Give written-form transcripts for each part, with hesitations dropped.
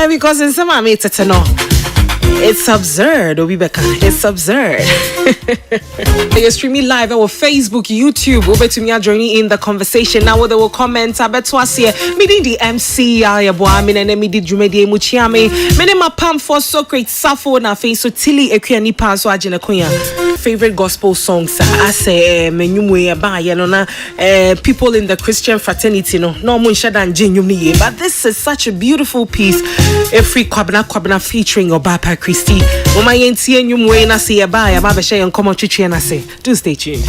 Because in some way it's absurd, Obibeka. It's absurd. You're streaming live on Facebook, YouTube. Over to me, joining in the conversation. Now, they will comment. I bet was here. Me did the MC. I me did Jumedi Muchiame. Me ma pam for so great. Safo na face so tilly ekuani pa so ajina kunya. Favorite gospel songs. I say menyumwe ba na people in the Christian fraternity no mun shada njinyumni. But this is such a beautiful piece. Every kwabna featuring Obapa Christy. Mama yentie nyumwe na se ya ba share and come on chichi na say. Do stay tuned.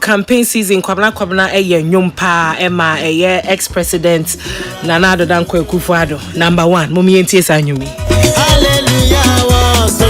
Campaign season kwabna eye nyumpa ema eye ex-president Nana Addo Dankwa Akufo-Addo number 1 mumi yentie sa nyumi. Hallelujah was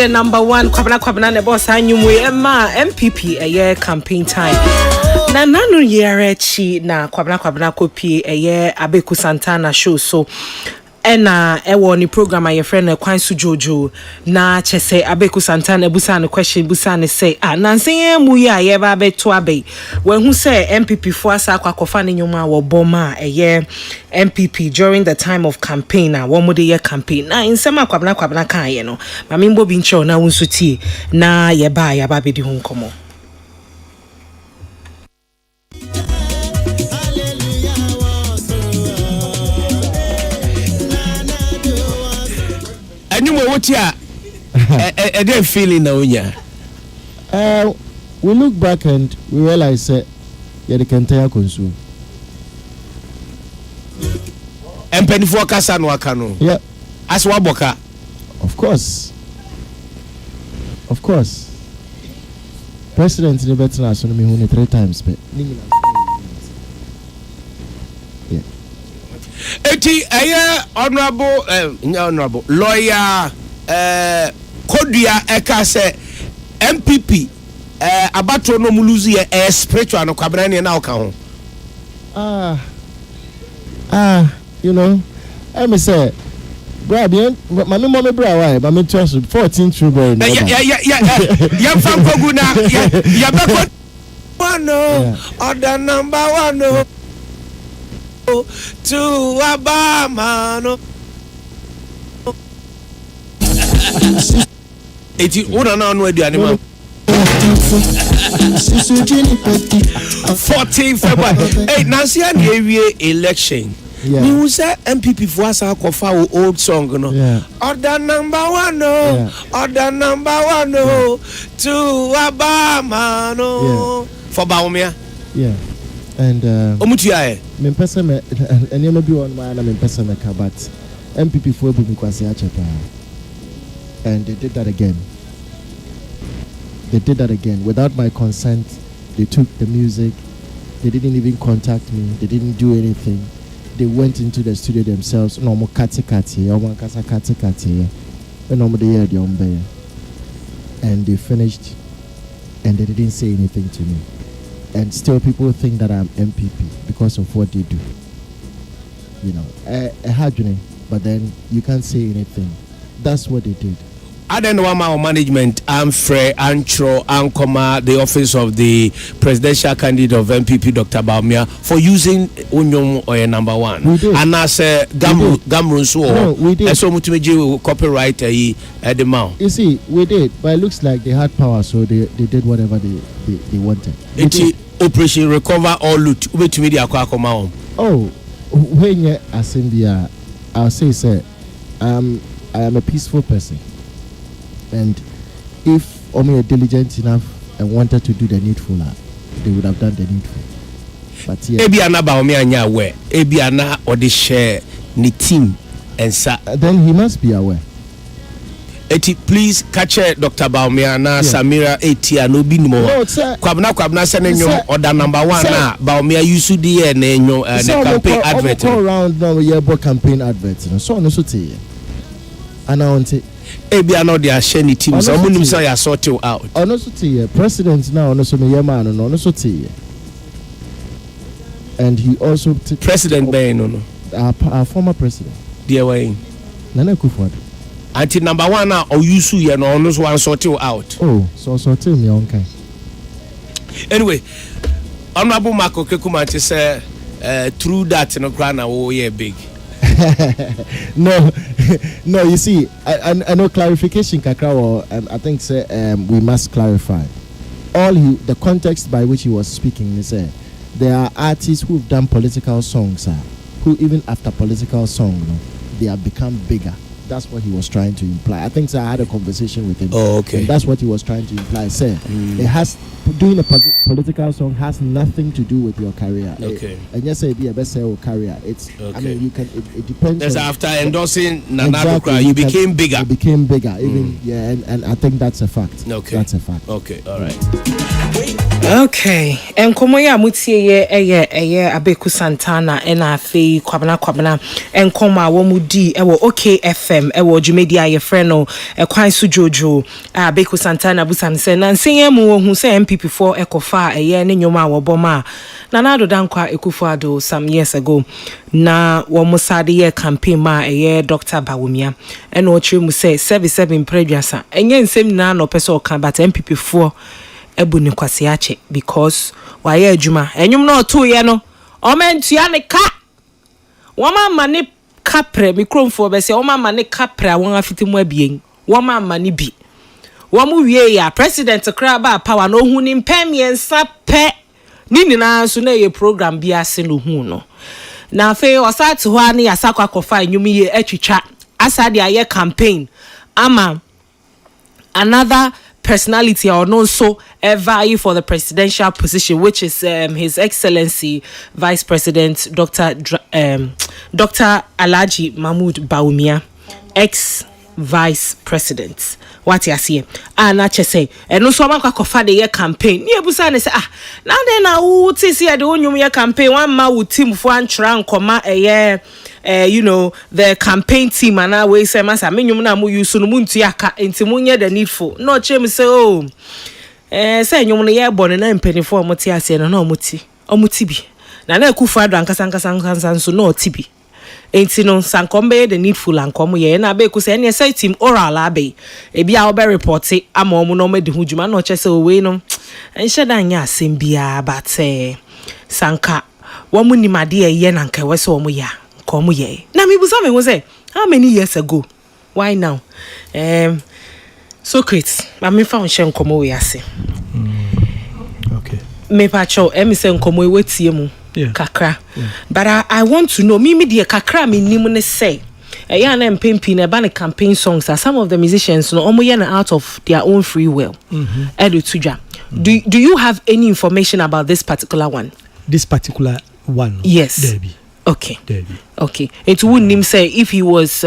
number 1 kwabna ne boss anyumwe ema MPP campaign time na nanu yere chi na kwabna kopie Abeku Santana show so ena ewo ni program aye friend na kwan su jojo na chese Abeku Santana busa ne question busa ne say nansen mu ya ye ba beto abe when who say MPP fo asa kwakofa ne nyoma wo boma MPP during the time of campaign na wo mo de ye campaign na insema kwabna kan ye no mami mbo bi ncho na wonsu tie na ye ba be di ho nkomo. What a feeling now, we look back and we realize that the entire consume. And penny for Casano Wakano. Yeah. As Waboka. Of course. President in the better as me 3 times. But yeah. Eti honorable lawyer Kodia Eka say MPP abato no muluzi spiritual no kwabrani na oka ho. You know, I me say bra bien mama mommy bra why mama trust 14 true boy. Yeah fam kogu na ya beko one other number 1 to Obama no. Eti una na no adu animal 14 February. Hey, Nancy and election. Me who say MPP for us our old song, you know. Order number 1, no. Order number 1, no. To Obama, no. For Baumia. Yeah. And Omutia. Me person and you may be on my name person but MPP for Bukwasi Achapa. And they did that again. They did that again without my consent. They took the music. They didn't even contact me. They didn't do anything. They went into the studio themselves. No more kati, and they finished, and they didn't say anything to me. And still, people think that I'm MPP because of what they do. You know, but then you can't say anything. That's what they did. I don't know about management. I'm Frey Antro Ankoma, the office of the presidential candidate of MPP, Dr. Baumia, for using Unyom or number 1. We did. And as a Gamrun so we did. So much copyright at the mount. You see, we did, but it looks like they had power, so they did whatever they wanted. It's Operation Recover or Loot. Wait to me, oh, when you're Assembia, I'll say, sir, I am a peaceful person. And if Omi are diligent enough and wanted to do the needful, they would have done the needful. But yeah. Ebiana Baomi anya aware. Ebiana or the share ni team and sa. Then he must be aware. Please catch Dr. Baumia na Samira 80 no bi mo. Kwabna sene order number 1 na Baumia used the campaign advert. Go around now yearbook campaign advert. So no so te. And I want it. Ebia no dia share ni team so munim say ya sort you out. Ono so te president now ono so me yema no ono so te. And he also President Ben no. Our former president. Dear Wayne. Nana Kufuor. Until number 1 now or you su ye no ono so one sort you out. Oh, so sort me on kind. Anyway, Honorable Marco Kekumanti say through that no crown na we big. no, you see, I know clarification kakra or I think say we must clarify. The context by which he was speaking is there are artists who've done political songs who even after political song they have become bigger. That's what he was trying to imply. I think so I had a conversation with him. Oh, okay. And that's what he was trying to imply. Say it has doing a political song has nothing to do with your career. Okay. And yes, be a best sell career. It's okay. I mean you can it depends. That's after endorsing exactly, you became bigger. You became bigger. Even and I think that's a fact. Okay. That's a fact. Okay, all right. Okay, enkomo ya mutie ye Abeku Santana na afei kwabana enkomo a wo mudi ewo OKFM ewo dwumedi aye frɛ no ekwan so jojo Abeku Santana busan se na nsenye mu hu se MPP4 ekofa eye ne nyoma wo boma na nado dankwa Ekufuado some years ago na wo musade ye campaign ma eye Dr. Bawumia ena o chire mu se 77 preduasa enye nsem na no pese o kan but MPP4 ebuni kwasi ache because waye adwuma enyum na oto ye no o mentua ne ka woma mane kapre mikrofo be se woma mane kapre won afitimu abien woma mane bi womu wie ya president kra ba power no hu ni mpemiensa pe ni nyina so na ye program bi ase no hu no na fe osate ho ani asakwa kofa enyum ye atwitwa asade aye campaign ama another personality or no so vie for the presidential position, which is His Excellency Vice President Dr. Alhaji Mahmoud Bawumia, ex-Vice President. What you see? Na say, and no so man kwa the year campaign. Ni ebusa ne say now then na wo ti see the onyum year campaign one ma wo team for antran koma the campaign team and I we say masa menyum na mo use no muntu aka enti munye the needful. No chem say say nyum no ye born na mpanifo mo ti ase no na omuti bi. Na Ekufuado ankasa so no tibi. Enti no sankombe the needful ankom ye na Abeku say ne say team oral abe e bia obe report ama omo no medi hujuma no che say we no enhye dan nya asem bia but sanka wo mu nimade ye na nka we say omo ya komo ye na me busa me wo say how many years ago why now Socrates ma me fa onhye nkomo we ase okay me pa cho say nkomo we tie mu kakra. But I want to know, me the kakra me nimune say. Yeah, and pimping about campaign songs. Some of the musicians, no, out of their own free will. Do you have any information about this particular one? This particular one? Yes. Derby. Okay. Derby. Okay. It wouldn't him say if he was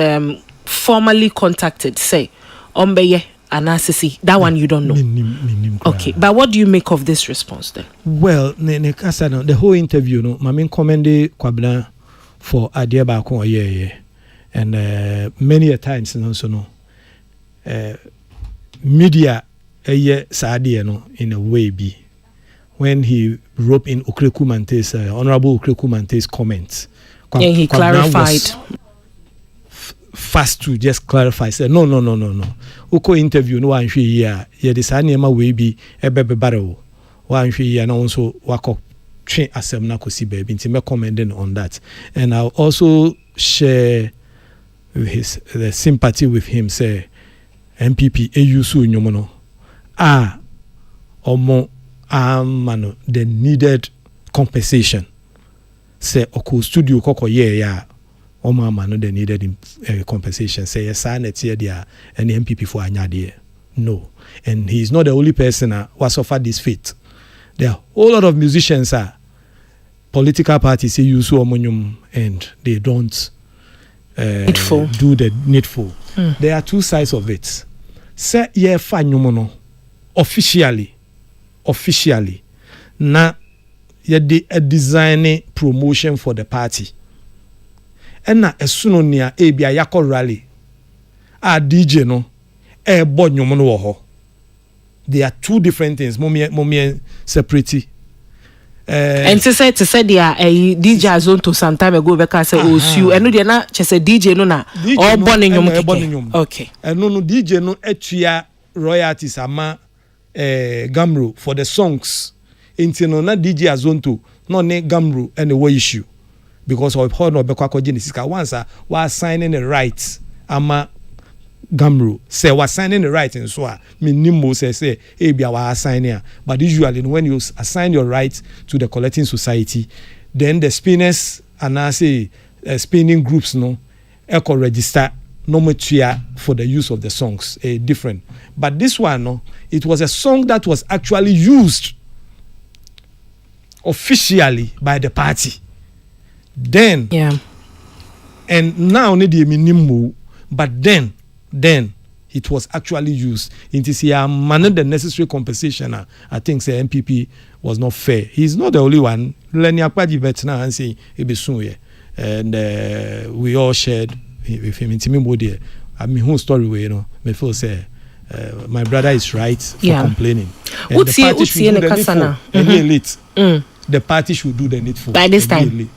formally contacted, say, Ombeye Anasisi. That one you don't know. Okay. But what do you make of this response then? Well, the whole interview, no, my main commended Kwabena for idea back on and many a times, media no in a way be when he wrote in Okreku Mante's Honorable Okreku Mante's comments. And he clarified. Fast to just clarify. Say no. Uko interview no one here. Yeah, this anima way be a baby barrel. One here and also wako train asem na kosi baby. Intime commenting on that, and I'll also share the sympathy with him. Say MPP AUSU nyomono. Mano, the needed compensation. Say oko studio koko mano, they needed compensation. Say yes, net here there and the MPP for anyade. No, and he's not the only person who suffered this fate. There are a whole lot of musicians political parties say use omonium and they don't do the needful. There are two sides of it. Say yeah, fanyumono officially na ye de a design promotion for the party. And na esuno nia bia yakọ rally DJ no bo nyomo no wo ho. They are two different things. Mommy separate. And to say there a DJ zone to some time ago because say osu eno de na chese DJ no na all born nyomo. Okay. No DJ no etua royalties ama Gamro for the songs. Intino na DJ Azonto no ne Gamro and the issue because of how no bekwa Genesis once was signing the rights ama Gamro say was signing the rights and so minimum say bia was signing, but usually when you assign your rights to the collecting society, then the spinners and I say spinning groups no echo register no material for the use of the songs different. But this one no, it was a song that was actually used officially by the party. Then and now need the minimum, but then it was actually used. It is here managed the necessary compensation. I think the MPP was not fair. He's not the only one. Lenny Akwaji Betna and say and we all shared with him in Timimbo. I mean, whole story way, me feel say my brother is right for complaining. And the party should do the needful. Elite. The party should do the needful. By this time.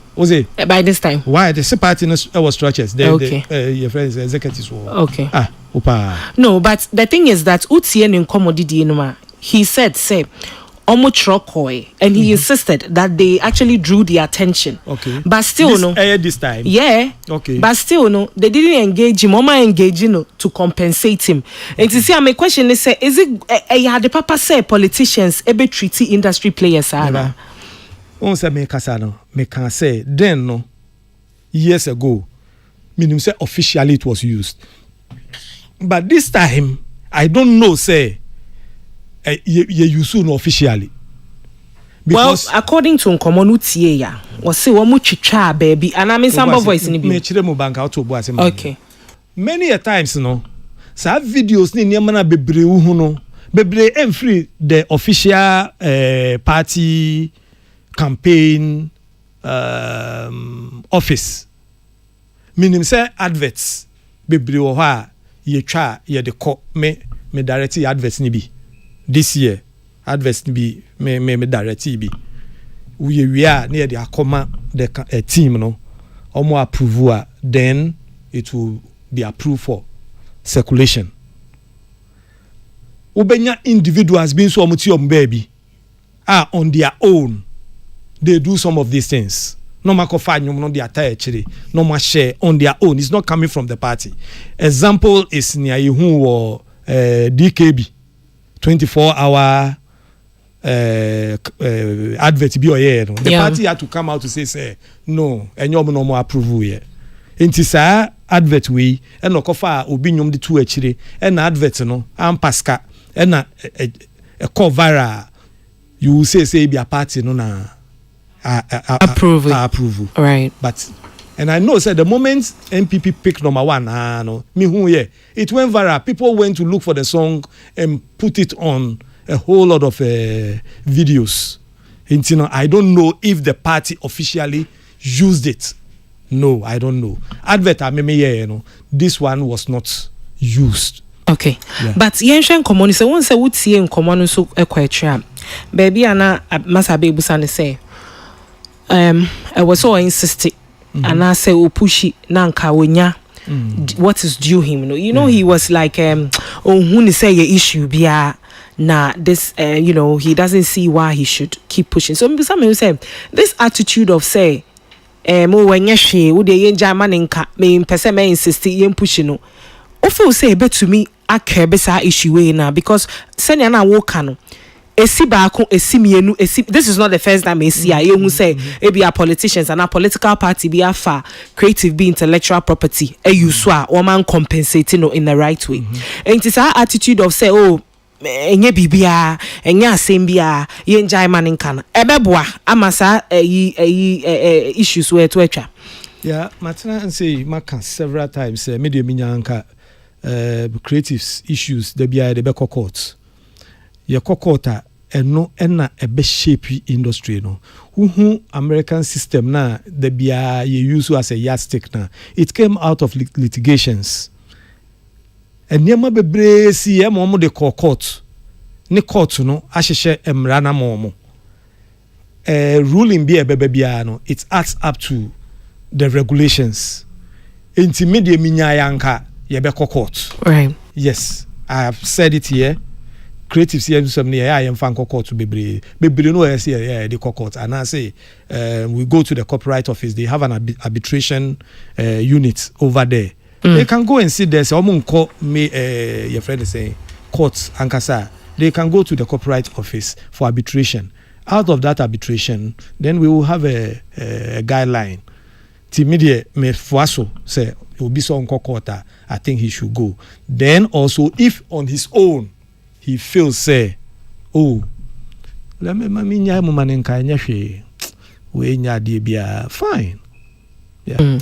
By this time. Why? The party was structures. Your friends, executives were. Okay. No, but the thing is that Utien in commodity, he said, say, and he insisted that they actually drew the attention. Okay. But still, this time. Yeah. Okay. But still, they didn't engage him. Mama engaged to compensate him. And to see, my question is, is it the papa say politicians ever treat industry players? Once me can say then no years ago, meaning say officially it was used. But this time, I don't know say you use no officially. Because well, according to Nkomonu Tie was say wo mu twitwa baby and I mean some voice in me chire mo bank out to bo asem. Okay. Many a times no, some videos ni nyama na bebre hu no, bebre free the official party campaign office. Meaning say adverts bebre wo ha ye twa ye de ko me direct adverts ni bi. This year adverts ni bi me direct bi. We are near the akoma the team no omo approve then it will be approved for circulation. Ubenya individuals being so much baby on their own they do some of these things. No makofanyum no their attire no ma share on their own. It's not coming from the party. Example is near who DKB 24-hour advert bi oye no the party had to come out to say no enyom no mo approve ye enti saa advert we e no kofa obi nyom de tu akire e na advert no ampaska e na e cover you will say be a party no na approve right but and I know said the moment MPP picked number 1 no me who it went viral. People went to look for the song and put it on a whole lot of videos. And, you know, I don't know if the party officially used it. No, I don't know. Advert you know, this one was not used. Okay. Yeah. But yenshen common say one say would see in common so equatrium. Baby ana masa baby san say I was so insistent and I say pushy nanka wonya what is due him. You know he was like who say your issue bia na this you know he doesn't see why he should keep pushing. So some will say this attitude of say mo wenye hwe wo de yenja maninka me pese me insist yen pushing no ofo say be to me akebe sa issue we na because senya na wo ka no esi baako esi mienu esi this is not the first time esi you who say e be a politicians and a political party be afa creative be intellectual property you so a woman compensating in the right way and it's our attitude of say oh enye bibia enye asem bia yenjai manin kana ebeboa amasa issues we to atwa yeah matena and say maka several times media minyanka creatives issues de bia de be court ye court eno na ebe shape industry no who American system na de bia ye use as a yardstick na it came out of litigations. Enyema bebre si e mo de court ni court no ahihye emra na mo ruling bi ebebe bia no it adds up to the regulations enti media minya yanka ye be court right yes I have said it here creative see some near I am fan court to bebre no say the court and I say we go to the copyright office. They have an arbitration unit over there. They can go and sit there. Say, your friend is saying, courts, Ankasa. They can go to the copyright office for arbitration. Out of that arbitration, then we will have a guideline. Timidie me fuaso say it will be so court. I think he should go. Then also, if on his own he feels say, oh, let me nya mo manenka nya hwe we nya de bia fine. Yeah.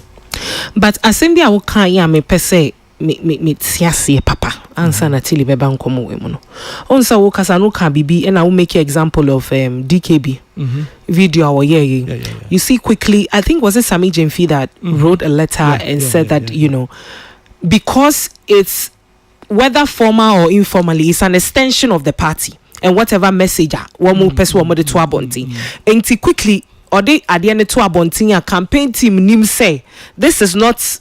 But assemble I will can ya me pese me tiase papa answer na tili beba nkomo we mu no onsa wo kasa no ka bibi and I will make an example of DKB video or yeah. You see quickly I think was it Sami Jemfi that wrote a letter and said that you know because it's whether formal or informally it's an extension of the party and whatever message one more person one more to abonti and quickly or they at the end to abonti campaign team nim say this is not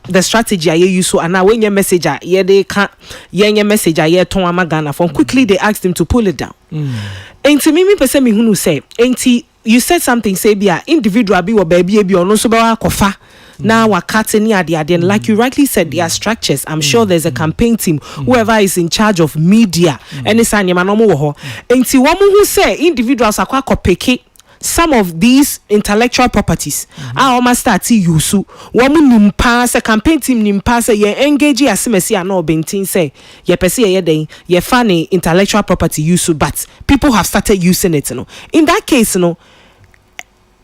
the strategy I use so and now when your messenger yeah they can't your messenger yeah ton amagana from quickly they asked him to pull it down and to me person me who say and you said something say be a individual be or baby or no so ba kofa now we're cutting and like you rightly said there are structures. I'm sure there's a campaign team whoever is in charge of media and it's an yamanomo and see one who say individuals are quite picky some of these intellectual properties I almost start to use woman nimpa a campaign team nimpa say ye engage asimesi no bentin say ye pese ye den ye funny intellectual property use but people have started using it in that case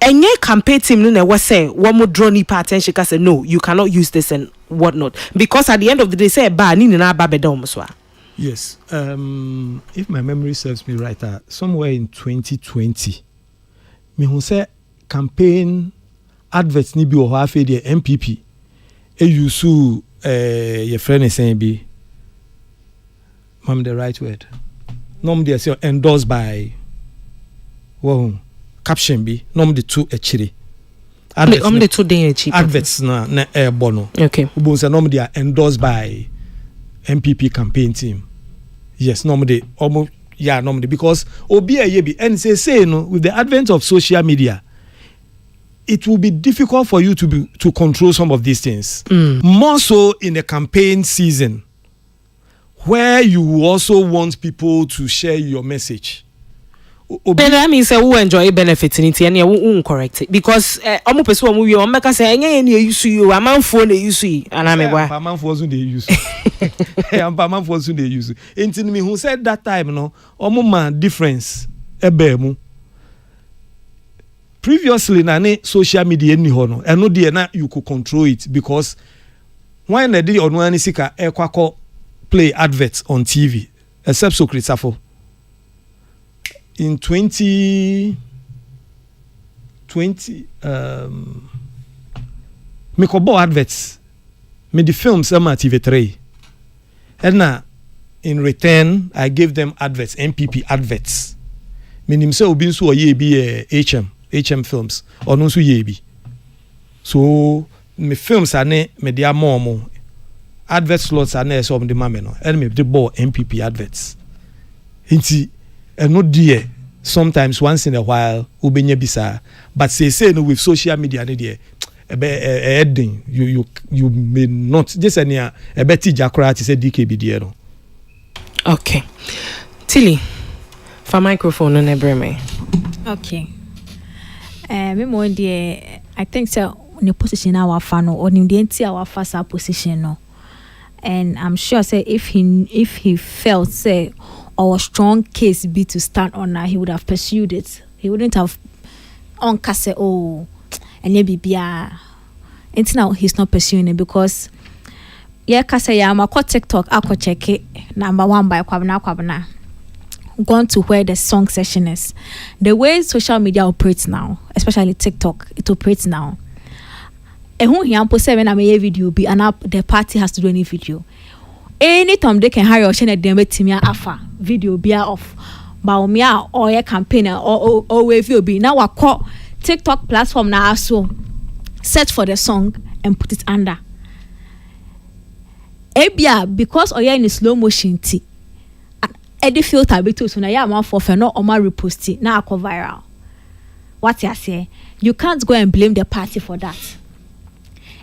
any campaign team no was say one more draw nipa attention ka say no you cannot use this and whatnot because at the end of the day say ba ni na ba bedom so yes if my memory serves me right somewhere in 2020 me who say campaign adverts ni bi o ha fe the MPP e use your friend is saying be the right word nom dey say endorsed by caption be nom de two echiri adverts na bono okay ubon say nom dey endorsed by MPP campaign team yes nom de normally because obi ayebi and say no with the advent of social media it will be difficult for you to control some of these things more so in a campaign season where you also want people to share your message Then that means who enjoy benefits in it and you correct it because almost person who you make us say any use you a man phone they use and I'm a man for they use. I'm man for they use. Into me who said that time no man difference ebemu. Previously na ne social media ni ho no eno de na you could control it because when they did on one sika ekwako play adverts on TV except so Christopher in 2020 me ko bo adverts me the films am TV3 and na in return I gave them adverts MPP adverts meaning say obi nso oye bi HM films or no so ye bi so me films ane me dia more advert slots ane so me the mame no and me the ball MPP adverts inti no dear sometimes once in a while ubenya bisa but say no with social media ne there heading you may not just any a beti jakra ti say DKB there no. Okay, Tilly for microphone on ebreme. Okay, me more dear I think so in the position our fan or in the entire our first position no, and I'm sure say if he felt say our strong case be to stand on that, he would have pursued it. He wouldn't have on case oh and maybe be until now he's not pursuing it because kase ya ma TikTok ako check it number 1 by kwabna gone to where the song session is. The way social media operates now, especially TikTok, it operates now. And who he ampo 7 a video be and up the party has to do any video. Anytime they can hire or share them with me afa video be off. Baumia or a campaign or will be now I call TikTok platform now so search for the song and put it under. Ebia because oya in slow motion tea. Eddy filter be too so na ya man for no or ma repost it now go viral. What you say? You can't go and blame the party for that.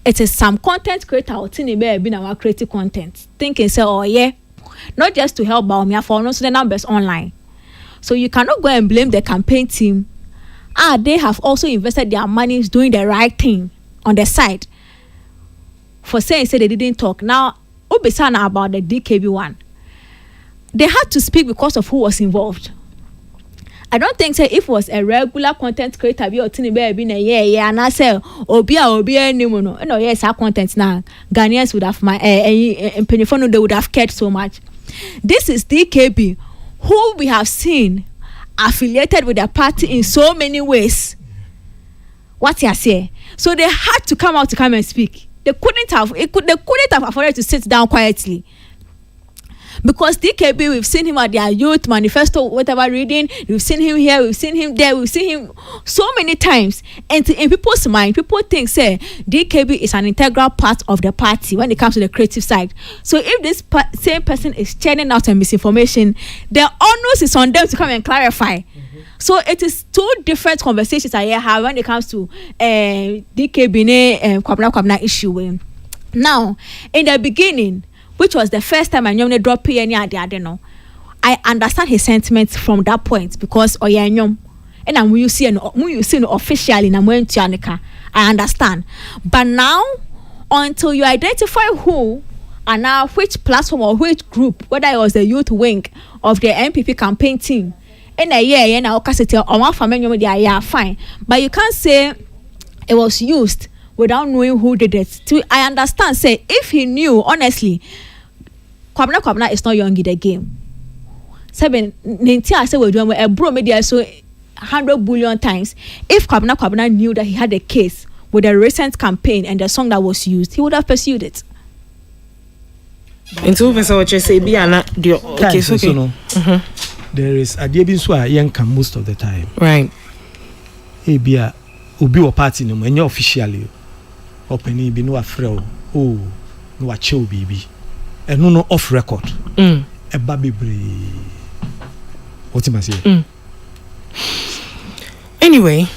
It is some content creator or tiny baby in our creative content thinking say oh yeah not just to help Baumia for also the numbers online. So you cannot go and blame the campaign team. They have also invested their money doing the right thing on the side for saying say they didn't talk. Now Obisana about the DKB one, they had to speak because of who was involved. I don't think say if it was a regular content creator be or tiny baby in a year and I say obia no yes our content now Ghanaians would have they would have cared so much. This is DKB who we have seen affiliated with the party in so many ways. What you say? So they had to come out to come and speak. They couldn't have afforded to sit down quietly. Because DKB, we've seen him at their youth manifesto, whatever reading, we've seen him here, we've seen him there, we've seen him so many times. And in people's mind, people think, say, DKB is an integral part of the party when it comes to the creative side. So if this same person is churning out a misinformation, the onus is on them to come and clarify. So it is two different conversations I have when it comes to DKB Kwabna issue. Now, in the beginning, which was the first time I knew drop any idea, no. I understand his sentiments from that point because and I'm you see officially in I understand. But now, until you identify who and now which platform or which group, whether it was the youth wing of the MPP campaign team, in a year, now fine. But you can't say it was used without knowing who did it. I understand. Say if he knew, honestly, Kwabna is not young in the game. 7 I say we're doing a bro media so 100 billion times. If Kwabna knew that he had a case with a recent campaign and the song that was used, he would have pursued it. Into what you say, be okay. There is a dear binswa yanka most of the time. Right. Hey, be a ubi or party no when you're officially opening be no afraid. Oh, no a chill baby. And no off record. A baby brave. What am I saying? Anyway,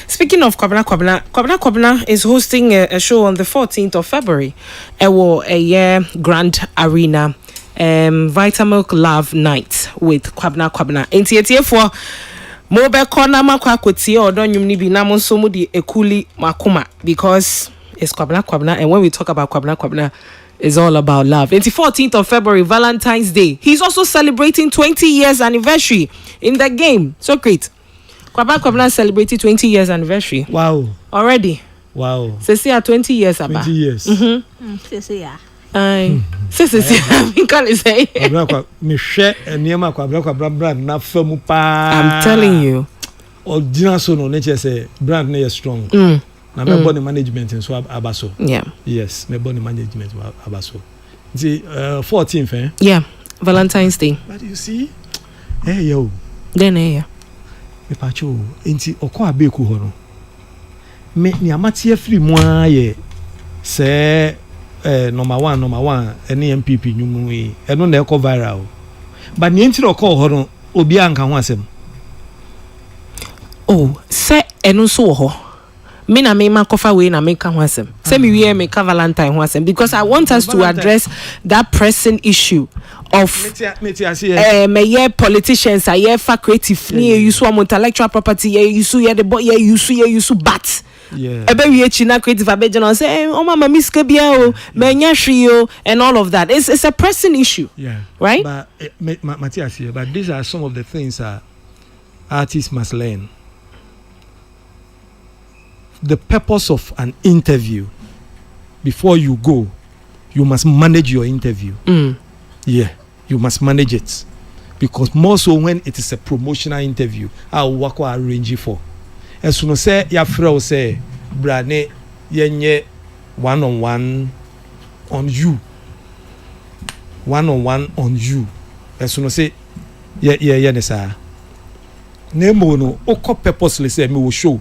speaking of Kwabna is hosting a show on the 14th of February. A year Grand Arena Vitamilk Love Night with Kwabna. Enti for Mobe Kona Makwa Koti or don't you be Namon Somudi Ekuli Makuma because it's Kwabna. And when we talk about Kwabna, it's all about love. It's the 14th of February, Valentine's Day. He's also celebrating 20 years anniversary in the game. So great. Kwabna celebrated 20 years anniversary. Wow. Already. Wow. Say 20 years about. 20 years. I'm telling you. Original so no nature say brand name is strong. Na me body management and so abaso. Yeah. Yes, me body management abaso. See 14th eh? Yeah. Valentine's Day. But you see hey yo. Then yeah. Me pacho enti okọ abeku ho no. Me ni amatie free mu aye say number one any MPP nyumu yi eno na ekọ viral. But ni enti okọ ho no obi anka ho asem. Oh, say eno so ho. Me na me ma kofa we na me ka ho asem. Say me we me ka Valentine ho asem because I want us to address that pressing issue of me politicians are fa creative ni use am intellectual property use the boy use bat. Yeah. Ebe we china creative abejan say oh mama miska bia o me nya hwe o and all of that. It's a pressing issue. Yeah. Right? But Matthias here, but these are some of the things artists must learn. The purpose of an interview, before you go, you must manage your interview. Yeah, you must manage it. Because more so when it is a promotional interview, I'll work or arrange it for. As soon as your friend say, Brane, yenye one-on-one on you. One-on-one on you. As soon as say, nesa. Nemo no, oko purposely say, me will show.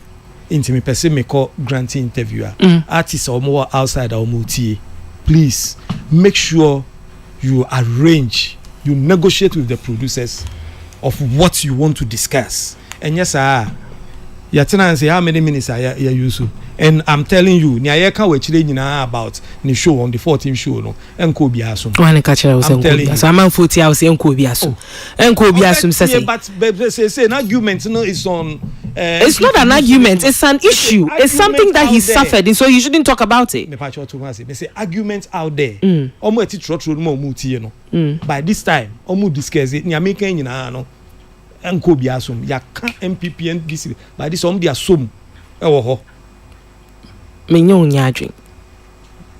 Into me person me call granting interviewer artists or more outside or multi. Please make sure you arrange, you negotiate with the producers of what you want to discuss. And yes, you tell say how many minutes are you use. And I'm telling you, niya ka we chile about the show on the 14th show no. Enko biasum. One catch I was saying. So I'm 40 hours enko biasum. Enko biasum say. But say an argument no is on. It's not an argument. It's an issue. It's something that he suffered, and so you shouldn't talk about it. Me say arguments out there. Omo eti trotro no mu tie no. By this time, omo discuss it. Niya make nyina no. Enko biasum. Ya ka MPP and this. By this omo dia som. Ewo ho. Me nyo nya adwen.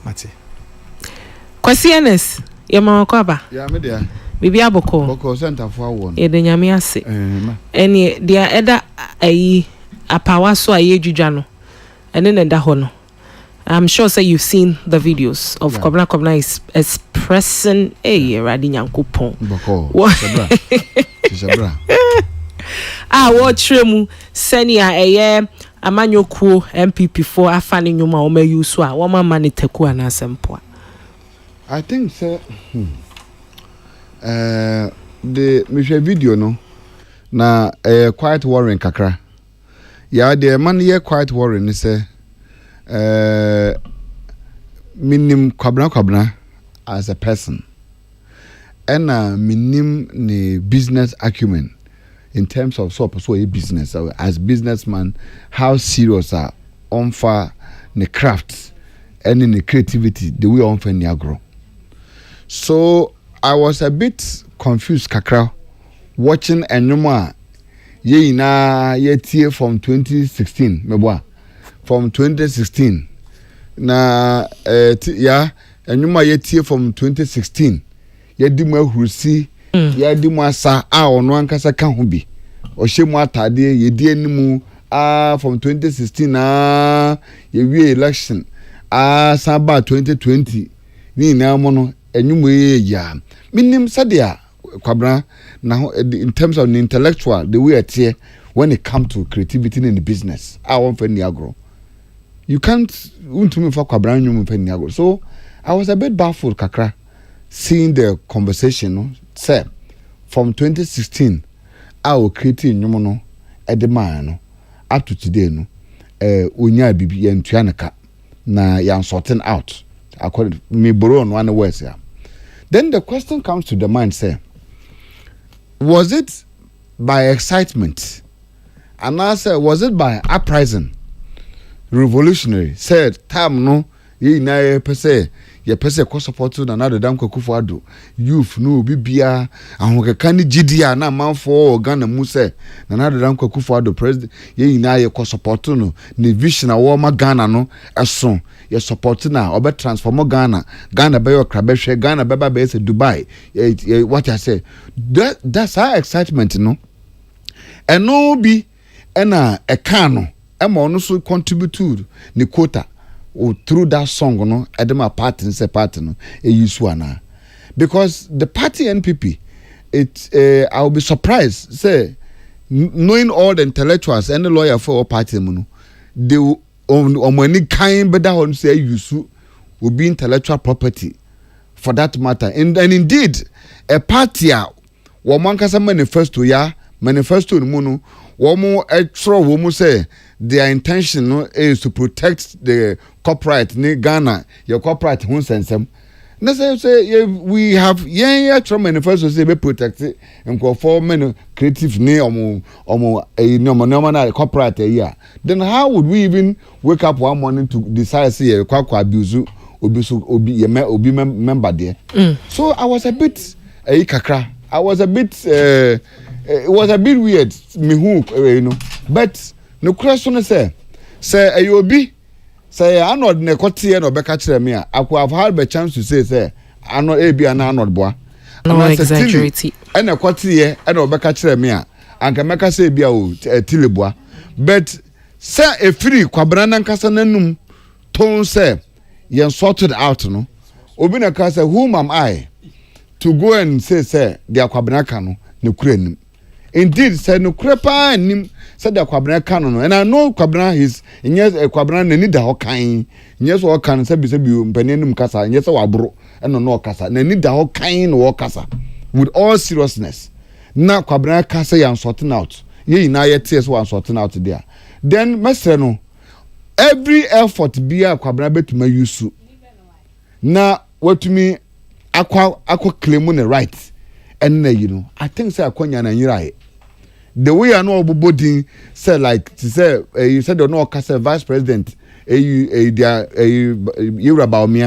Mate. Kwasianes, ye ma kwaba. Ya me dia. Bibi aboko. Boko center for one. E de nyame ase. Eni dia eda ayi apawa so aye dwudwa no. Ene na da ho no. I'm sure say you've seen the videos of Kwabna is expressing Radi Nyankopon. Boko. Sabra. Wo tremu senia eye amanyokuo MPP for afani nyuma o me use a wo mama ne taku anasempo. I think so. The mishe video no na quite worrying kakra. Ya the man here quite worrying ni say minim Kwabna as a person and minim ni business acumen in terms of so a business as businessman how serious are on for the crafts and in the creativity the way on for agro. So I was a bit confused kakra watching Enuma ye na ye tie from 2016 meboa from 2016 na ya Enuma ye tie from 2016 ye di mu ahurusi ye di mu asa a ono ankasa ka ho bi o hye mu atade ye di animu from 2016 ye wie election saba 2020 ni na mo no Enuma ye ya minim sadia Kwabna now in terms of the intellectual the way it's here when it comes to creativity in the business I want for agro you can't to me for Kwabna nyum for agro. So I was a bit baffled kakra seeing the conversation no say from 2016 I will create nyum no at the man no up to today no onya bibi yantuanaka na yan sorting out according me borrow on one words ya Then the question comes to the mind, say, was it by excitement? And I said, was it by uprising? Revolutionary. Said, time no, ye na per se, ye per se ko support to another damn Kufuado. Youth no bibia, and who can GDA na man for Ghana Muse, another damn Kufuado president, ye na ye ko support to no, the vision a warmer Ghana no, as soon. Ye support na obe transform Ghana be your crabeshe Ghana beba be say Dubai what I say that's our excitement no and no be ena e can no e ma no so contribute to the quota through that song no e dem a part in say part no e use ana because the party NPP I will be surprised say knowing all the intellectuals and the lawyer for our party no they on any kind better on say use will be intellectual property for that matter and indeed a party woman kasa manifesto no no woman extra woman say their intention no is to protect the corporate ni Ghana your corporate hun sensem na say we have extra manifesto say be protect and go for men creative ni omo na corporate here. Then how would we even wake up one morning to decide say kwakwa abuse obi member there? So I was a bit kakra. I was a bit it was a bit weird me who but no question say ayobi say I not ne kotie no beka kire me I could have had the chance to say I not e bia na not boa no exaggerate and a kotie and obeka kire me and can make say bia o tileboa but say a free kwabra na nkasa nanum ton say yen sorted out no obi na ka say whom am I to go and say the kwabra ka no ne kura nim indeed say no kura pa nim said the kwabra ka no and I know kwabra is yes kwabra na ni da ho kan yes wo kan say bi mpaninum kasa yes wabro and no kasa na ni da ho kan no kasa with all seriousness na kwabra ka say yan sorting out ye na ye tears one sorting out there then mesre no every effort be kwabra betuma use na watumi akwa claim on the right and you know I think say akonya na nyirae the way I know body say like to say you said no kasa vice president you about me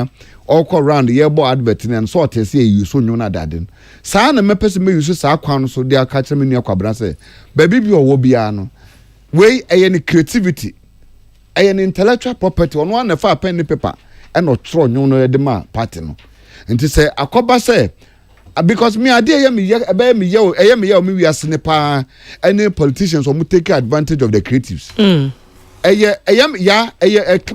all around the yearbo advert and so to say you so nyona daden sa na me person me use sa kwan so dia ka kire me nua kwabra say baby bi owo bia no we any creativity any intellectual property on one fa pen and paper and no tro nyono de ma party no nti say akoba say because me idea me we are sniper any politicians or take advantage of the creatives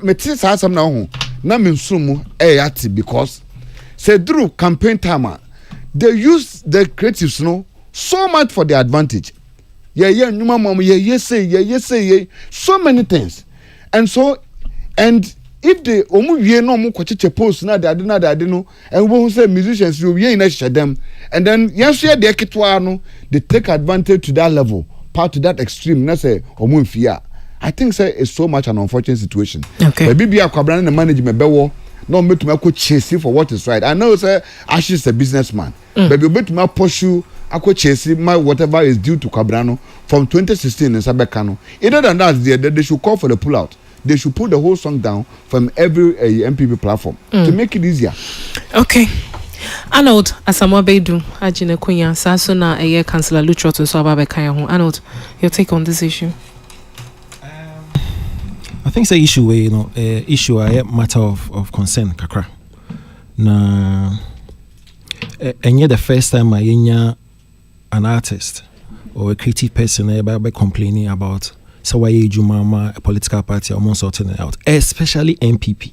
me say some na ho na me nsumu ati because say through campaign time they use the creatives no so much for their advantage nyuma mom say so many things and if they omuwie no mu kwacheche post na dade no and we say musicians you na share them and then yes share the kitwa no they take advantage to that level part to that extreme na say omunfia I think say it's so much an unfortunate situation okay but bibia kwabra na management bewo no metuma ko chase for what is right I know say Ash is a businessman but you betuma pursue akwa chase my whatever is due to kwabra no from 2016 in Sabeka no either than that they should call for the pull out. They should put the whole song down from every MPP platform to make it easier. Okay. Arnold, Asamoah Bedu, Ajine Kunya, Sasuna, Aye, Councillor Lutrot, and Swababe Kaya. Arnold, your take on this issue? I think it's an issue where, issue a matter of concern, kakra. Na, and yet the first time I hear an artist or a creative person by complaining about so why Jumama a political party almost sorting it out, especially MPP,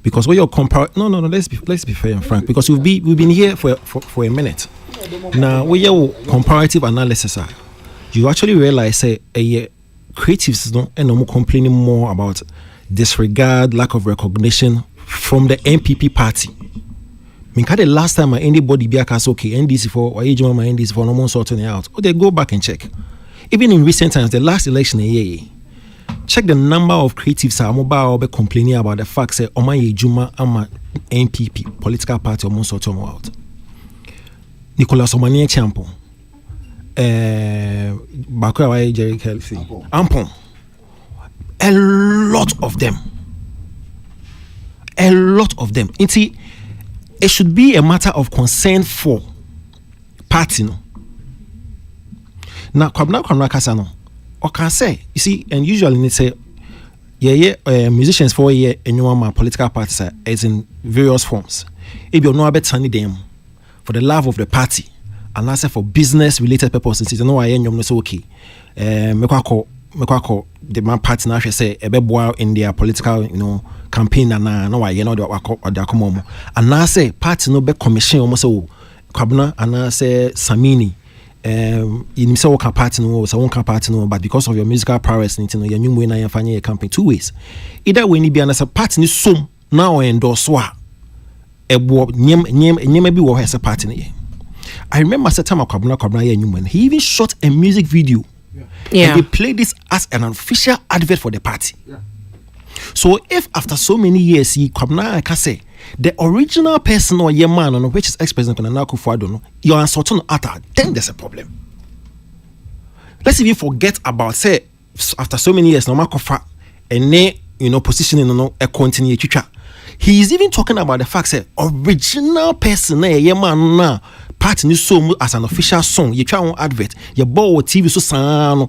because when you're comparing, no, let's be fair and frank, because we've been here for a minute now. When your comparative analysis are, you actually realize say creatives don't and no more complaining more about disregard, lack of recognition from the MPP party. I mean, the last time anybody be okay, NDC for or Jumama NDC for no more sorting it out, or they go back and check. Even in recent times, the last election, check the number of creatives are mobile complaining about the fact that Oma Juma ama MPP political party almost sort out. Nicolas Omanie Champo, Bakura Jerry Kelsey, Ampon. A lot of them. It should be a matter of concern for party. No. Now, Kwabna Kasano, or can say, you see, and usually they say, musicians for my political parties is in various forms. If you're not about sunny them for the love of the party, and I say for business related purposes, you know, I am so okay. Mekako, the man party now say a beboa in their political, campaign and no why the wako and I say party no be commission almost so Kwabna and I say Samini. In so party no, so one party no, but because of your musical prowess, you know, your new way na your campaign 2 ways. Either when you be as a party ni sum now endorse wa nyem be wo as a party ni. I remember at the time Kwabna ye new he even shot a music video. Yeah. And they played this as an official advert for the party. Yeah. So if after so many years Kwabna can say the original person or your man on which is ex-president Nana Akufo-Addo, you're uncertain utter, then there's a problem. Let's even forget about say after so many years Nana Akufo and positioning a continue. He is even talking about the fact that original person your man now party ni so as an official song you try on advert your ball TV so sound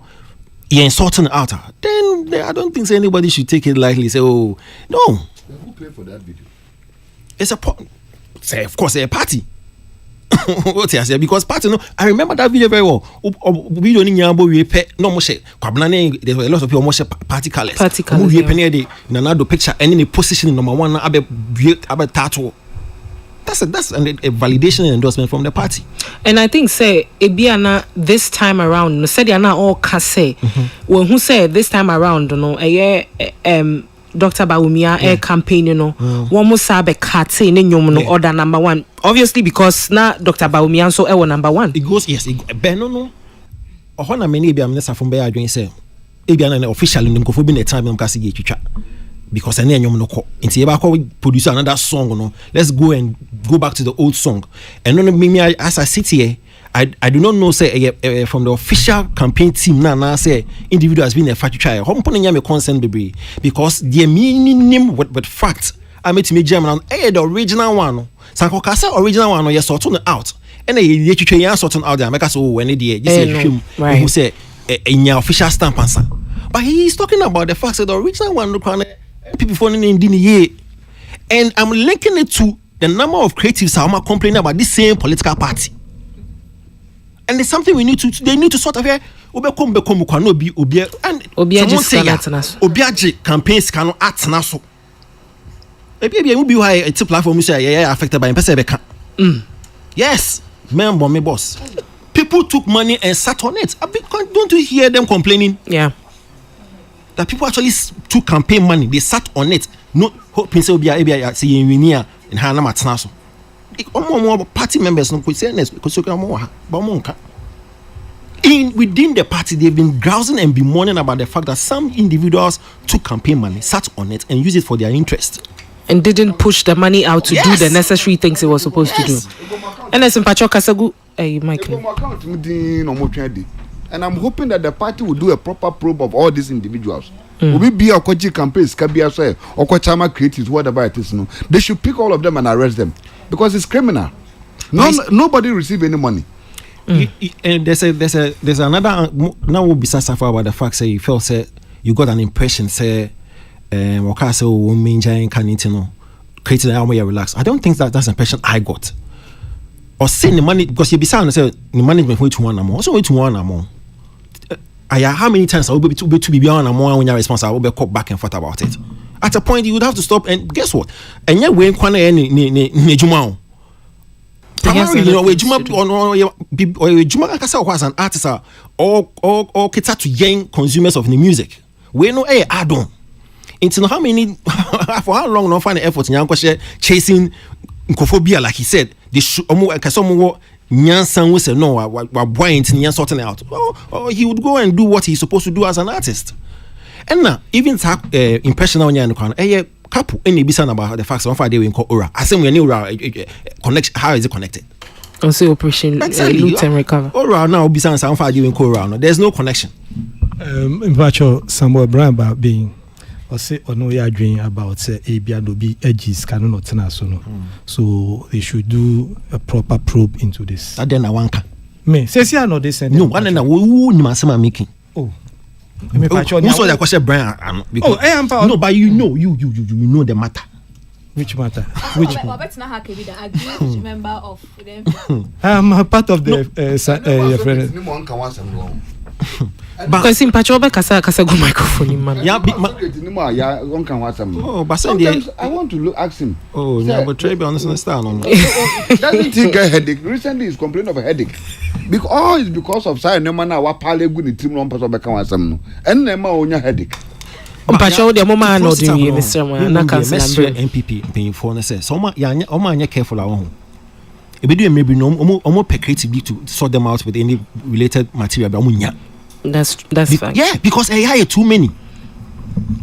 you're insulting out. Then I don't think anybody should take it lightly. Say, oh no. Who paid for that video? It's say of course a party. Because party no. I remember that video very well. Video ni nyambo we pay no more share. Kwabna there were a lot of people more share party colors. Party colors. We pay the Nanado picture and in the position number 1 abe tattoo. That's a validation and endorsement from the party. And I think say Ebiana this time around no said yana all kase when who said this time around Dr. Bawumia campaign one mo sabe kate ne nyom no order number 1 obviously because na Dr. Bawumia so number 1 it goes yes no ohona many Ebiam nesa from be adwen say Ebiana officially nkofo bi na time am kase ge twitwa because any nyom no ko nti e ba ko produce another song no let's go back to the old song and no me as I sit here I do not know say from the official campaign team na say individual has been a fact try hom pon nya me consent be because the meaning with fact I met me German the original one sanko ka say original one no you sort on out and you twitwa ya sort on out there make us oh when dey just say who say in your official stamp answer but he is talking about the fact that the original one no people phoning in year and I'm linking it to the number of creatives are complaining about this same political party. And it's something they need to sort of here. Obekom kwano bi obia and obiaje campaigns cannot act na so. Ebi mu bi why a platform say affected by person beka. Yes, member me boss. People took money and sat on it. Don't you hear them complaining? Yeah. That people actually took campaign money, they sat on it. No hoping say obia say engineer in Hana Matnaso. Party members no could say within the party they've been grousing and bemoaning about the fact that some individuals took campaign money, sat on it and used it for their interest and didn't push the money out to do the necessary things it was supposed to do. And as in Pachoka Sagu and I'm hoping that the party will do a proper probe of all these individuals. We be a Kochi campaigns, Kabia say, or Kochama creatives, whatever it is. No, they should pick all of them and arrest them because it's criminal. Nobody receive any money. And there's another now will be suffer about the fact say you felt say you got an impression say Wakasa woman can creating how you relax. I don't think that's the impression I got. Or saying the money because you be saying say the management way to one more. Also way to one more. How many times I will be to be beyond and more when you're responsible, I will be caught back and forth about it. At a point, you would have to stop and guess what? And yet, when Juma, primarily, Juma was an artist or cater to young consumers of the music. We know add on. Into how many for how long no find the effort in chasing Nkophobia, like he said, they should Nyansan will say no, we're buying Nyan sorting out. Oh, he would go and do what he's supposed to do as an artist. And now, even impression on Yan couple any bisan about the facts of they will call Ura. I say we need Ura connection. How is it connected? say operation loot and recover. All around now, besides some far doing co around. There's no connection. In virtual Samuel Brown about being or say or no ya dream about say ABA no be edges cannot turn so no. So they should do a proper probe into this. That then I want me say I know this no one and who ni masema making. Oh. Who saw that question Brian? Oh, I am no, but you know the matter. Which matter? Which one? Member of them. I'm a part of the friend. Because in Pachoba Kasa go microphone man. Yeah, one can watch them. Oh, but sometimes I want to ask him. Oh, yeah, but try be honest understand. Doesn't he get headache? Recently he's complaining of a headache. Because it's because of say no man na wa pale gu ni team no person be kan wasam no. En na ma onya headache. Pacho the mama no do you Mr. Man na cancel MPP paying for na say so anya careful awon. Ebedu maybe no omo pe creative to sort them out with any related material be omunya. That's fine. Yeah, because AI too many.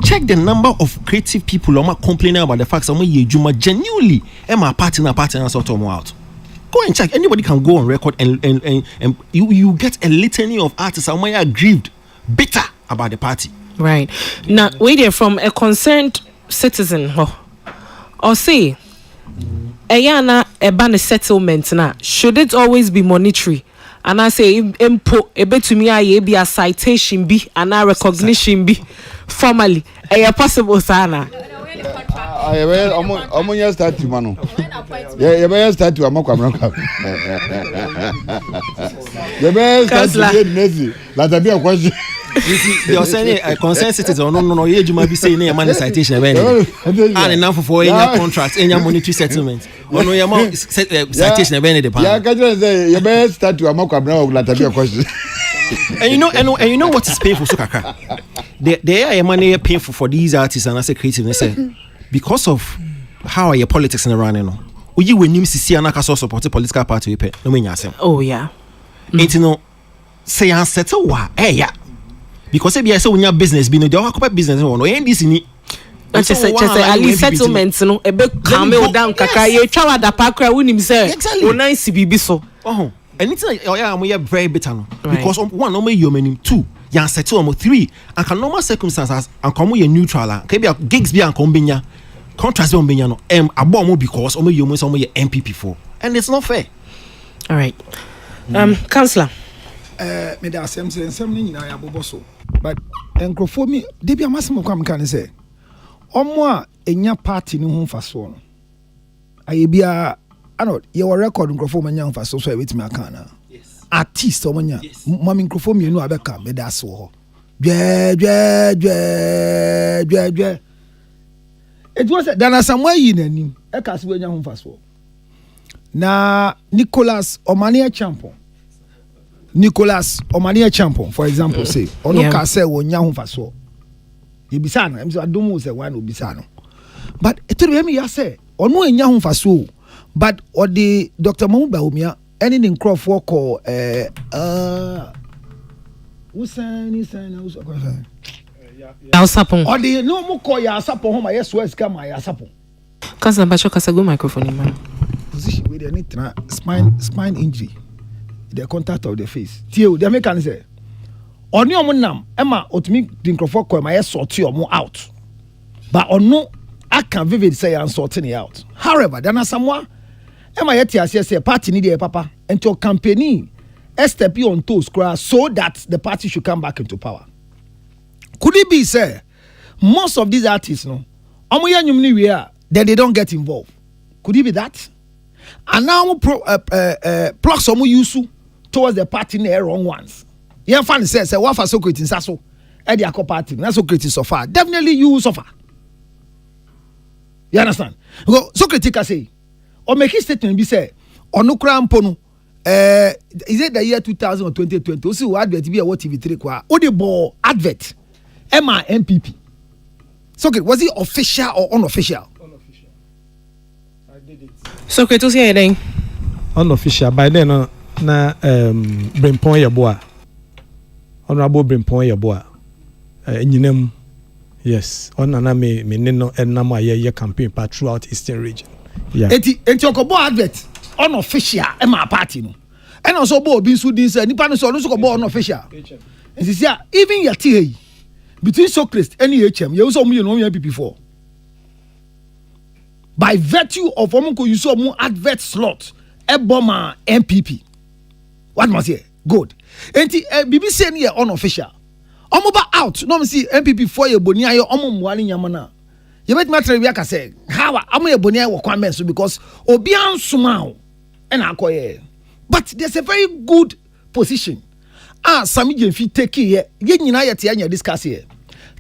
Check the number of creative people who are complaining about the fact that someone genuinely am a partner sort them out. Go and check. Anybody can go on record and you get a litany of artists who are aggrieved, bitter about the party. Right. Now, wait there from a concerned citizen, or say, Ayana a settlement na should it always be monetary? And I say impo ebe to me I be a citation be and a recognition be formally. A possible sana. Omo ya start to mano. Yeah, you start to amok amok. You better start to Messi. Let be a question. You're saying a concerned citizen no you might be saying a money citation and enough for any contract any monetary settlement or no your citation of any department. Yeah, say you better start to amok amok let be a question. And you know what is painful so kaka. They are money painful for these artists and as a creative they say because of how your politics in Iran no. You when you see anaka so support political party we pay no mean yasem. Oh yeah. It no say an settle wa yeah. Because if you say when your business be no dey occupy business no this ni just say at least settlement no e be calm down kaka ye twa da pakra wunim say o nice bibi so anything you very better no because one no you meaning two you settle 3 and can normal circumstances and come you neutral can be gigs be and come benya contracts be benya no abo because you some MPP for and it's not fair. All right. Councillor me da sem ni nyina ya bobo so but enkrofo mi de bia masem kwam kan say omo a enya party ni hu faso no aye bia ano ye wo record enkrofo manya hu faso so e betimi aka na yes artist omo nya mami enkrofo mi enu abeka me da so ho dwe it was dana somewhere yi nanim e ka se wenya hu faso na Nicholas Omania Champion for example say ono ka say wonya ho faso e bisa no em say adomu say one obisa no but etere me ya say ono enya ho faso but or the Dr. Mahmoud Bawumia any in Crawford call usani ya sapon or the no mo call ya sapon homa yes west come ya sapon kasa bacho kasa go microphone man position with any spine injury the contact of the face tie the make can say oni omo nam ema otumi di Crawford call my sort omo out but ono I can vivid say I'm sorting it out. However, there are someone ema yet say party need papa until campaigning step on toes so that the party should come back into power. Could it be say most of these artists no then they don't get involved? Could it be that? And now plug some use towards the party in the wrong ones. Yeah, fan says what for Socrates saso e dia party na Socrates suffer. Definitely you suffer. You understand? Go Socrates can say or make his statement be say onukra mpono is it the year 2000 or 2020 o see what advert be what TV3 kwa o the ball advert Emma MPP. So was it official or unofficial? Unofficial. I did it. Socrates here then unofficial by then na Brempon Yeboah Honorable Brempon Yeboah nyinem yes on na me no enam aye campaign pa throughout Eastern region. Yeah. Enti okobo advert. unofficial my party no and also bo obi so din say nipa no so go bo unofficial and see even your TA between Socrates and HM you so mu no PP4 by virtue of omo you so mu advert slot eboma MPP what must say good enti BBC ni unofficial omo ba out no me see MPP4 ye boni ayo omo muani nyama na you bet matter we aka say how am ye boni ayo kwa men so because obi ansoma and akoye but there's a very good position Sami Jemfi take here ye nyina ye te anya discuss here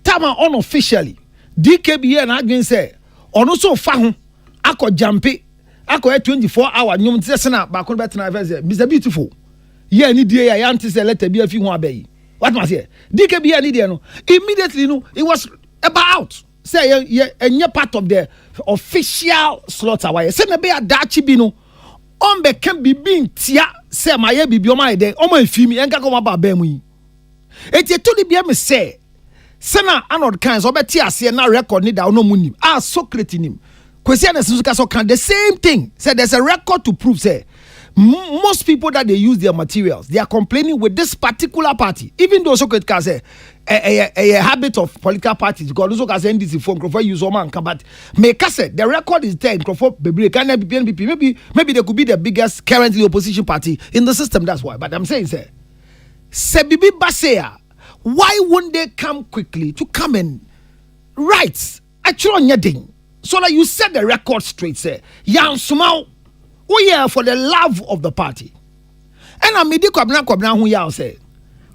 tama unofficially DKB here na adwin say ono so fa ho akọ jampe akọ 24-hour nyum te se na ba ko betena verse Mr Beautiful ye ni die ya anti say letter bi afi ho abayi what must say DKB here ni die no immediately no it was about say ye part of the official slaughter why say na be adachi bi no on be can be being tia say my ye bibi o my dey o ma fi mi enka ko ma ba ba mu yi eti to di bia me say na anod kan so be tia ase na record ni da no mu nim Socrates nim kwesi na suzuka so can the same thing say there's a record to prove say most people that they use their materials they are complaining with this particular party even though Socrates can say a habit of political parties because also can say NDC phone for use man but make say the record is there for bebre can be PNP maybe they could be the biggest currently opposition party in the system that's why but I'm saying say bibi basea why won't they come quickly to come and write actually anything so that you set the record straight say yan small we are for the love of the party and I made kwabna hu ya say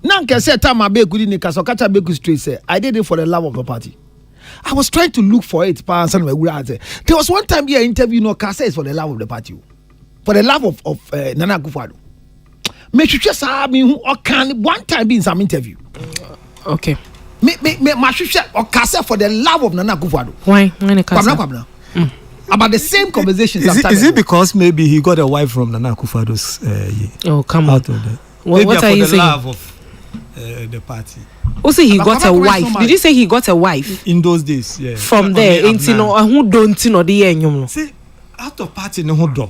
na nke say time abe gudi ni kaso kacha be straight say I did it for the love of the party. I was trying to look for it there was one time here interview no ka say it's for the love of the party for the love of Nana Akufo-Addo me hwehwe sa me hu okan one time be in some interview okay me ma hwehwe okase for the love of Nana Akufo-Addo why kwabna about the same conversations is it because maybe he got a wife from Nana Akufo-Addo's oh come on what are you saying love of the party also he got a wife did you say he got a wife in those days yeah from there into no who don't know the enyum see out of party no who do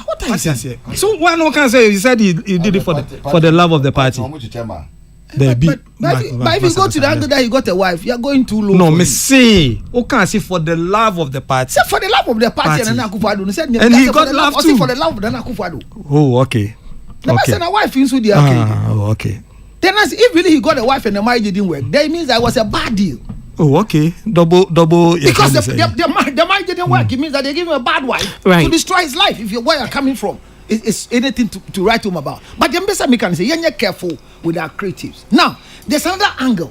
what are you saying so why no can say he said he did it for the love of the party but if you go to the angle that he got a wife you are going too low no me say who can say for the love of the party say for the love of the party and Nana Akufo-Addo said and he got love too for the love of Nana Akufo-Addo oh okay the person a wife into the okay then as if really he got a wife and the marriage didn't work that means that was a bad deal oh okay double because the marriage didn't work it means that they give him a bad wife to destroy his life if where you're coming from is anything to write him about but the ambassador me can say you're careful with our creatives now there's another angle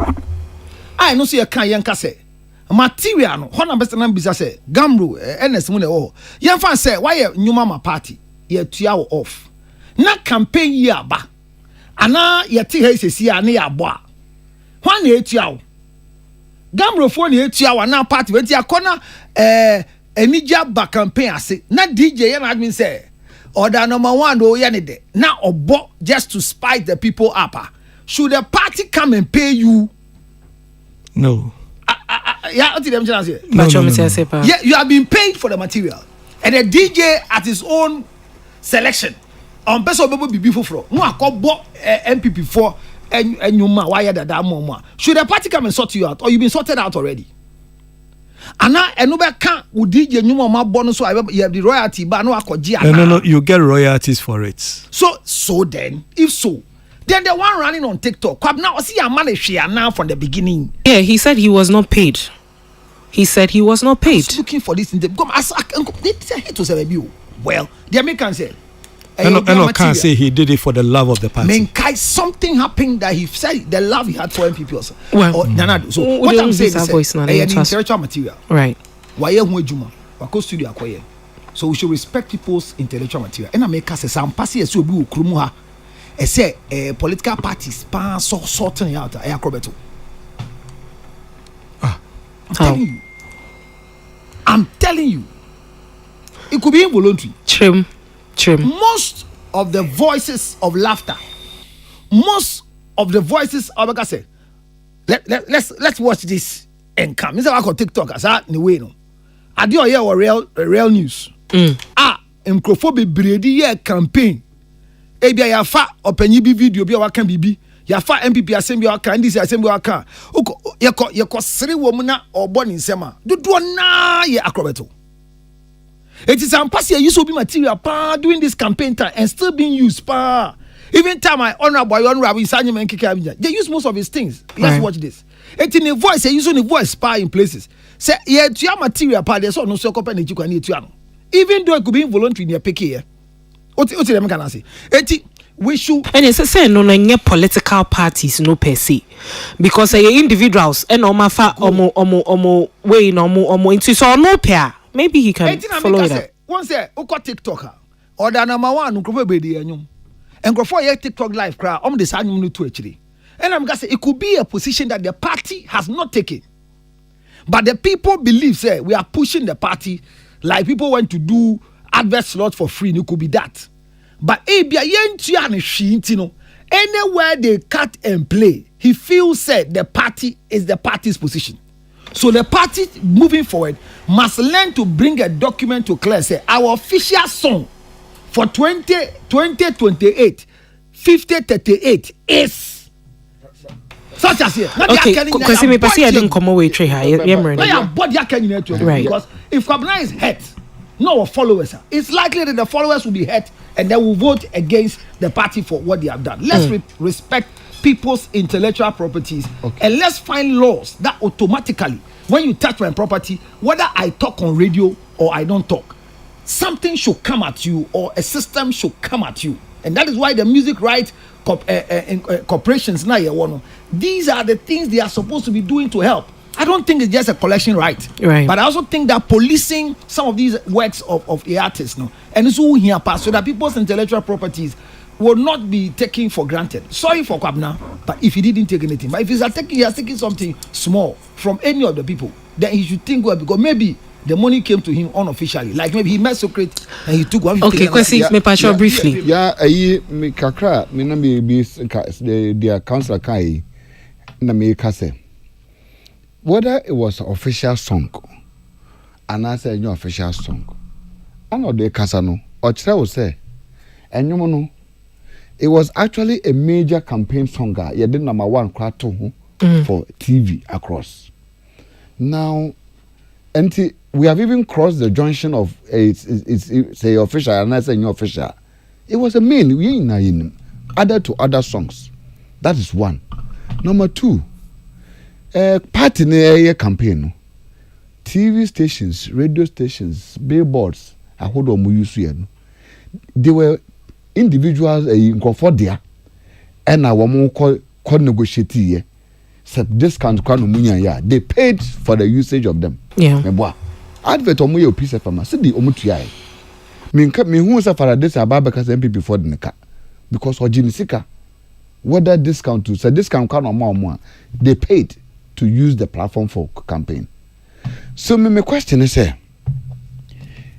I know see a can yanka say material no ho na ambassador bisa say gamro ns mu na wo yan fan say why you mama party you tua off na campaign year ba ana ye te he sesi ana ya bo a hwan na etua wo gamro fo na etua wo na party we ti akona enija ba campaign ase na DJ yan admin say order number 1 do ye ne de na obo just to spite the people up should the party come and pay you no yeah what did them say no. Yeah, you have been paid for the material and the DJ at his own selection on person be before fro no akobo MPP4 and you ma why that mama should the party come and sort you out or you been sorted out already ana eno be kan wo DJ nyuma ma bonus so you have the royalty ba no akoji ana no you get royalties for it so then if so then the one running on TikTok kwabna o see your man now from the beginning yeah he said he was not paid I was looking for this in the come as they say it was a review well the American said I can't say he did it for the love of the party. Something happened that he said the love he had for MPP also. Well, so what I'm saying is intellectual material. Right. Why juma? Wako studio akoye. So we should respect people's intellectual material. And I make us some passy so be ukrumu ha. I say political parties pan so sorting out akrobeto. I'm telling you. It could be involuntary. Trim. Most of the voices of laughter, most of the voices of like I said, let's watch this and come. This is what I call TikTok as that anyway no. I do hear real news. nkrofo bebredi ye campaign ebia ya fa opanyi bi video bi waka bibi ya fa MPP assembly waka ndisi assembly waka yeko sere wo mu na obo ni nsema dodo na ye akrobeto. It is pass use obi material pa doing this campaign time and still being used pa. Even time my honorable Isanya Menkika, they use most of his things. Let's watch this. It's in the voice, they use the voice pa in places. Say yeah, to your material pa there's no so company you can need to. Even though it could be involuntary in your pick here. What them can say? We should and it's saying no political parties no per se because individuals and omafa omo way no into so no pair maybe he can follow it up. Once say oko TikToker or the number one nkrofo be dey anyum nkrofo ye TikTok live crowd the sanyum no to actually and I'm gonna say it could be a position that the party has not taken but the people believe say we are pushing the party like people want to do advert slot for free. It could be that. But anywhere they cut and play, he feels said the party is the party's position. So the party moving forward must learn to bring a document to clear. Say our official song for 2028, 5038 is such as here. Okay, because me pass I didn't come away tray high. Right. Because if Kabna is hurt, no followers, it's likely that the followers will be hurt and they will vote against the party for what they have done. Let's respect people's intellectual properties and let's find laws that automatically, when you touch my property, whether I talk on radio or I don't talk, something should come at you or a system should come at you. And that is why the music rights corporations now, these are the things they are supposed to be doing to help. I don't think it's just a collection right. But I also think that policing some of these works of the artists, and it's all here past so that people's intellectual properties will not be taken for granted. Sorry for Kwabna, but if he didn't take anything, but if he has taken something small from any of the people, then he should think well because maybe the money came to him unofficially. Like maybe he met Socrates and he took one. Okay, Kwesi, me passion briefly. Yeah, me kakra, me na me be the councillor kai na me kase. Whether it was an official song and I said no official song, I know the Casano or Chira say, and you know, it was actually a major campaign song. You did number one crowd for TV across. Now, and we have even crossed the junction of it's say official and I say no official. It was a main we other to other songs. That is one. Number two. Party near campaign, TV stations, radio stations, billboards. I hold on you. They were individuals in Confordia, and our more call negotiate here. Set discount they paid for the usage of them. Yeah. Advert omo piece of farmer. Said the omutuai. Me who suffer this about because MPP for the car because Ojinisika whether discount to say discount can or more they paid to use the platform for campaign. So my question is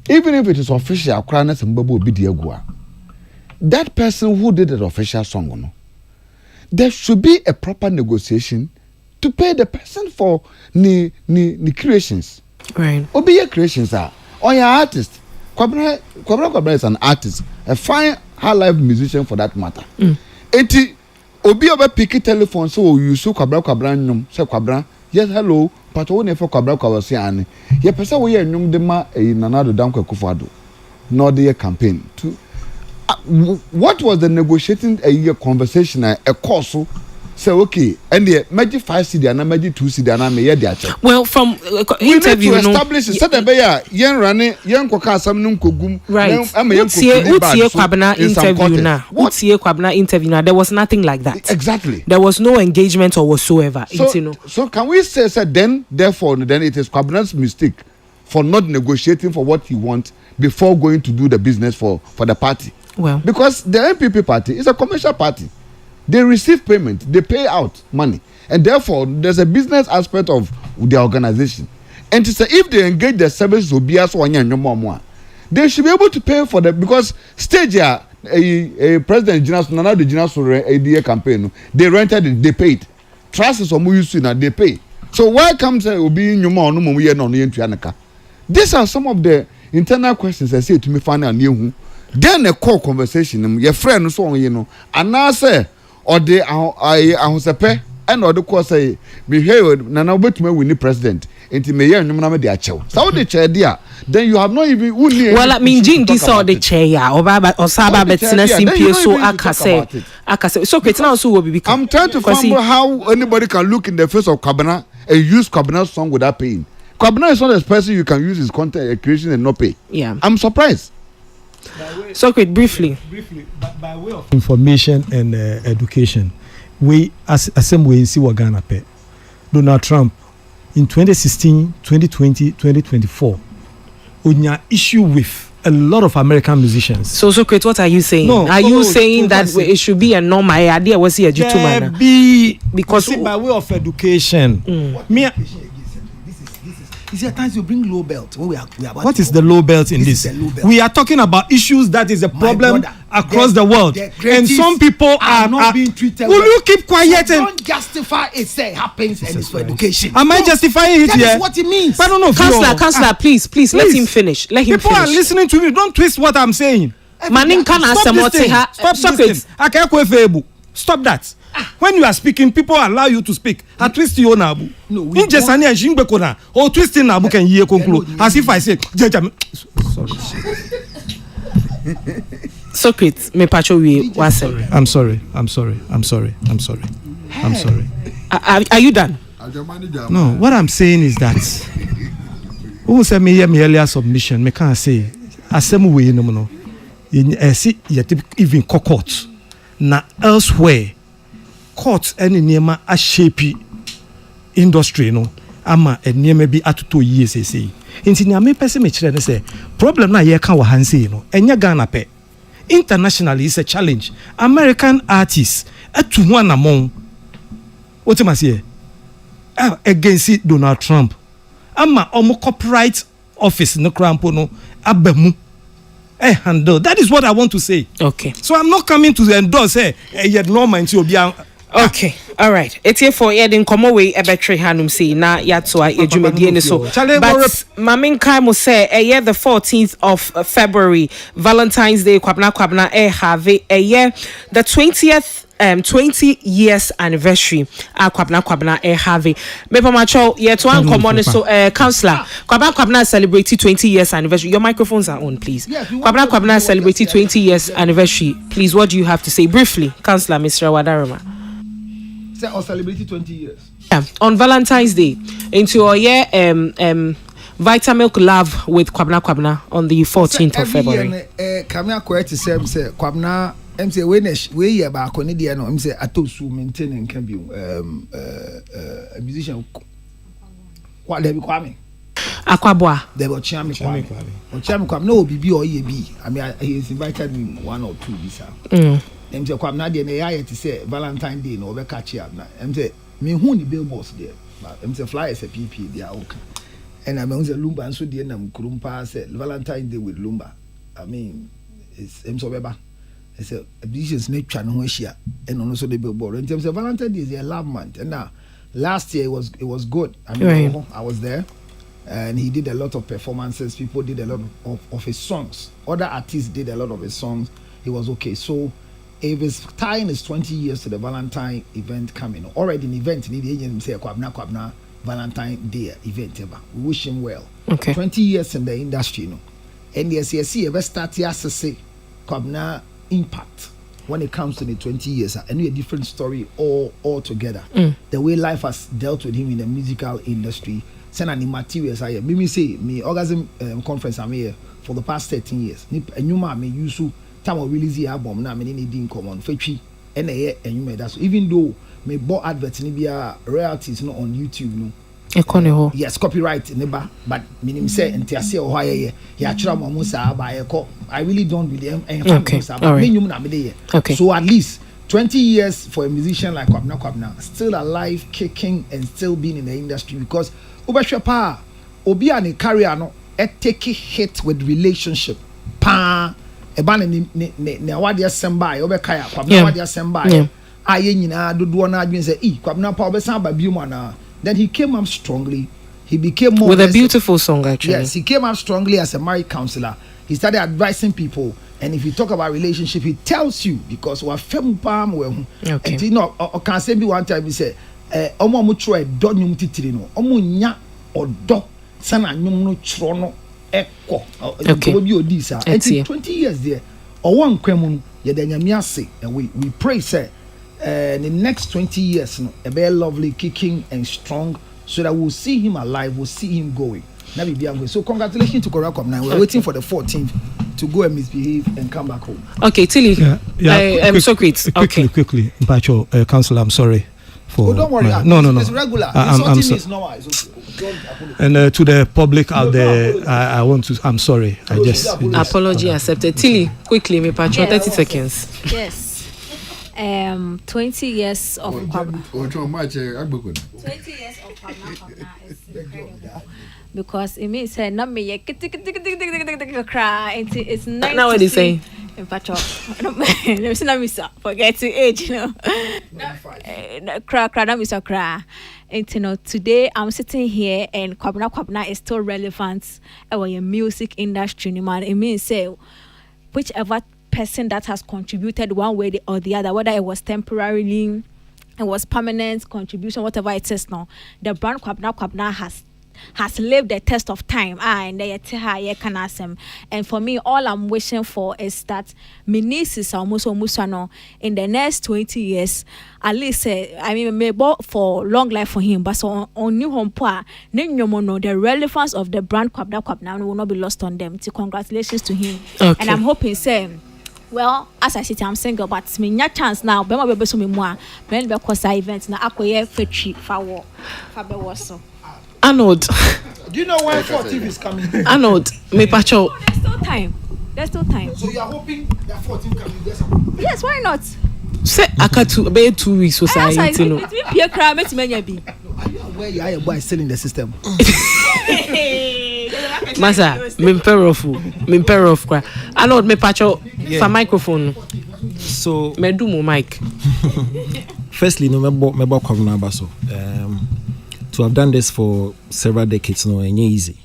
even if it is official, that person who did the official song, there should be a proper negotiation to pay the person for the creations. Right. Obi creations are or your artist. Kwabra is an artist, a fine high life musician for that matter. Obi over pick telephone so you so kwabra nyum say kwabra yes hello but wo ne for kwabra say ani ye pesa wo ye nyum de ma nanado danko akufado no the campaign to what was the negotiating a conversation a course say okay and the magic 5 cedi and magic 2 cedi and me dey check well from interview to establish said be ya yen rane yen koka asam no nkogum right utie kwabna interview na utie kwabna interview na there was nothing like that. Exactly, there was no engagement or whatsoever. So can we say then therefore then it is Kwabna's mistake for not negotiating for what he wants before going to do the business for the party? Well, because the MPP party is a commercial party. They receive payment, they pay out money, and therefore there's a business aspect of the organization. And to say if they engage the services will be as one year, they should be able to pay for them because stage a president Nana the General campaign, they rented it, they paid. Trust is on they pay. So why comes will be no. These are some of the internal questions I say to me find out new then a core conversation your friend so you know and now say or the I was a pair and or the course say behave nana wait me win the president into me here no de achew so the chair there then you have not even well I mean Jin this or the chair or saba betina simpie so akase so create now so will be I'm trying to find how anybody can look in the face of Kwabena and use Kwabena's song without paying. Kwabena is not a person you can use his content creation and not pay. Yeah, I'm surprised. So quick, briefly, by way of information and education, we as same way in see what Ghana pay. Donald Trump in 2016, 2020, 2024, unya issue with a lot of American musicians. So Socrates, what are you saying? Are you saying that it should be a normal idea? Was he a gentleman? Because by way of education, me. You see, at times you bring low belt. When we are what is the low belt in this? We are talking about issues that is a problem across the world, and some people are not being treated. Will you keep quiet and don't justify it? Say happens and it's for education. Am I justifying it here? That is what it means. I don't know. Counselor, please let him finish. Let him people finish. Are listening to me. Don't twist what I'm saying. Manin can Stop it. Stop that. When you are speaking, people allow you to speak. I twist your nabu. No, we just or twisting nabu can hear conclude. As if I say, Socrates, me pacho we was. I'm sorry. Are you done? No, what I'm saying is that who said me earlier submission, me can't say asem way no. See, even court. Na elsewhere. Courts any niema a shape industry no ama niema bi atoto yie sese nti nya me pese me kire ne say problem na ye ka wa hanse no enya Ghana pe internationally is a challenge American artists atu ho anamon otimase against Donald Trump ama omo copyright office no krampo no abamu handle that is what I want to say. Okay, so I'm not coming to endorse yet normal into obi. Okay, all right. It's here for Edin Komoway Ebetre Hanum say na yatwa ejumedie ne so. But Mamin Kaimo say the 14th of February, Valentine's Day kwabna have a year the 20th 20 years anniversary kwabna have mepa macho yeto an common so counselor kwabna celebrate 20 years anniversary. Your microphones are on, please. Kwabna celebrate 20 years anniversary. Please, what do you have to say briefly, Counselor Mr. Wadarama? Or celebrating 20 years. Yeah, on Valentine's Day into our year Vitamilk Love with Kwabna on the 14th of February. Kamia correct say Kwabna say we year back on the no say atosu maintaining can be a musician what they be kwame Akwabwa they were Chiami Kwame no bibi or ye be I mean he's invited me 1 or 2 visa. Em say kwam na de na ya to say Valentine Day no be catch up na em say me hu ni billboards there but em say flyers a pp they are okay and I mean say Lumba so dey na mkurumpa say Valentine Day with Lumba I mean it's em so beba I say business na twa no ho hia and no so the billboard em say Valentine Day is a love month and now last year it was good I mean right. I was there and he did a lot of performances people did a lot of his songs other artists did a lot of his songs it was okay so if it's tying is 20 years to the Valentine event coming, already an event, need the agent say Kwabna Valentine Day event ever. We wish him well. Okay. 20 years in the industry, And yes, ever start to say Kwabna impact when it comes to the 20 years, and a different story all together. The way life has dealt with him in the musical industry, send any materials I me say me orgasm conference I'm here for the past 13 years. And you may use time of release the album na me need in common fetchy and that's even though me bought adverts ni bia royalties no on YouTube no yes copyright neba but minim say entiase o ha ye ya kira mo musa ba ye ko I really don't really okay. Okay. So at least 20 years for a musician like Kwabna still alive, kicking and still being in the industry because obehwe obi an career no take hit with relationship pa eba ne awade assemba e obeka ya Kwabna awade assemba aye nyina dodo na adwen say Kwabna pa obesan ba biom ana then he came up strongly he became more with a beautiful song actually. Yes, he came out strongly as a married counselor. He started advising people, and if you talk about relationship, he tells you because we're fem palm well. Okay. And you know, or can say be one time he say, "Omo mu try do nyum titiri no, omo nya odo sana nyum no trono eko." Okay. And 20 years there, or one kwemu ye de nyame ase, and we pray say, the next 20 years no, a very lovely, kicking and strong, so that we'll see him alive, we'll see him going. So congratulations to Korakom. Now we're waiting for the 14th to go and misbehave and come back home. Okay, Tilly. I'm so great. Quickly, Pacho, Councillor, I'm sorry for. Don't worry. No. It's regular. I'm sorry. Is normal. It's okay. And to the public out there, I want to. I'm sorry. I just apology accepted. Tilly, quickly, me Pacho, 30 seconds. Yes. 20 years of Kwabna. 20 years of Kwabna is incredible. Because it means say na me cry it's 90. Now what they say? In fact, let me forget to age, you know. Cry, na me cry. And you know, today I'm sitting here and Kwabna is still relevant in your music industry, man. It means say whichever person that has contributed one way or the other, whether it was temporarily, it was permanent contribution, whatever it is now, the brand Kwabna has lived the test of time. And for me, all I'm wishing for is that my niece is almost in the next 20 years, at least maybe for long life for him, but so on new home the relevance of the brand Kwabna will not be lost on them. So congratulations to him. Okay. And I'm hoping well, as I said, I'm single, but me nya chance now. Be my baby so me more. When be cause events na akoye fetri fa be so. Arnold. Do you know when 14 is coming? Arnold, me Pacho. There's still time. So you are hoping that 14 can be there? Yes, why not? Say aka be 2 weeks society no. It be cry me menya bi. Are you aware you are a boy still in the system? Masa, me imperof kwa. Arnold, me Pacho for microphone. So me do mo mic. Firstly, no me bo Kwabna baso. To have done this for several decades, no, ain't easy.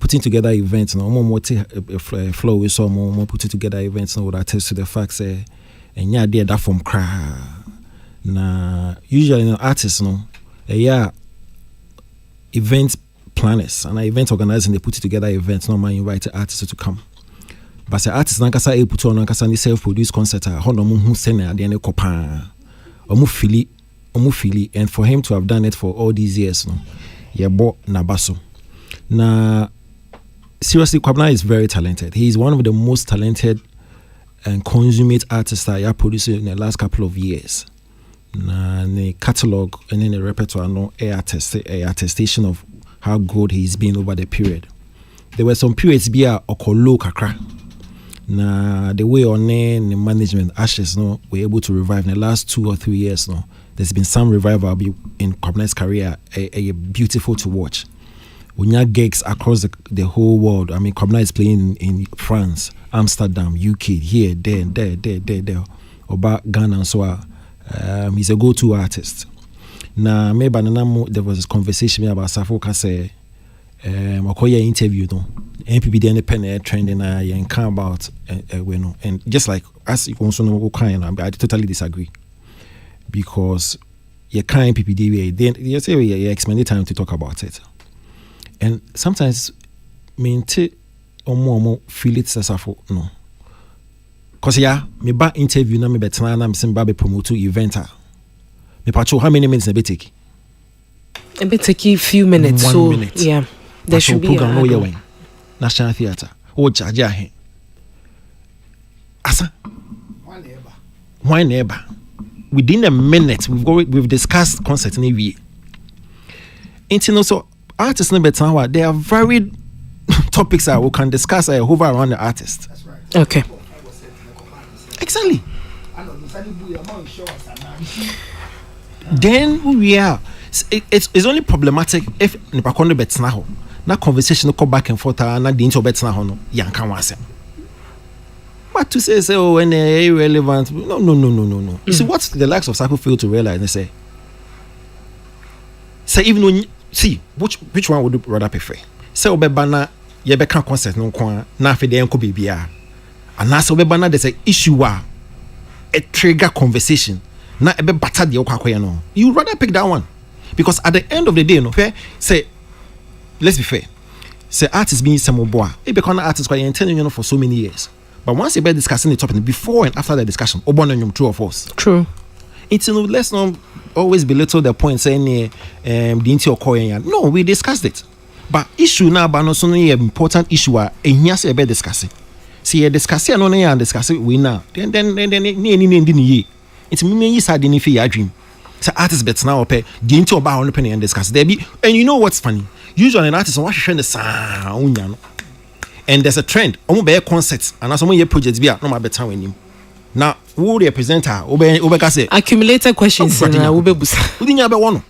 Putting together events, no, more flow with some more putting together events, no, would attest to the fact say, and yeah, that from cry. Na usually, no, artists, no, event planners and event organizing, they put together events. No man invite artists to come. But the artists, nankasa e put on nankasa ni self-produced concert. Hono mu hu sene ade ne kopa. Omu fili, and for him to have done it for all these years, no, yebo nabaso. Na seriously, Kwabna is very talented. He is one of the most talented and consummate artists that I produced in the last couple of years. Na the catalog and then the repertoire, no, attestation of how good he's been over the period. There were some periods be okolo kakra. Na the way on the management Ashes, no, were able to revive in the last 2 or 3 years, no. There's been some revival in Kwabna's career, a beautiful to watch. When you have gigs across the whole world, I mean, Kwabna is playing in France, Amsterdam, UK, here, there, about Ghana and so on. He's a go-to artist. Now, maybe there was this conversation about Safoka say, Okoye interview, no, MPB independent trending, and come about, and just like as you also know, I totally disagree. Because you can't PPD, then you say you expend the time to talk about it. And sometimes me or more feel it as no. Cause me back interview na me better na me sim ba be promote eventer. Me pacho how many minutes be take? It be take a few minutes. 1 so minute. yeah, there should be program no yewen. National Theatre. O charge ahe. Asa. Why never? Within a minute, we've discussed concert in AVA. And so artists in Betanwa, there are varied topics that we can discuss over around the artist. That's right. Okay. Exactly. Then we are. It's only problematic if Nipakondo Betanaho. Na conversation no come back and forth na the into Betanaho no yankan wasem. But to say when they're irrelevant, no. You see what the likes of Sako fail to realize, they say even when see which one would you rather prefer? Say obebana ye beka concert no kwa na afi de enko bibia. Anasa obebana there's a issue a trigger conversation. Na ebe bata de okwakoye no. You rather pick that one. Because at the end of the day, no fair, say let's be fair. Say artists being some boy. It become artists quite intending for so many years. But once you be discussing the topic before and after the discussion, true or false. True. It's let's not always belittle the point saying the into occurring. No, we discussed it. But issue now, but not so important issue. And yes, we be discussing. See, discussing no and discussing we now. Then it's me side in your dream. So artists bet now pay the into about on penny and discuss. There be and you know what's funny? Usually an artist watch the sound. And there's a trend. Omo be concerts and as your projects be no matter time with him. Now, who represent her? Obe say accumulated questions. Who didn't have one?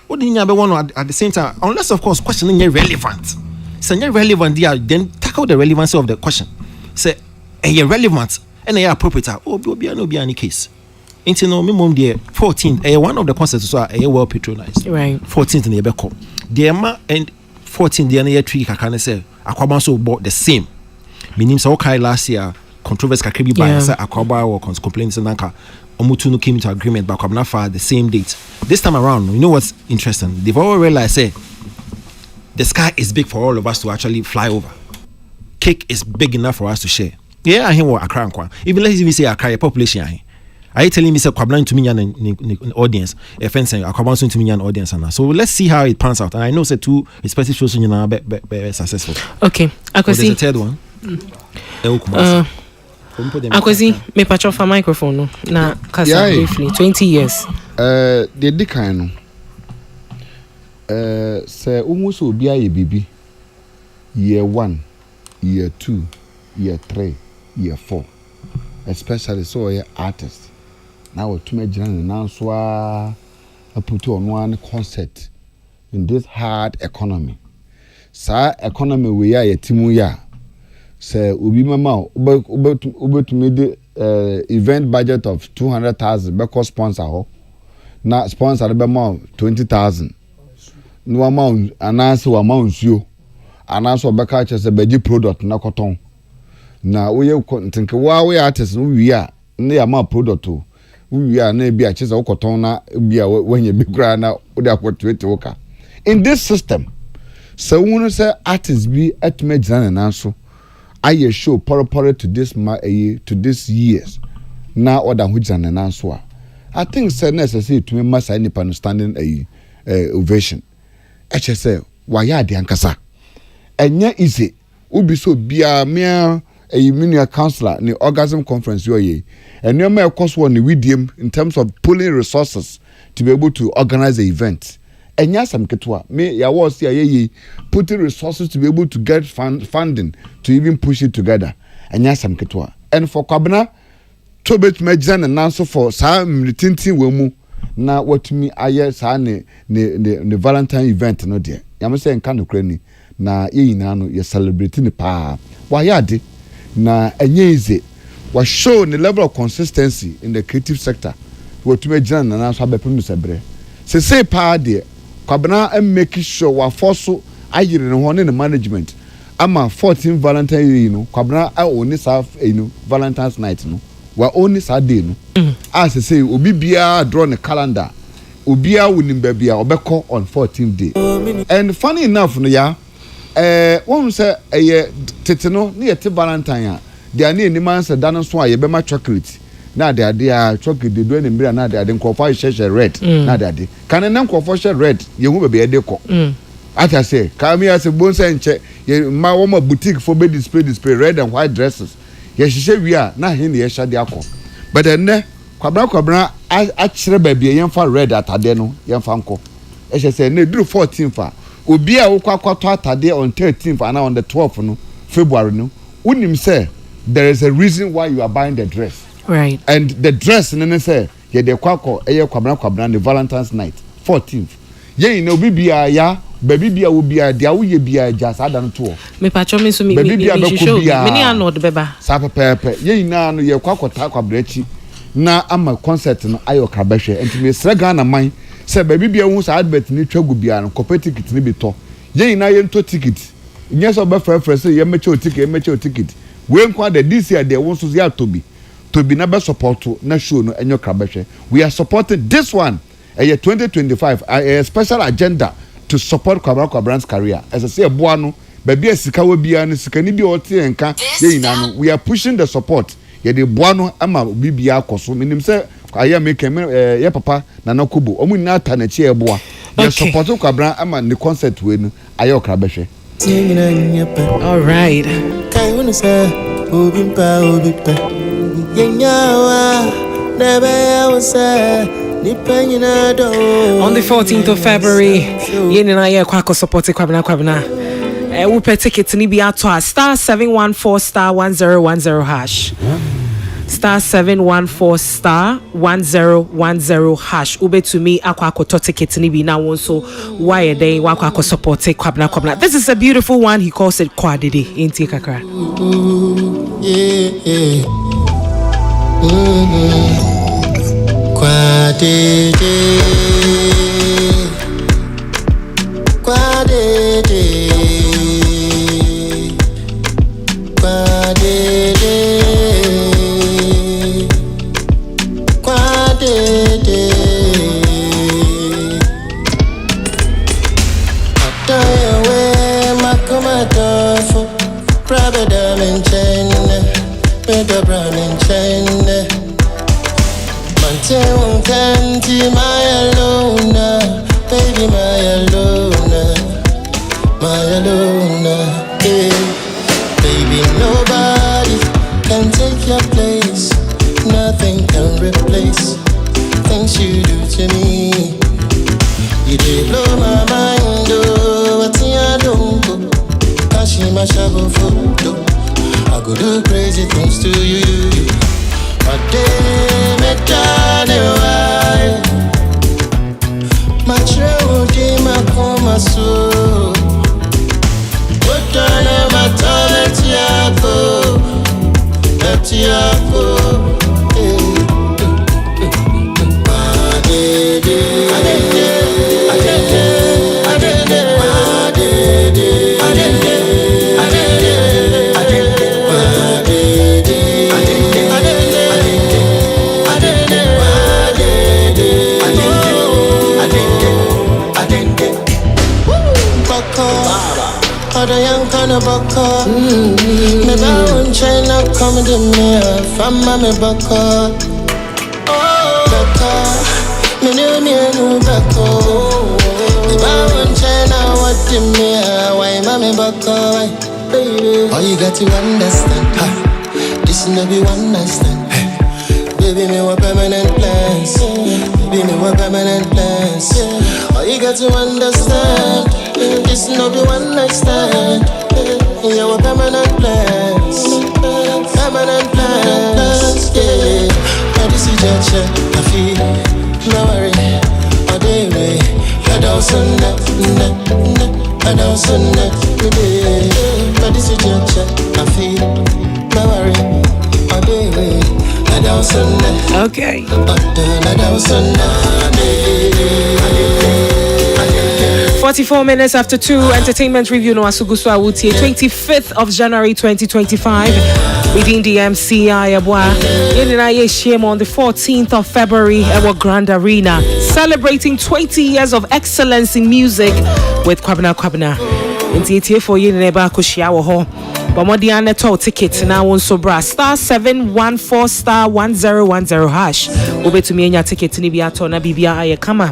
Who didn't have one at the same time? Unless of course questioning is relevant. So not relevant there, then tackle the relevancy of the question. Say you're relevant and you're appropriate. Oh, be any case. Into no minimum there 14th. One of the concerts so well patronized. Right. 14th in the Ebeko. The and 14th the year 3 can say Aquaban so bought the same. Meaning so okay last year controversy kakribi by say Aquaba or complaints and Nanka Omutu came into agreement but Kwabena for the same date. This time around, you know what's interesting? They've all realized say the sky is big for all of us to actually fly over. Cake is big enough for us to share. Yeah, I hear what Accra and even let's even say Accra population. Are you telling me say Kwabena to me an audience? A friend saying Kwabena to me an audience and so let's see how it pans out. And I know say two respective shows you know be successful. Okay, there's a third one. Akwesi, me patch off a microphone no. Na kasa briefly 20 years. The decline no. Say almost obi aye bibi. Year 1, year 2, year 3, year 4. Especially so ye artist. Now to me general now so I put on one concert in this hard economy. Sa economy we are timu ya. Say ubi mama ube to me the event budget of 200,000 because sponsor ho. Na sponsor be more 20,000. No amount announce amount you. Announce be catch say be product na cotton. Na we think we artists we are na amount product to. We are na be a chese cotton na be when you be cry na we dey kwet worker. In this system, so when say artists be at me jana na so I show poro to this years. Now order who jana na so. I think say necessary to me must any understanding ovation. I just say why ya de ankasa. Enya easy. Ubi so bia me a mini counselor ni orgasm conference yo ye. And you may cost one medium in terms of pulling resources to be able to organize the event. And yes, I'm ketwa. Me ya was ye putting resources to be able to get funding to even push it together. And yes, I'm ketwa. And for Kwabena, to bet me jan and answer for sa militinti wemu na what me aye sa ne Valentine event no dear. Yama say nka no krani na ye na no ye celebrating pa. Why ya de na enye easy. Was show the level of consistency in the creative sector. What me jan and answer be promise bre. Say pa de Kwabena making sure wa forso ayire no ho ne management. Ama 14 Valentine you know Kwabena only serve Valentine's night no. We only Saturday no. As I say, obi bia draw the calendar. Obia winning baby obeko on 14th day. And funny enough no ya one say teteno na yete Valentine they are ni man say dan so aye be ma chocolate. Na they are chocolate they do any mbira na they are nkofo share red na they are can na nkofo share red yehu baby e dey ko. As I say, come here say bonsa enche ye ma wo ma boutique for be display red and white dresses. Ye we are na hin ye sha de akọ but then Kwabena a kire ba bia yemfa red atade no yemfa nko e say na duru 14th fa obi a wo kwakwato atade on 13th and on the 12th no February no unim say there is a reason why you are buying the dress, right? And the dress no say ye de kwakọ e ye Kwabena the Valentine's night 14th ye no bibia ya baby bia wo bia dia wo ye bia ja sa da no to me pacho me so me show me ni anod beba sa pepe ye na no ye kwakota Kwabena chi na ama concert no ayo ka behwe enti me sra Ghana man say baby bia hu sa advert ni twagu bia no copy ticket ni bi to ye na ye nto ticket nyɛ sɛ ɔbɛfrɛfrɛ sɛ yɛmɛkyɛ ticket we nkwa de this year de wo so ya tobi na be support na show no enyo krabɛhwɛ we are supporting this one 2025 a special agenda to support Kwabra's career as I say boa no baby asika wo bia no sika ni bi ɔte enka ye nyina no we are pushing the support ye de boa no ama bibia akoso minim sɛ aya make ye papa na nakubo omu nyina ta na chi eboa ye support Kwabra ama ne concert we no ayo krabɛhwɛ. All right. On the 14th of February, Yenina Kwako supported Kwabna. We pay tickets ni be ato star 714 star 1010 hash. Star 714 star 1010 hash. Ube to me akwako to tickets ni be now so why a day wakwako support Kwabna. This is a beautiful one. He calls it Kwadidi in Tikakra. All you got to understand, this no be one night stand. Baby, me want permanent plans. Baby, me want permanent plans. All you got to understand, this no be one night stand. You want permanent plans. Permanent plans, yeah. Now this is just I feel no worry. All day way, I don't I don't now this is just I feel no worry. All day way, I don't Okay. 44 minutes after 2, entertainment review no asugusu awutie 25th of January 2025 within the MCI Abwa. Yenina Yeshiem on the 14th of February at Grand Arena, celebrating 20 years of excellence in music with Kwabna. Inti for Yeneba Kushiawo ho. Bomodiana to ticket now on Sobra star 714 star 1010 hash. Ube to me nya ticket ni biato na bibia aye kama.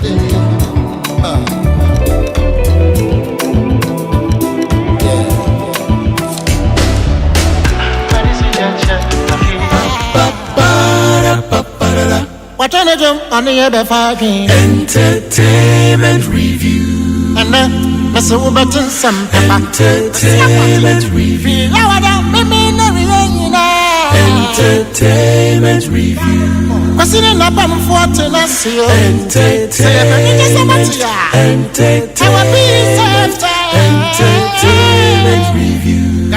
What on a jump on the other fucking entertainment review. And then Mr. Uberton some entertainment review. Entertainment review. What's in the album for Tennessee? Entertainment review.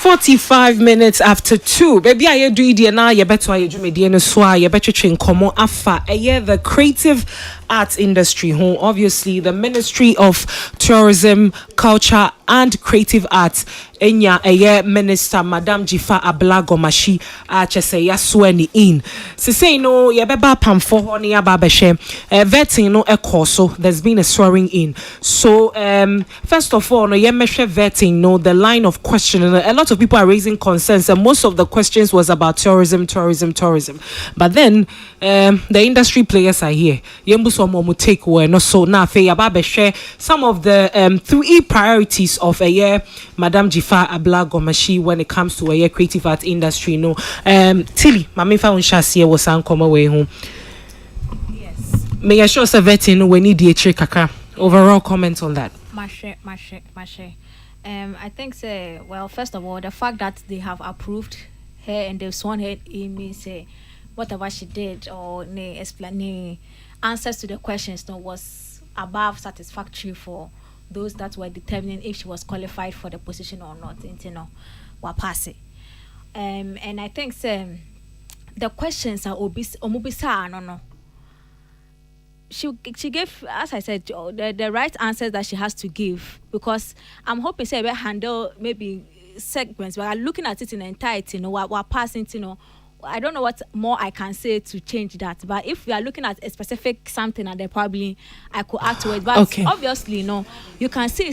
45 minutes after 2. Baby, I do it now. You better I do me DNA swa. You better train common afa. The creative arts industry. Home obviously the Ministry of Tourism, Culture and Creative Arts. Enya Minister Madam Jifa Ablagomashi chese ya sweni in. Se say no ye beba pamfo honi ya babeshe vetting no ekoso. There's been a swearing in. So first of all no ye meshe vetting no the line of questioning. A lot of people are raising concerns and most of the questions was about tourism. But then the industry players are here. Yembu so mo take we no so na fe ya babeshe some of the 3 priorities of a year Madam Jifa Ablagomashi when it comes to a creative art industry. No, Tilly, Mami found Shasia was come away home. Yes. May I show us a vetting when need the kaka. Overall comment on that. Mashe. I think say well, first of all, the fact that they have approved her and they've sworn her in means say whatever she did or explain answers to the questions no was above satisfactory for those that were determining if she was qualified for the position or not, were passing. And I think the questions are omubisa no. She gave, as I said, the right answers that she has to give because I'm hoping say we handle maybe segments. We are looking at it in entirety, we're passing, I don't know what more I can say to change that, but if we are looking at a specific something and then probably I could add to it, but obviously you can see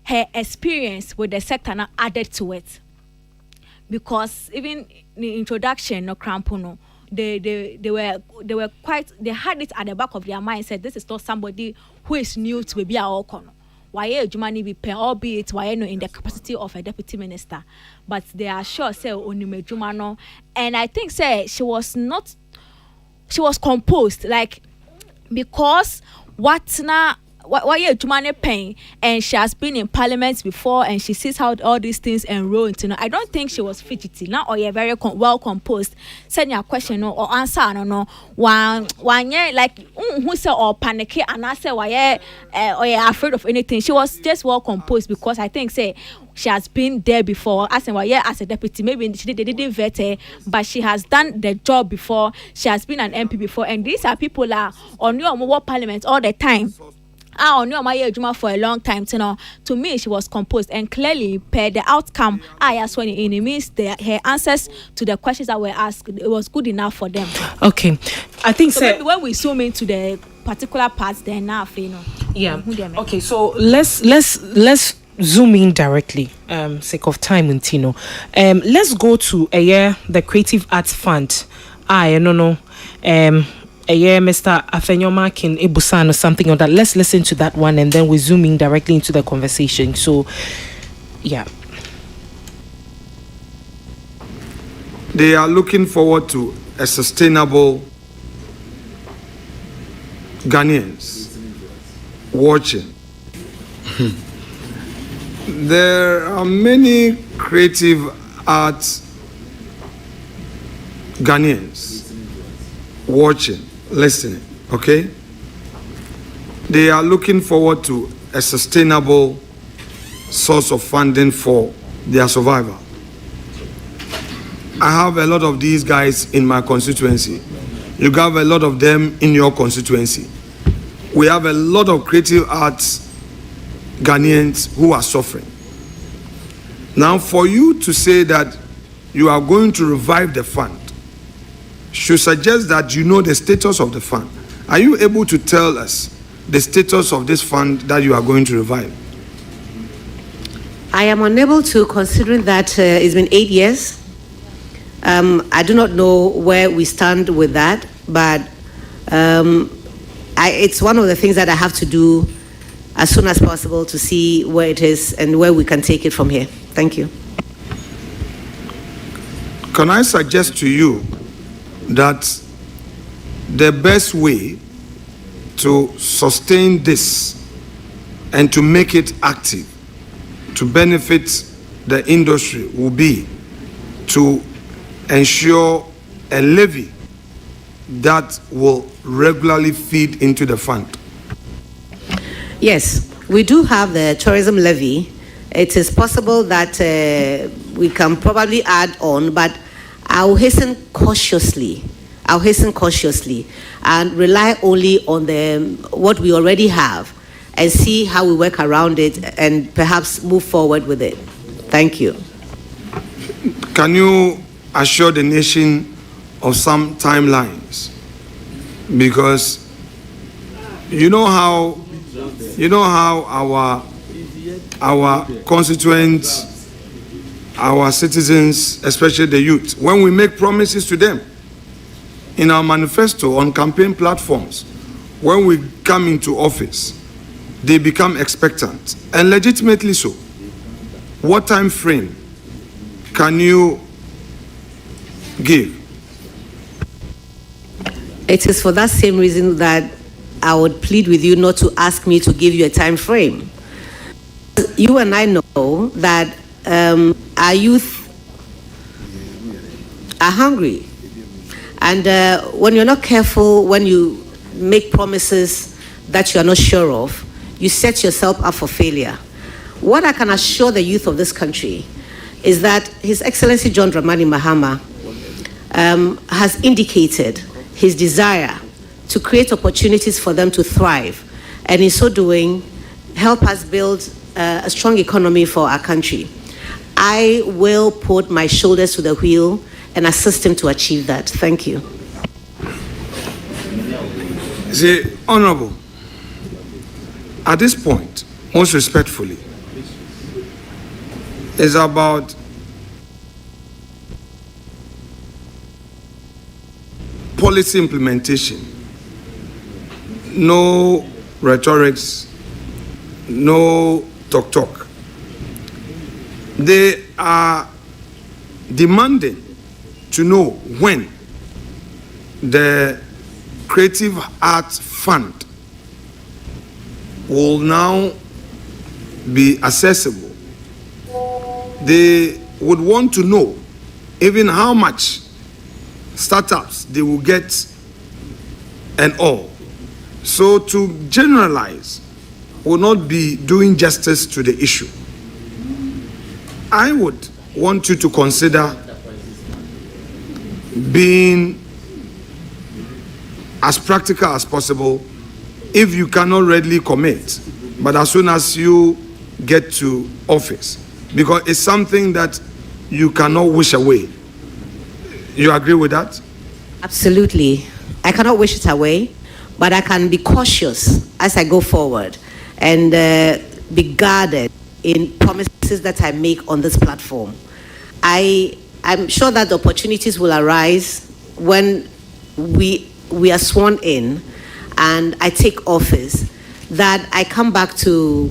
her experience with the sector now added to it because even the introduction crampono they were quite, they had it at the back of their mind, said this is not somebody who is new to maybe our corner. Why Jumani be pen, albeit why in the capacity of a deputy minister, but they are sure say Onime Jumano, and I think say she was composed like because what Jumani pen and she has been in parliament before and she sees how all these things enroll into. I don't think she was fidgety now or very well composed. Send your question or answer no one year like who say or panic and I say why or you're afraid of anything. She was just well composed because I think say she has been there before as a deputy. Maybe they didn't vet her, but she has done the job before. She has been an MP before, and these are people on your parliament all the time. I knew my Juma for a long time. To me, she was composed and clearly per the outcome. As when it means her answers to the questions that were asked, it was good enough for them. Okay, I think so. Maybe when we zoom into the particular parts, then now, yeah. Okay, so let's zoom in directly. Sake of time, Untino. Let's go to the Creative Arts Fund. Mr. Afenyomakin Ebusan or something like that. Let's listen to that one and then we zoom in directly into the conversation. So, yeah. They are looking forward to a sustainable Ghanaians watching. There are many creative arts Ghanaians watching. Listening, okay? They are looking forward to a sustainable source of funding for their survival. I have a lot of these guys in my constituency. You have a lot of them in your constituency. We have a lot of creative arts Ghanaians who are suffering. Now, for you to say that you are going to revive the fund, should suggest that you know the status of the fund. Are you able to tell us the status of this fund that you are going to revive? I am unable to, considering that it's been 8 years. I do not know where we stand with that, but it's one of the things that I have to do as soon as possible to see where it is and where we can take it from here. Thank you. Can I suggest to you that the best way to sustain this and to make it active to benefit the industry will be to ensure a levy that will regularly feed into the fund? Yes, we do have the tourism levy It is possible that we can probably add on, but I'll hasten cautiously and rely only on what we already have and see how we work around it and perhaps move forward with it. Thank you. Can you assure the nation of some timelines? Because you know how our constituents, our citizens, especially the youth, when we make promises to them in our manifesto, on campaign platforms, when we come into office, they become expectant, and legitimately so. What time frame can you give? It is for that same reason that I would plead with you not to ask me to give you a time frame. You and I know that our youth are hungry. And when you're not careful, when you make promises that you are not sure of, you set yourself up for failure. What I can assure the youth of this country is that His Excellency John Dramani Mahama has indicated his desire to create opportunities for them to thrive, and in so doing, help us build a strong economy for our country. I will put my shoulders to the wheel and assist him to achieve that. Thank you. The Honorable, at this point, most respectfully, is about policy implementation. No rhetorics, no talk. They are demanding to know when the Creative Arts Fund will now be accessible. They would want to know even how much startups they will get and all. So to generalize will not be doing justice to the issue. I would want you to consider being as practical as possible if you cannot readily commit, but as soon as you get to office, because it's something that you cannot wish away. You agree with that? Absolutely. I cannot wish it away, but I can be cautious as I go forward and be guarded in promises that I make on this platform. I'm sure that the opportunities will arise when we are sworn in and I take office, that I come back to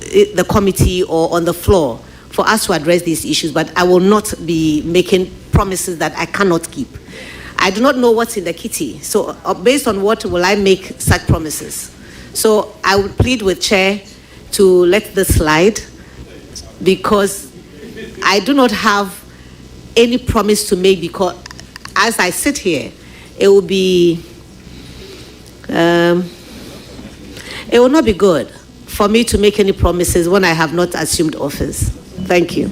the committee or on the floor for us to address these issues, but I will not be making promises that I cannot keep. I do not know what's in the kitty, so based on what will I make such promises? So I would plead with Chair to let this slide, because I do not have any promise to make, because as I sit here, it will be, it will not be good for me to make any promises when I have not assumed office. Thank you.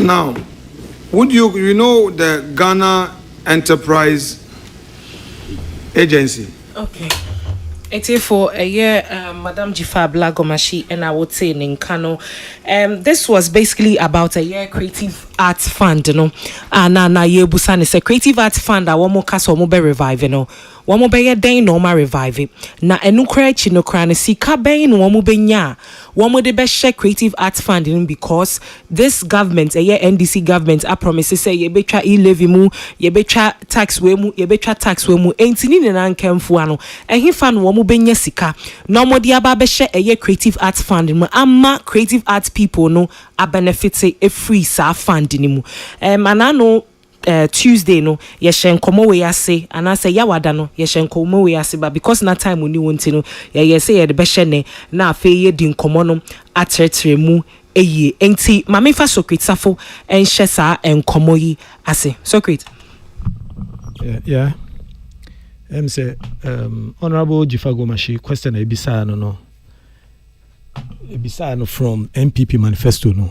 Now, would you know the Ghana Enterprise Agency? Okay. It's for a year, Madam Jifa Blagomashi, and I would say Ninkano. This was basically about a year creative arts fund, you know. Na ye busan is a creative arts fund. I want more cast or more revive, you know. One more be a day normal revive it. Na enu krechi no krane si kabein one more benya. One more the best share creative arts funding, because this government, a year NDC government, I promise say ye betra levy mu, ye betra tax we mu, ye betra tax we mu. Entini na nkemfuano. And he found one more benya sika. No more the aba share a year creative arts funding. Amma creative arts people no a benefit a free sa funding mu. Manano. Tuesday no yeshen komo we ase and I say yawada no yeshen komo we ase, but because na time oni wonti no ye say ye de behye ne na afa ye din komo no atretre mu eye enti mame fa Socrates safo enhye saa enkomo yi ase Socrates. Yeah. say Honorable Jifagomashi question ebisa no from MPP manifesto no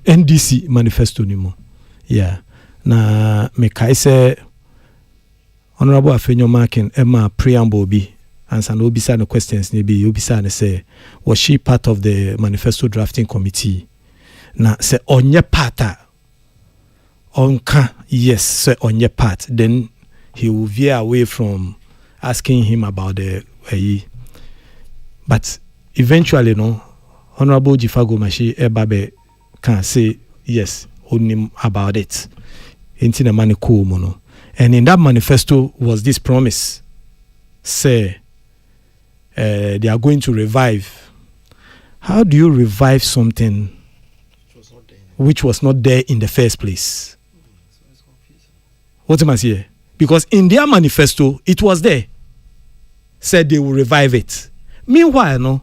NDC manifesto ni mo. Yeah. Na me kai say Honorable Afenyo Markin Emma preamble bi answer no obisa no questions ni bi obisa ne say was she part of the manifesto drafting committee? Na say onye part onka yes say onye part, then he will veer away from asking him about the but eventually no Honorable Jifagomashi Ebabe can say yes only about it into the money cool mono. And in that manifesto was this promise, say they are going to revive. How do you revive something which was not there in the first place? What am I saying? Because in their manifesto, it was there. Said they will revive it. Meanwhile, no,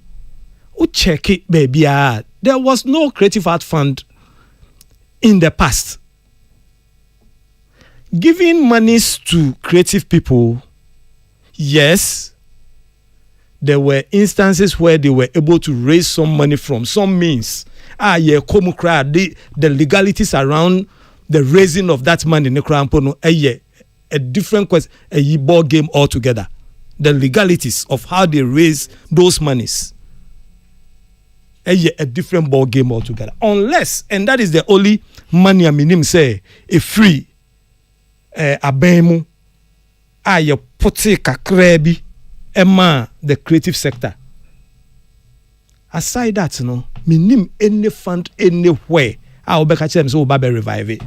who check it, baby? There was no creative art fund in the past. Giving monies to creative people, yes, there were instances where they were able to raise some money from some means. The legalities around the raising of that money, a different question, a ball game altogether. The legalities of how they raise those monies, a different ball game altogether. Unless, and that is the only money I mean say, a free. Abemu aye pote kakrebi ema the creative sector. Aside that, no, minim any fund anywhere. I will be catching so babe revive it.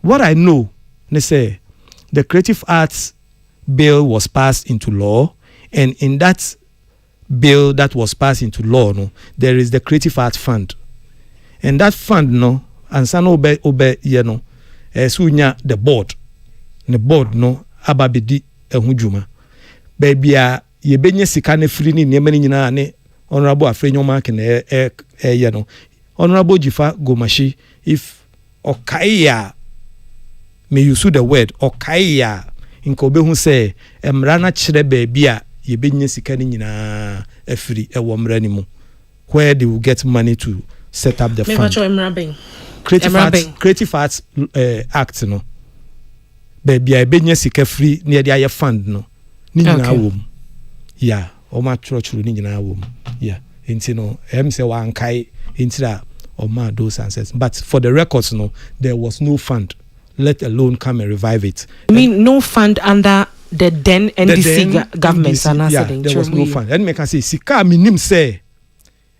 What I know, they say the Creative Arts Bill was passed into law, and in that bill that was passed into law, no, there is the Creative Arts Fund, and that fund, no, and some obe you know. Sunya the board no ababedi ehujuma baby a ye benye sika ne free ni nneema ni nyina ne Honorable Afenyo Mark na ye no Honorable Jifagomashi, if okaya may you use the word okaya inko be hu say emra na kire baby a ye benye sika ni nyina free ewo mra ni mu, where they will get money to set up the fund. Creative Arts Act no baby I benye sika free near the fund no ni nyina wom yeah o ma church ni nyina wom yeah enti no say wan kai enti da o ma those answers, but for the records no there was no fund, let alone come and revive it. I mean no fund under the then NDC government NDC, yeah, there was no fund. And me can say sika minim say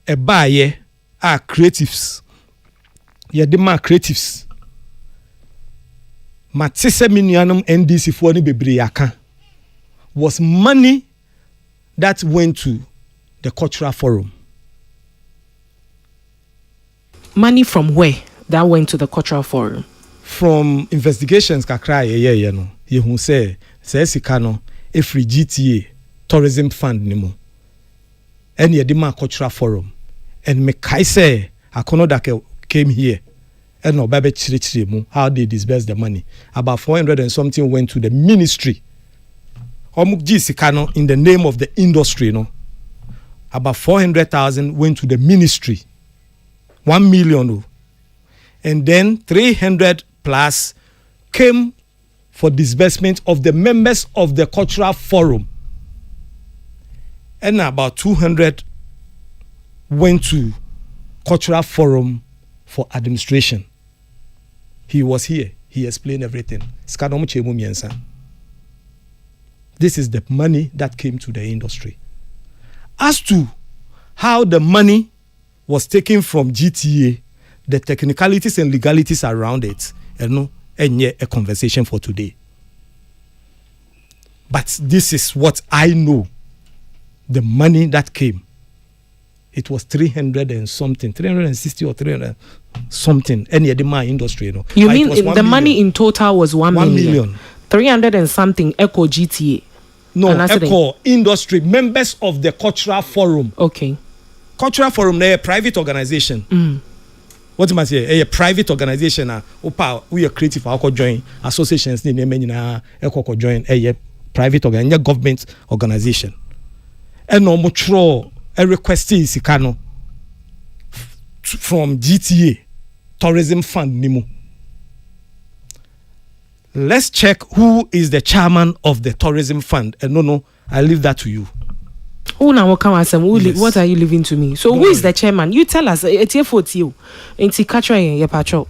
e baye are creatives. Yeah, the man creatives. Matise minianum NDC for ni bebre yaka was money that went to the cultural forum. Money from where that went to the cultural forum? From investigations kakra yeah no. You who say sika no every GTA tourism fund ni mo. And yeah, the man cultural forum. And me kai say akono that came here and no baby chiri how they disperse the money. About 400 and something went to the ministry. Omukji sikano in the name of the industry, no. About 400,000 went to the ministry. 1 million. And then 300 plus came for disbursement of the members of the cultural forum. And about 200 went to cultural forum for administration. He was here. He explained everything. This is the money that came to the industry. As to how the money was taken from GTA, the technicalities and legalities around it, and a conversation for today. But this is what I know. The money that came, it was 300 and something, 360 or 300 something. Any of the my industry, You mean the money in total was 1 million? 300 and something Echo GTA. No, Echo industry members of the cultural forum. Okay. Cultural forum, they're a private organization. What am I saying? A private organization. We are creative. I could join associations. Echo join a private organization, government organization. And no more a request is from GTA tourism fund nimo. Let's check who is the chairman of the tourism fund. And no, I leave that to you. Oh, now what are you leaving to me? So who is the chairman? You tell us. It's here for you. It's your patrol.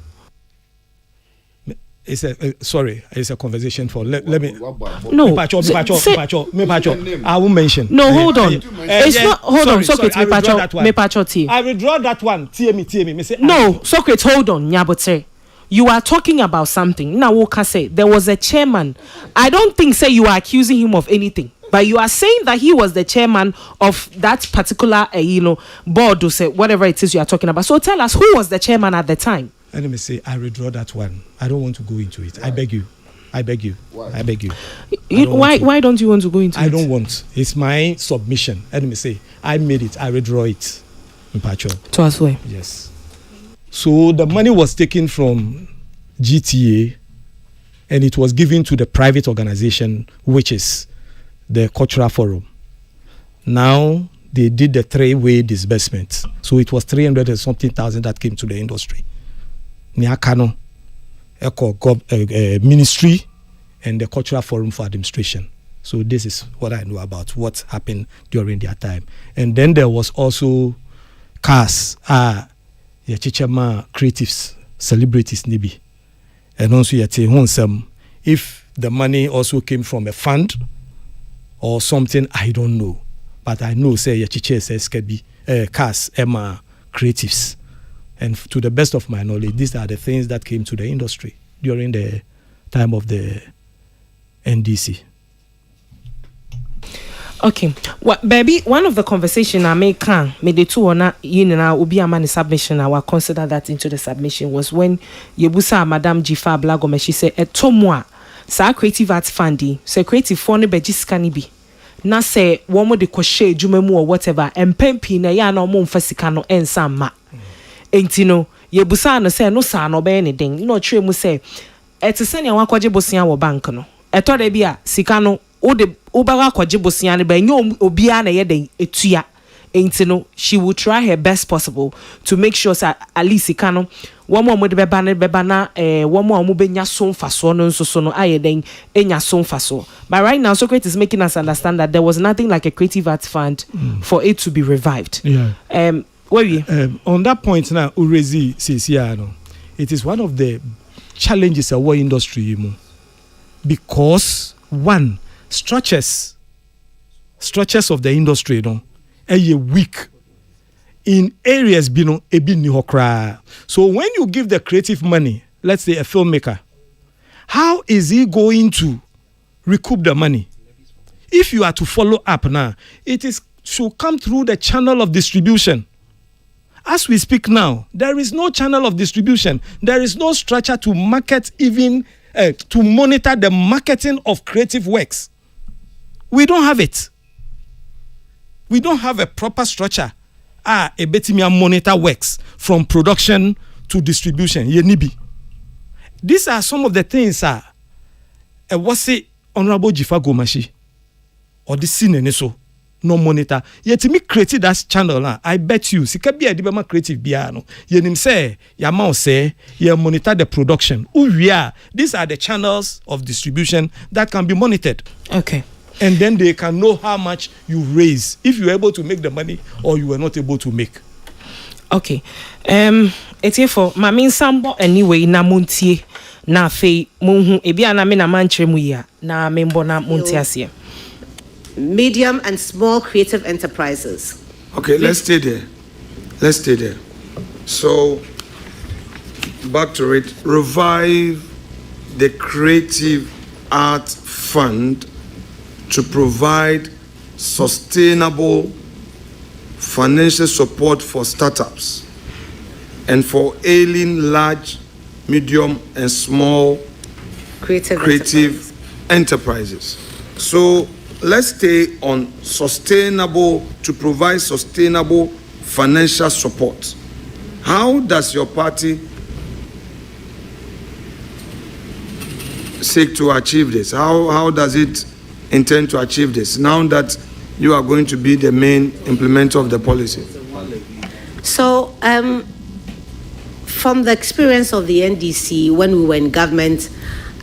It's a conversation for let me. No, I will mention. No, hold on. It's not. Hold on, Socrates. Me patrol. I withdraw that one. TME. Me say no, Socrates. Hold on, Nyabotre. You are talking about something. Now, Woka say there was a chairman. I don't think say you are accusing him of anything, but you are saying that he was the chairman of that particular, board or say whatever it is you are talking about. So tell us who was the chairman at the time. Let me say, I withdraw that one. I don't want to go into it. Why? I beg you. Why? I beg you. Why don't you want to go into it? I don't want. It's my submission. Let me say, I made it. I withdraw it. To us where? Yes. So the money was taken from GTA and it was given to the private organization, which is the Cultural Forum. Now they did the 3-way disbursement. So it was 300 and something thousand that came to the industry. Niakano, Ministry, and the Cultural Forum for Administration. So this is what I know about what happened during their time. And then there was also CAS, Chichama creatives, celebrities, Nibi. And also if the money also came from a fund or something, I don't know. But I know, say, Yachiche says, CAS, Emma, creatives. And to the best of my knowledge, these are the things that came to the industry during the time of the NDC. Okay. Well, baby, one of the conversation I made the two or not, will be a man submission. I will consider that into the submission was when Yebusa Madame Jifa Blagome, she said, Tomwa, sa creative arts fundi, say creative phone bejis canibi. Na say, one more de crochet, jumemu or whatever, and pempi na ya no mon fasicano and sama. Entino, Yebusa no say no sa no be anything. No true mu say, etisani wa kwaje bosia wo bank no. Eto de bia sikano ode obaga kwaje bosia ne ba nyo obia na ye den etua. Entino, she will try her best possible to make sure that at least sikano one more de beba na one more mu benya so mfaso no nso so no aye den enya so mfaso. But right now Socrates is making us understand that there was nothing like a creative arts fund for it to be revived. Yeah. On that point now, Urezi says, it is one of the challenges of our industry, because one, structures of the industry, are weak in areas so when you give the creative money, let's say a filmmaker, how is he going to recoup the money? If you are to follow up now, should come through the channel of distribution. As we speak now, there is no channel of distribution. There is no structure to market, even to monitor the marketing of creative works. We don't have it. We don't have a proper structure. A betimia monitor works from production to distribution. These are some of the things. What's it, Honorable Jifa Gomashi, or the scene so. No monitor. Yet me created that channel. I bet you. Si kabi adibama creative biano. Yenim say yama say ye monitor the production. These are the channels of distribution that can be monitored. Okay. And then they can know how much you raise if you are able to make the money or you are not able to make. Okay. It's here for Mami Sambo anyway na muntie na fe munhu ebi ana me na manchre mu ya na membo na muntiasie. Medium and small creative enterprises. Okay, let's stay there. So, back to it. Revive the Creative Art Fund to provide sustainable financial support for startups and for ailing large, medium, and small creative enterprises. So, let's stay on to provide sustainable financial support. How does your party seek to achieve this? How does it intend to achieve this now that you are going to be the main implementer of the policy? So, from the experience of the NDC when we were in government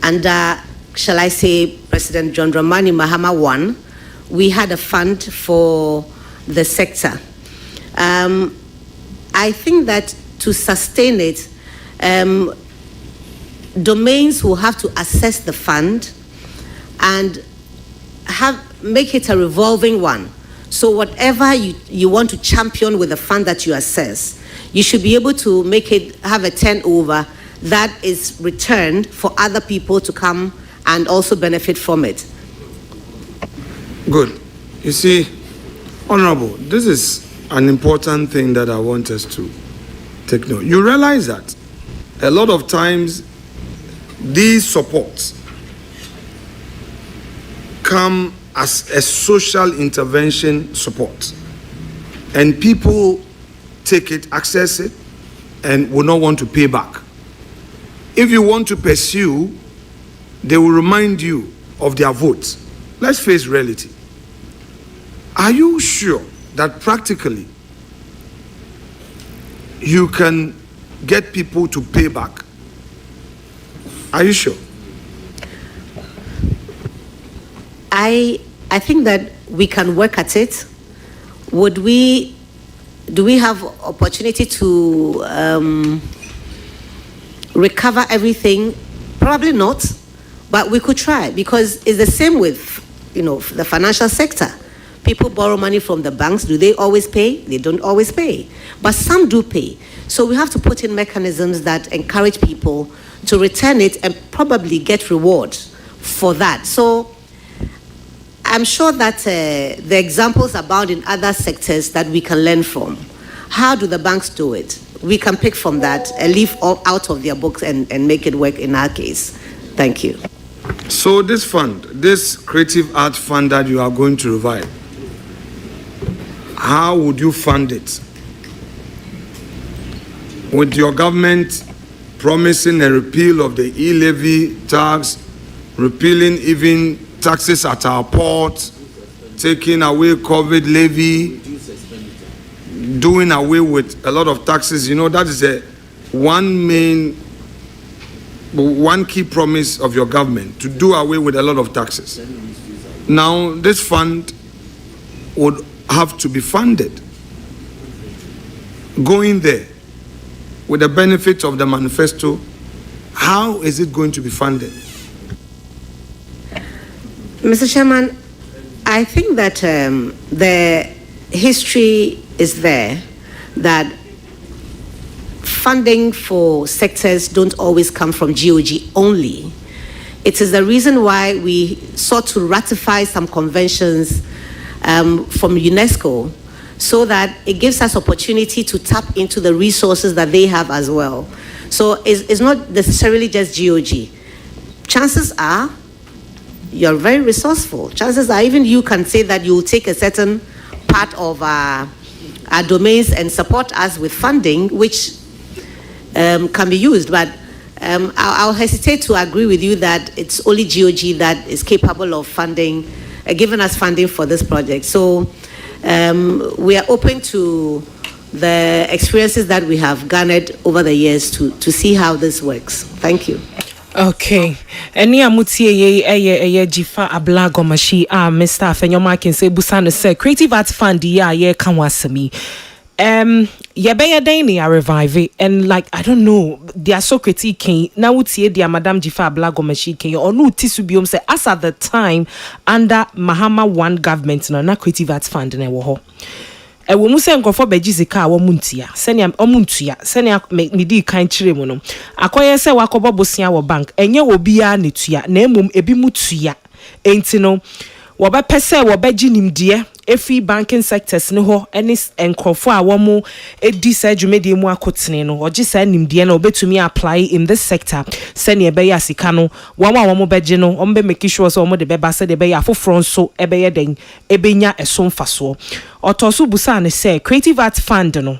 under, shall I say, President John Dramani Mahama I, we had a fund for the sector. I think that to sustain it, domains will have to assess the fund and make it a revolving one. So whatever you want to champion with the fund that you assess, you should be able to make it have a turnover that is returned for other people to come and also benefit from it. Good. You see, Honorable, this is an important thing that I want us to take note. You realize that a lot of times these supports come as a social intervention support, and people take it, access it, and will not want to pay back. If you want to pursue, they will remind you of their votes. Let's face reality. Are you sure that practically you can get people to pay back? Are you sure? I think that we can work at it. Do we have opportunity to recover everything? Probably not, but we could try, because it's the same with, the financial sector. People borrow money from the banks. Do they always pay? They don't always pay, but some do pay. So we have to put in mechanisms that encourage people to return it and probably get reward for that. So I'm sure that the examples abound in other sectors that we can learn from. How do the banks do it? We can pick from that and leave all out of their books and make it work in our case. Thank you. So this fund, this creative art fund that you are going to revive, how would you fund it? With your government promising a repeal of the e-levy tax, repealing even taxes at our port, taking away COVID levy, doing away with a lot of taxes, that is one key promise of your government, to do away with a lot of taxes. Now, this fund would have to be funded. Going there, with the benefits of the manifesto, how is it going to be funded? Mr. Chairman, I think that the history is there that funding for sectors don't always come from GOG only. It is the reason why we sought to ratify some conventions from UNESCO, so that it gives us opportunity to tap into the resources that they have as well. So it's not necessarily just GOG. Chances are you're very resourceful. Chances are even you can say that you will take a certain part of our domains and support us with funding, which can be used. But I'll hesitate to agree with you that it's only GOG that is capable of funding, giving us funding for this project. So we are open to the experiences that we have garnered over the years to see how this works. Thank you. Okay. Eni amutie ye jifa ablago mashi Mr. Afenyoma can say busano say creative arts fund ye kanwasemi. Yebeye deni are revive and like I don't know, they are so critiquing now utie dia Madam Jifa ablago mashi can or no tisubium say as at the time under Mahama One government na creative arts fund na wo ho. E wo mu se nkofo beji sika wo muntia senia omuntua senia me di kan kire mu no akoye se wakobo bosia wo bank enye obi ya netua na emom ebi mutua enti no wo be pese wo beji nimde efi banking sectors ne ho eni nkofo a wo mu edi sa dwumede mu akotene no oje sa nimde na obetumi apply in this sector senia be ya sika no wo mu beji no ombe make sure so mo de be ba se de be ya foforo nso ebe ye den ebenya eso mfaso otosu busa ne say creative art fund no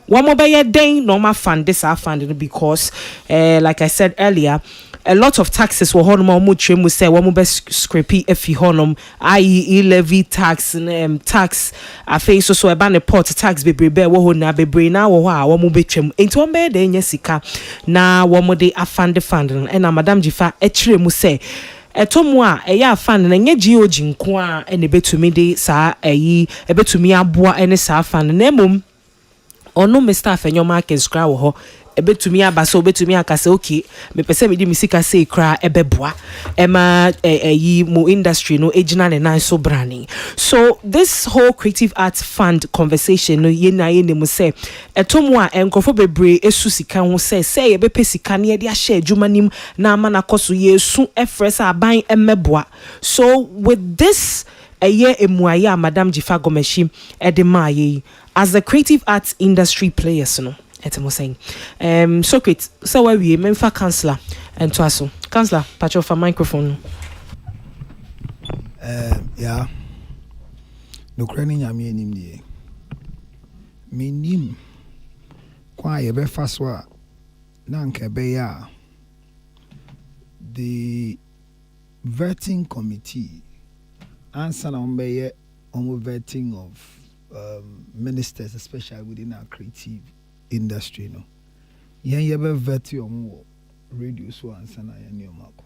one more by den normal fund this our fund because like I said earlier a lot of taxes were honum or much mu say one best scrapey efi honum, i.e. levy tax and tax a face so a ban pot tax be wo na bebre na wo ha one betwem into one bed then yesika na one more day a fund and Madam Jifa echire mu say etomo a eya fan na nye GOG nko a ene betumi de saa eyi ebetumi aboa ene saa fan na emom ono me staff enyo market kra wo ho ebetumi abasa obetumi akase okay me pese me di misika say kra ebeboa ema eyi mo industry no ejina ne nan so branding. So this whole creative arts fund conversation no ye na ye ne mu say etomo a enkofo bebre esu sika ho say ebe pe sika ne de a share adwumanim na ama na koso ye su efresa aban emeboa. So with this a year emuaya Madam Jifa Gomeshi edemaye as the creative arts industry players no etemo saying Socrates so why we memfa counselor and twaso counselor patch off a microphone yeah no krani nyame anim die menim kwa ye be faso a na nka be ya the vetting committee answer na be vetting of ministers, especially within our creative industry, no. Yen yebe veti omo radio so answer na yen yomako.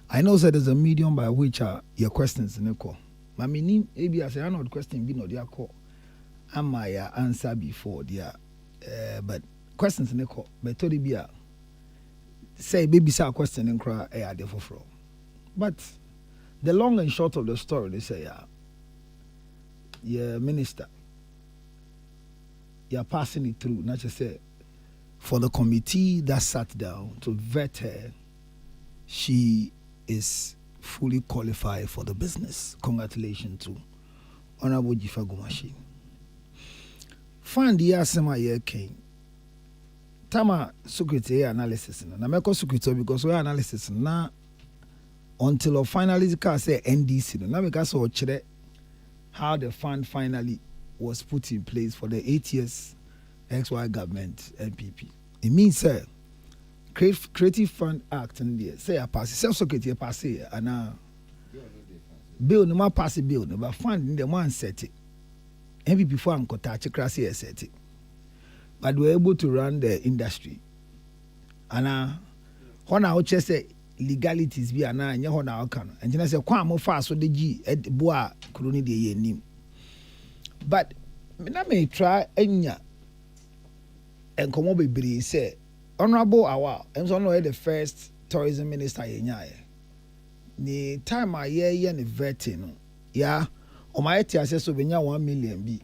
I know that there's a medium by which your questions in call. But me maybe I say I know the question be no their call. Am I answer before their but questions in call. But to be say baby say question in cry there for. But the long and short of the story they say yeah, minister, you're passing it through, not just say, for the committee that sat down to vet her, she is fully qualified for the business. Congratulations to Honorable Jifa Gomeshi. Find the asema ye king. Tama secretary analysis. Na meko secretary because we analysis na until finally say NDC. Na meka so chere how the fund finally was put in place for the 8 years XY government NPP. It means Creative Fund Act and there say a pass self-secretary pass and bill no more pass bill no but fund in the one set it. NPP for touch crassy set it. But we're able to run the industry. And when I just say legalities be ana nya ho na aka no enjina say kwa mo fa so de gi bo a kroni de ye nim but me na me try anya enkomo bebre say honorable awa enso no the first tourism minister ye nya ni time a ye ne vetting no ya o ma yeti ase so benya 1 million bi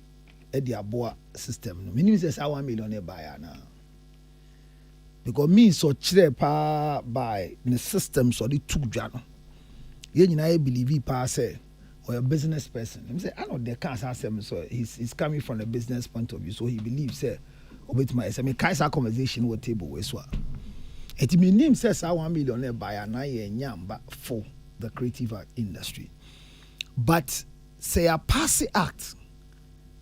e di aboa system no meaning say 1 million e buy na because me so chire pa by the system so they took jano. Ye nyina believe pa say or a business person. Him say I know the can't ask him so he's coming from a business point of view so he believes say obet my say me kaisa conversation with table we so. It me name says 1 million buy na ye nyamba for the creative art industry. But say a pass act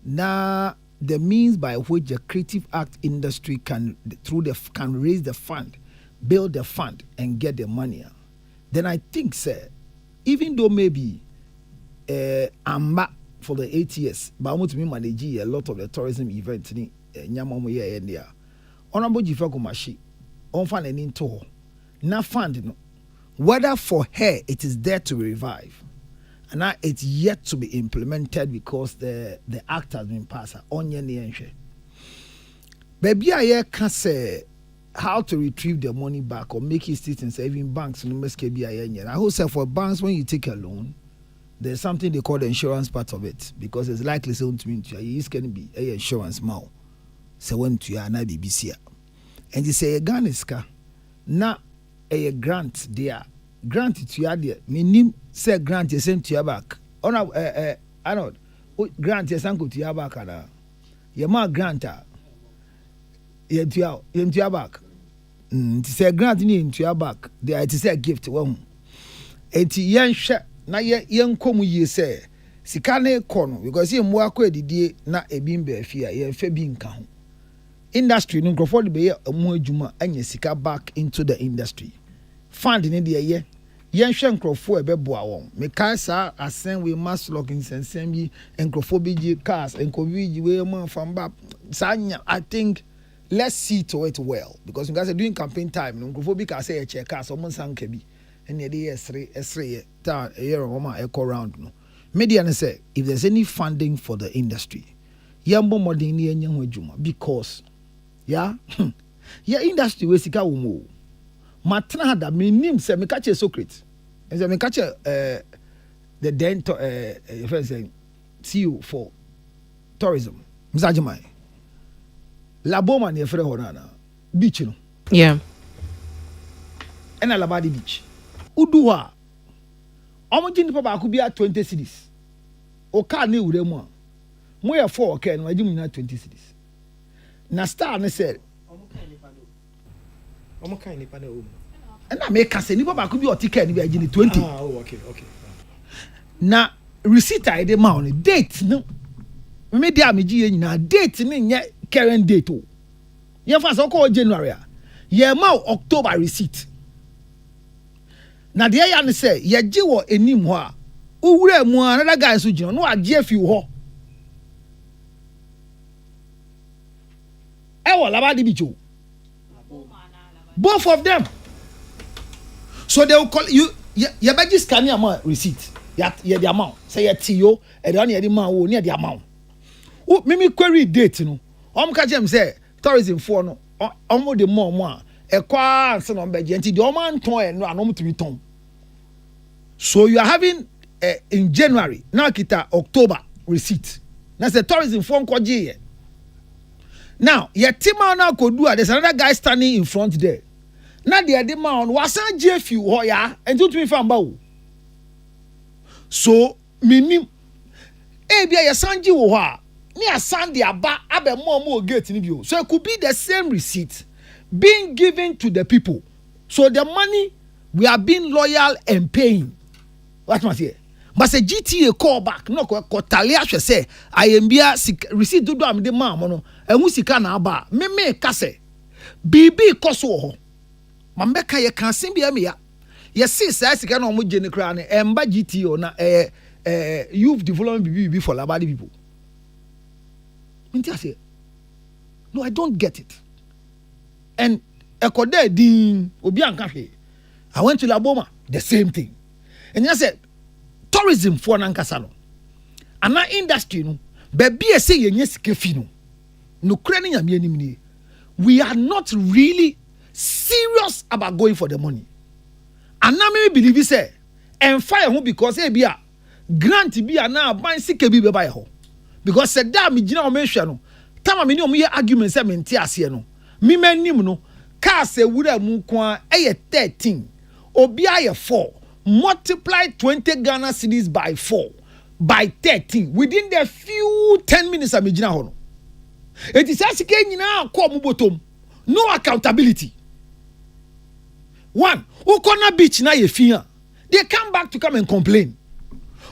na the means by which the creative art industry can raise the fund, build the fund, and get the money. Then I think, sir, even though maybe I'm back for the 8 years, but I want to be managing a lot of the tourism events in India. Honorable Jifa Gomeshi, on fund and into na fund, whether for her it is there to revive. And now it's yet to be implemented because the act has been passed. Baby, I can say how to retrieve the money back or make it sit in saving banks. I hope for banks when you take a loan, there's something they call the insurance part of it because it's likely to mean it's going to be a insurance now. So when to your BBC, and you say a gun is now a grant there. Grant to your dear, meaning say grant you send to your back. Oh no, I know. Grant you send to your back, and your ma granta. You to your back. To say grant into your back. There it is a gift. One. Eti yen share na yen komu ye say. Sikane kono because yen mwakwe didie na ebimbe afia yen fe bi nka ho. industry no nkrofo de be ye amu adwuma anya sika back into the industry fund ne de ye hwe nkrofo ebeboa won me kai sa asen we mass locking sensem bi nkrofo bi gi cars enkobi gi we man from back sanya. I think let's see to it well, because you guys are doing campaign time nkrofo bi ka say e check cars o mon sanka bi ene de esre ta year o ma echo round no media say if there's any funding for the industry yambo modern ni enya ho adwuma, because yeah industry we sika wo mo matna da minim se me catch a secret and se me catch the dental friend saying CEO for tourism mzajimai laboma ne frɛ ho na beach no yeah ena labadi beach udu ha omujin pa ba ku bia 20 cities o ka ne wure mu a mo ye 4 ka no agi mu na 20 cities na star ne said Omo kind nipa na o. Na me ka se nipa ba ku bi o ticket ni bi agi ni 20. Okay. Na receipt I dey ma on date no me dia me gi nyina date ni nye current date o. Ye fa so ko January a ye ma October receipt. Na de ya ne say ye gi wo enim ho a uwura mu another guy so gino no agi afi ho. E wo labadi bi jo. Both of them. So they will call you. You better scan your amount receipt. Yeah, the amount. Say your TO. And then the amount. Near the amount. Oh, me query date no. Catch them say tourism for no. The more. A qua son on budget. The amount ton and no to be ton. So you are having in January now kita October receipt. That's the tourism for kwaji. Now, your team now could do it. There's another guy standing in front there. Now the other man was a JF hoya and to me from bow. So, minim Ebia Sanji Woha near Sandy Aba Abe more gate in view. So it could be the same receipt being given to the people. So the money we are being loyal and paying. What must say? But say GTA call back no ko talia hwe say ayembia receipt do am de ma mo no ehun sika na aba me ka say bibi koso ho mambeka ye kan sin bia me ya ye see say sika na mo gene kra ne emba GTO na youth development bibi for labadi people. Minti say no, I don't get it. And ekode din obi anka hwe I went to Laboma, the same thing. And I said tourism for nankasa no ana industry no baby e say yenye sikefi no kra ne nyame anim ni we are not really serious about going for the money. Ana me believe say and fire ho because e bia grant bia na ban sike bi be buy ho because said da me gina o me hwe no tama me ni o me argument say me ntia ase no me manim no car se wura mu kwa e 13 obi aye 4 multiply 20 Ghana cedis by 4 by 13 within the few 10 minutes of Mijina Hono. It is asking now come bottom. No accountability. One, Ukona beach na ye fia. They come back to come and complain.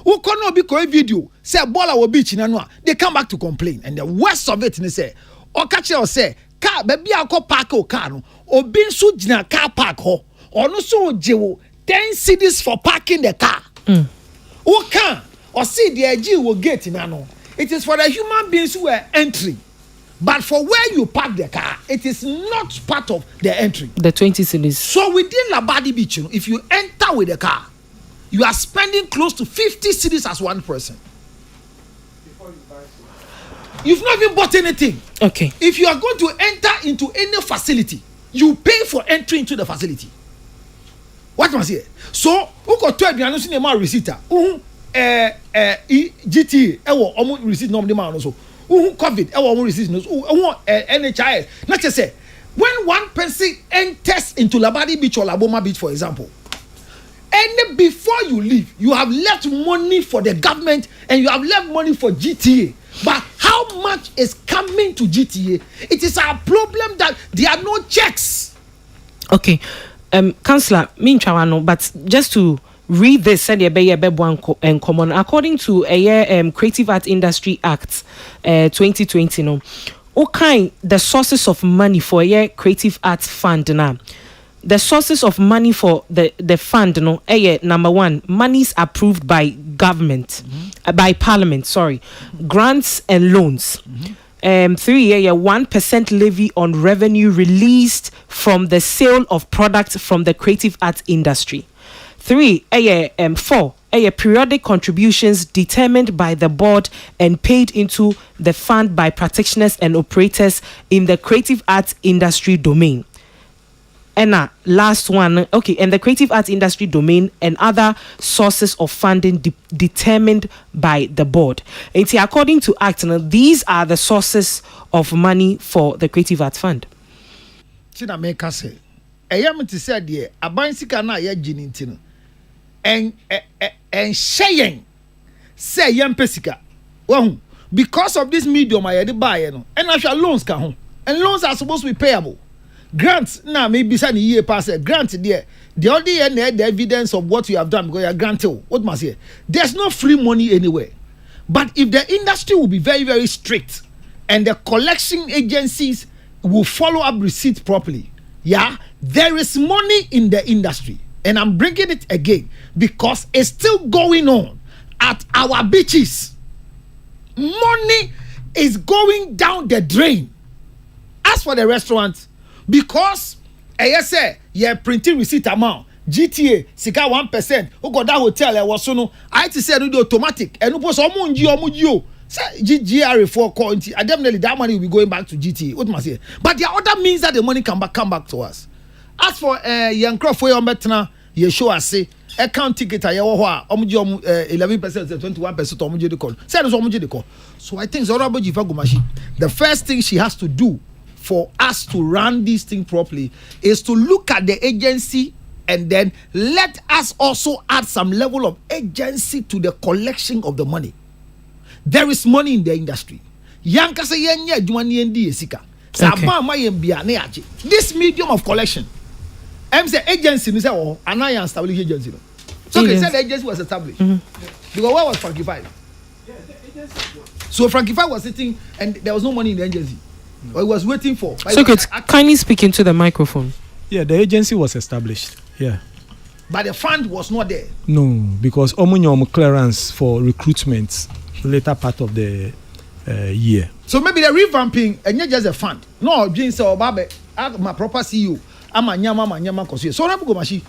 Ukona be ko video say bola wo beach na no. They come back to complain. And the worst of it is say Okache o say car baby akọ park o car no. Obi nso gina car park ho. Ono so jewo 10 cedis for parking the car. Who can or see the AG will get in ano. It is for the human beings who are entering. But for where you park the car, it is not part of the entry. The 20 cedis. So within Labadi Beach, you know, if you enter with the car, you are spending close to 50 cedis as one person. You've not even bought anything. Okay. If you are going to enter into any facility, you pay for entry into the facility. What must say? So, who got 12 years in a receipt? GT, almost receipt no demand also. Who COVID, almost receipt no. NHIS. Not just say when one person enters into Labadi Beach or Laboma Beach, for example, and before you leave, you have left money for the government and you have left money for GTA. But how much is coming to GTA? It is our problem that there are no checks. Okay. Councillor, but just to read this, said and common according to a Creative Art Industry Act 2020, no, okay, the sources of money for a creative arts fund now. The sources of money for the fund, no, number one, monies approved by government, by parliament, grants and loans. 3, 1% levy on revenue released from the sale of products from the creative arts industry. 3, 4, periodic contributions determined by the board and paid into the fund by practitioners and operators in the creative arts industry domain. And last one, and the creative arts industry domain and other sources of funding determined by the board. And according to Act, these are the sources of money for the creative arts fund. China make us say, to say dear, a bicycle na ye jinintino, and sharing say young pesica. Well, because of this medium, I had to buy and actual loans can home, and loans are supposed to be payable. Grants now maybe send a year pass a grant there. The only the evidence of what you have done because you are granted. What must say? There's no free money anywhere. But if the industry will be very, very strict and the collection agencies will follow up receipts properly, there is money in the industry. And I'm bringing it again because it's still going on at our beaches. Money is going down the drain. As for the restaurants, because say printing receipt amount GTA sika 1%. Who got that hotel I was so I to say no automatic and no post omunji say GGR for county. Definitely that money will be going back to GTA. What must say? But there are other means that the money come back to us. As for young crop for your betna, you show us say account ticket I 11% 21% omunji de call. Say no omunji de call. So I think Zorabo Jifagumashi, the first thing she has to do for us to run this thing properly is to look at the agency and then let us also add some level of agency to the collection of the money. There is money in the industry. This medium of collection, say agency, and I am established agency. So they said the agency was established. Because where was Frankie 5? So Frankie 5 was sitting and there was no money in the agency. Or he was waiting for. So kindly speak into the microphone. Yeah, the agency was established. Yeah. But the fund was not there. No, because omunyom clearance for recruitment later part of the year. So maybe the revamping and not just a fund. No, James or Babe, my proper CEO. I'm a nyama kosi. So na bugo mashi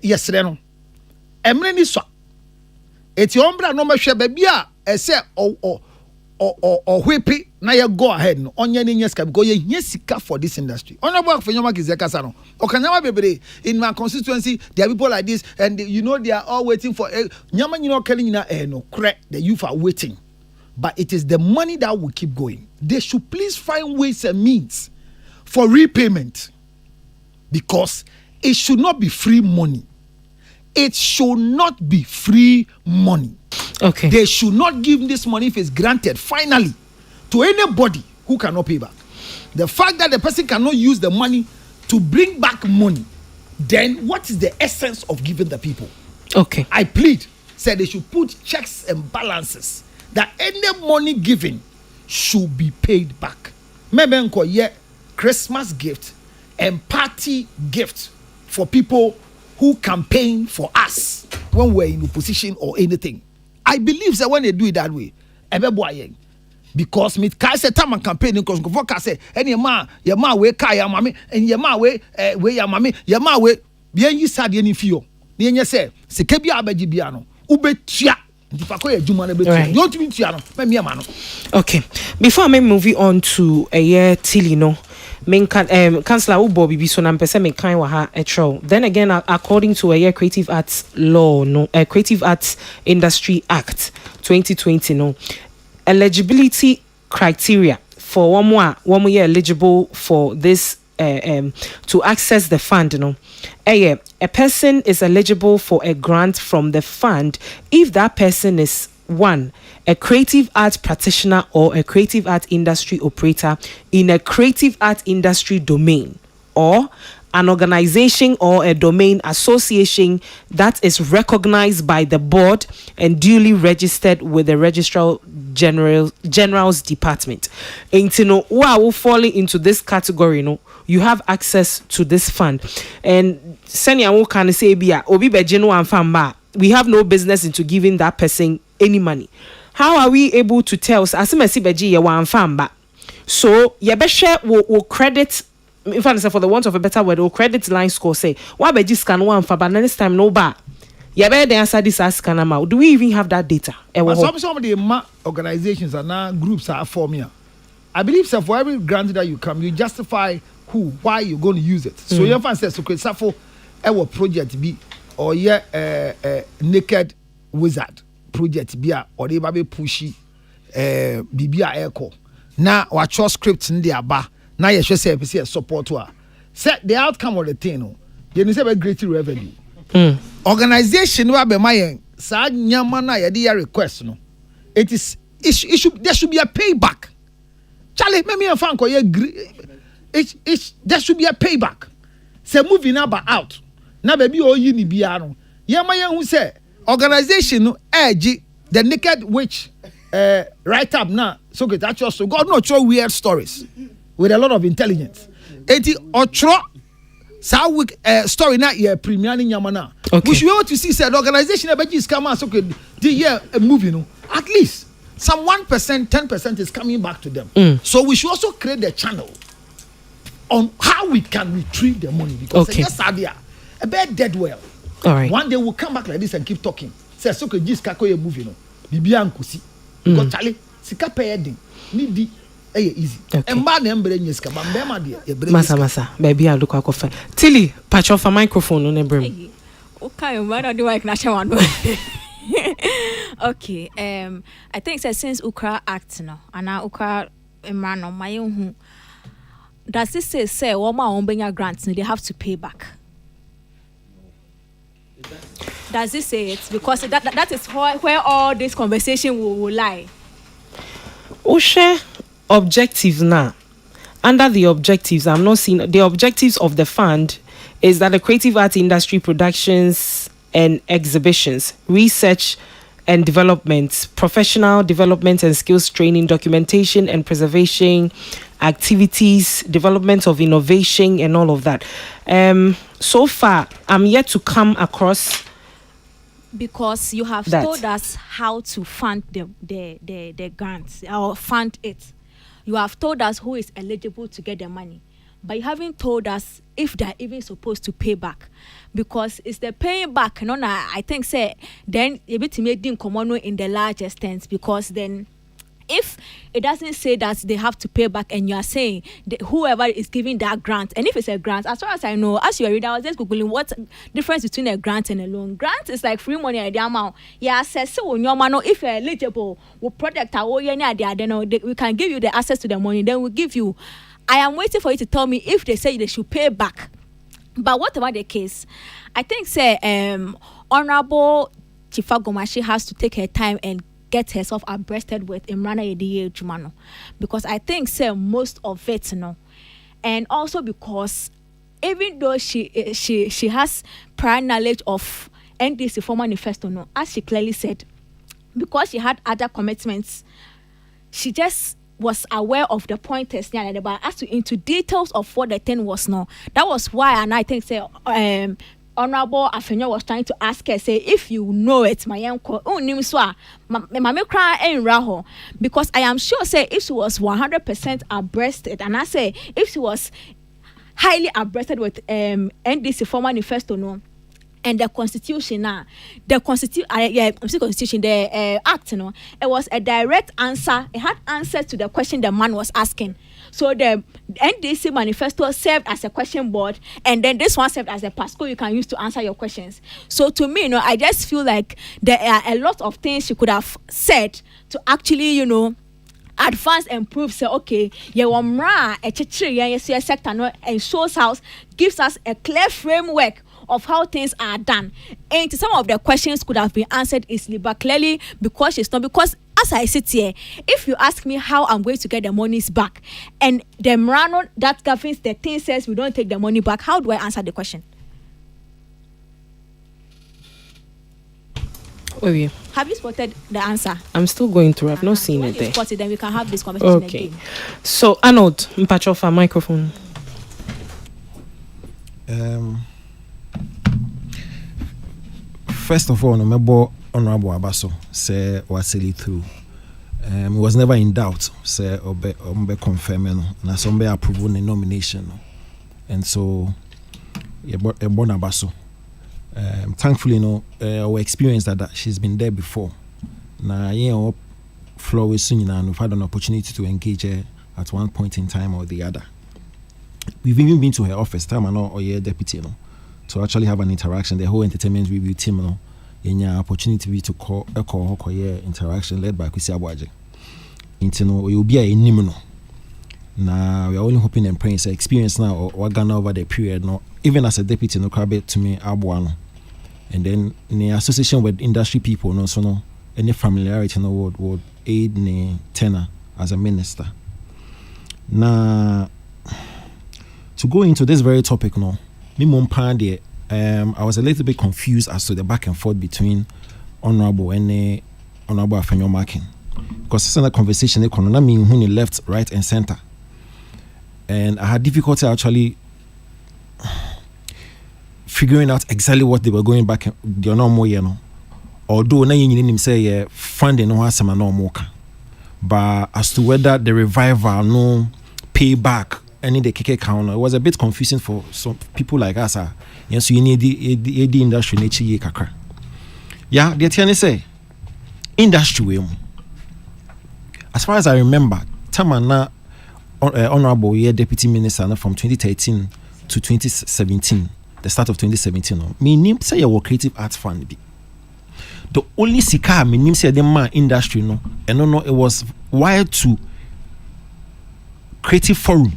yesterday no. Emre ni so. Eti ombra no mahwe baby a ese or whippy na you go ahead no onye ni nyeska because you sika for this industry. Honorable Fenyoma Kizekasa no. Okanyama bebere in my constituency there are people like this and you know they are all waiting for nyama nyino kelling na no correct the youth are waiting. But it is the money that will keep going. They should please find ways and means for repayment because it should not be free money. It should not be free money. Okay. They should not give this money if it's granted finally to anybody who cannot pay back. The fact that the person cannot use the money to bring back money, then what is the essence of giving the people? Okay. I plead, said they should put checks and balances that any money given should be paid back. Maybe Christmas gift and party gift for people who campaign for us when we're in opposition or anything. I believe that when they do it that way, because me kai say time and campaigning because go for say any man your man we kai ya mame and your man we ya mame your man we bien yi sad any fio na yenye say sika bia abaji bia no ubetua ndipako ya juma na betua you want me tua no me ma no. Okay, before I move on to a year till you know Councillor Ubo Bibi so na mpese me kan wa ha etro. Then again, according to a year Creative Arts Law, Creative Arts Industry Act 2020, eligibility criteria for one more year eligible for this to access the fund. A person is eligible for a grant from the fund if that person is 1, a creative arts practitioner or a creative art industry operator in a creative art industry domain, or an organization or a domain association that is recognized by the board and duly registered with the Registrar General's Department. And you know, who are falling into this category, you know, you have access to this fund. And senior who can say, Obi Bejino and Famba, we have no business into giving that person any money. How are we able to tell? As Messi Beji, you want Famba. So, Yabeshe will credit. In fact, for the want of a better word, or credit line score say, why be just scan one for but next time no bar. Yeah, better answer this as scan amount. Do we even have that data? Some of the organizations and now groups are forming. I believe so for every grant that you come, you justify why you're going to use it. So your fan says, okay, so for our project be or naked wizard project be or they be pushy BBA echo. Now watch your scripts in the aba. Now you should say support to her. Set the outcome of the thing. You say great revenue. Organization where be my sad nyamana ya request no. It should there should be a payback. Charlie, me and Franco there should be a payback. Say moving number out. Now baby o yi ni bia no. Yama who say organization no edge the naked witch write up now. So get that so God no show weird stories. With a lot of intelligence. Eti otro sa week story na ye premier ni nyamana. We should be able to see said organization about is come out okay the year a movie no at least some 1% 10% is coming back to them. So we should also create the channel on how we can retrieve the money because yes idea a bad dead well. All right. One day we'll come back like this and keep talking. Say so okay just kako ye movie no. Bibia nkosi. Because Charlie sika pay ending need the easy. Okay. Masa, baby, I look like Tilly, patch off a microphone on a brim. Okay, why not do I national one? Okay, I think that since Ukra Act now, and now Ukra Emmanuel, my own, does this say Woma Ombenya grants they have to pay back? Does this say it? Because that is where all this conversation will lie. Oshe objectives now. Under the objectives, I'm not seeing the objectives of the fund is that the creative art industry productions and exhibitions, research and development, professional development and skills training, documentation and preservation activities, development of innovation and all of that. So far, I'm yet to come across. Because you have told us how to fund the grants or fund it. You have told us who is eligible to get the money. But you haven't told us if they're even supposed to pay back. Because it's the paying back, no, I think say then a bit made in common in the large extent because then if it doesn't say that they have to pay back and you are saying that whoever is giving that grant, and if it's a grant, as far as I know, as you are reading, I was just Googling what difference between a grant and a loan. Grant is like free money at the amount. Yeah, says so when your man, if you're eligible, we'll protect our we can give you the access to the money, then we'll give you. I am waiting for you to tell me if they say they should pay back. But whatever the case, I think say Honorable Chifa Gomashi has to take her time and get herself abreasted with Imrana Yediye Jumano, because I think say most of it, and also because even though she has prior knowledge of NDC former manifesto, as she clearly said, because she had other commitments, she just was aware of the pointers, but as to into details of what the thing was, that was why, and I think say Honorable Afenyo was trying to ask her, say, if you know it, my uncle, because I am sure, say, if she was 100% abreasted, and I say, if she was highly abreasted with NDC former manifesto, and the constitution the act, it was a direct answer. It had answers to the question the man was asking. So the NDC manifesto served as a question board, and then this one served as a passport you can use to answer your questions. So to me, I just feel like there are a lot of things she could have said to actually, advance and prove, say, okay, a sector and shows house gives us a clear framework of how things are done. And some of the questions could have been answered easily, but clearly because she's not, because as I sit here, if you ask me how I'm going to get the monies back, and the memorandum that governs the thing says we don't take the money back, how do I answer the question? Wait. Have you spotted the answer? I'm still going through. I've not seen When it you there. spot it, then we can have this conversation Okay. again. So Arnold, mpachofa microphone. First of all, no member Honorable Abaso say was sail through. It was never in doubt. Say obe confirm na some approve the nomination. And so born Abaso. Thankfully, our experience that she's been there before. Now, floor is soon, and we've had an opportunity to engage her at one point in time or the other. We've even been to her office, time and or your deputy, to actually have an interaction. The whole entertainment review team, in your opportunity to call interaction led by Kwesi Abuaje. You'll be a nimino. Now, we're only hoping and praying. So, experience now or Ghana over the period, even as a deputy, to me, Abuano. And then, in the association with industry people, any familiarity would aid ne tenor as a minister. Now, to go into this very topic, I was a little bit confused as to the back and forth between Honorable and Honorable Afenyo Markin. Because it's in a conversation, they mean when he left, right, and center. And I had difficulty actually figuring out exactly what they were going back and the normal, although na yin say funding no has some normal. But as to whether the revival no payback any the KK counter, it was a bit confusing for some people like us. Yes, you need the industry nature kakra. Yeah, the tiani say industry way. As far as I remember, Tamana Honorable Deputy Minister from 2013 to 2017, the start of 2017. Me name say your creative arts fund be. The only sika me name say the man industry and it was wired to creative forum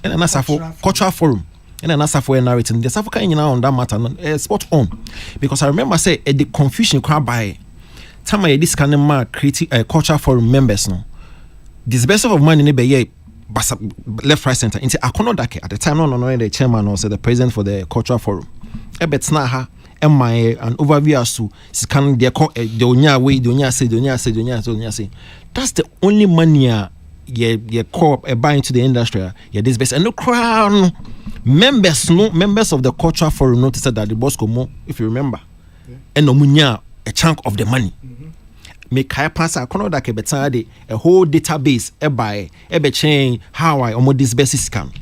and another for cultural forum and another for narrating. The South African on that matter spot on because I remember say the confusion crowd by time this kind of man creative cultural forum members disbursement of money be left, right, center. Into Akonodake at the time, the chairman or the president for the cultural forum. Ebetsnaha, MIA, an overview as to scan their donya way, donya say. That's the only money ye co buy into the industry. This best and no crown members of the cultural forum noticed that the boss come, if you remember, and no munya a chunk of the money. Make high pass a whole database chain how I almost this basis can.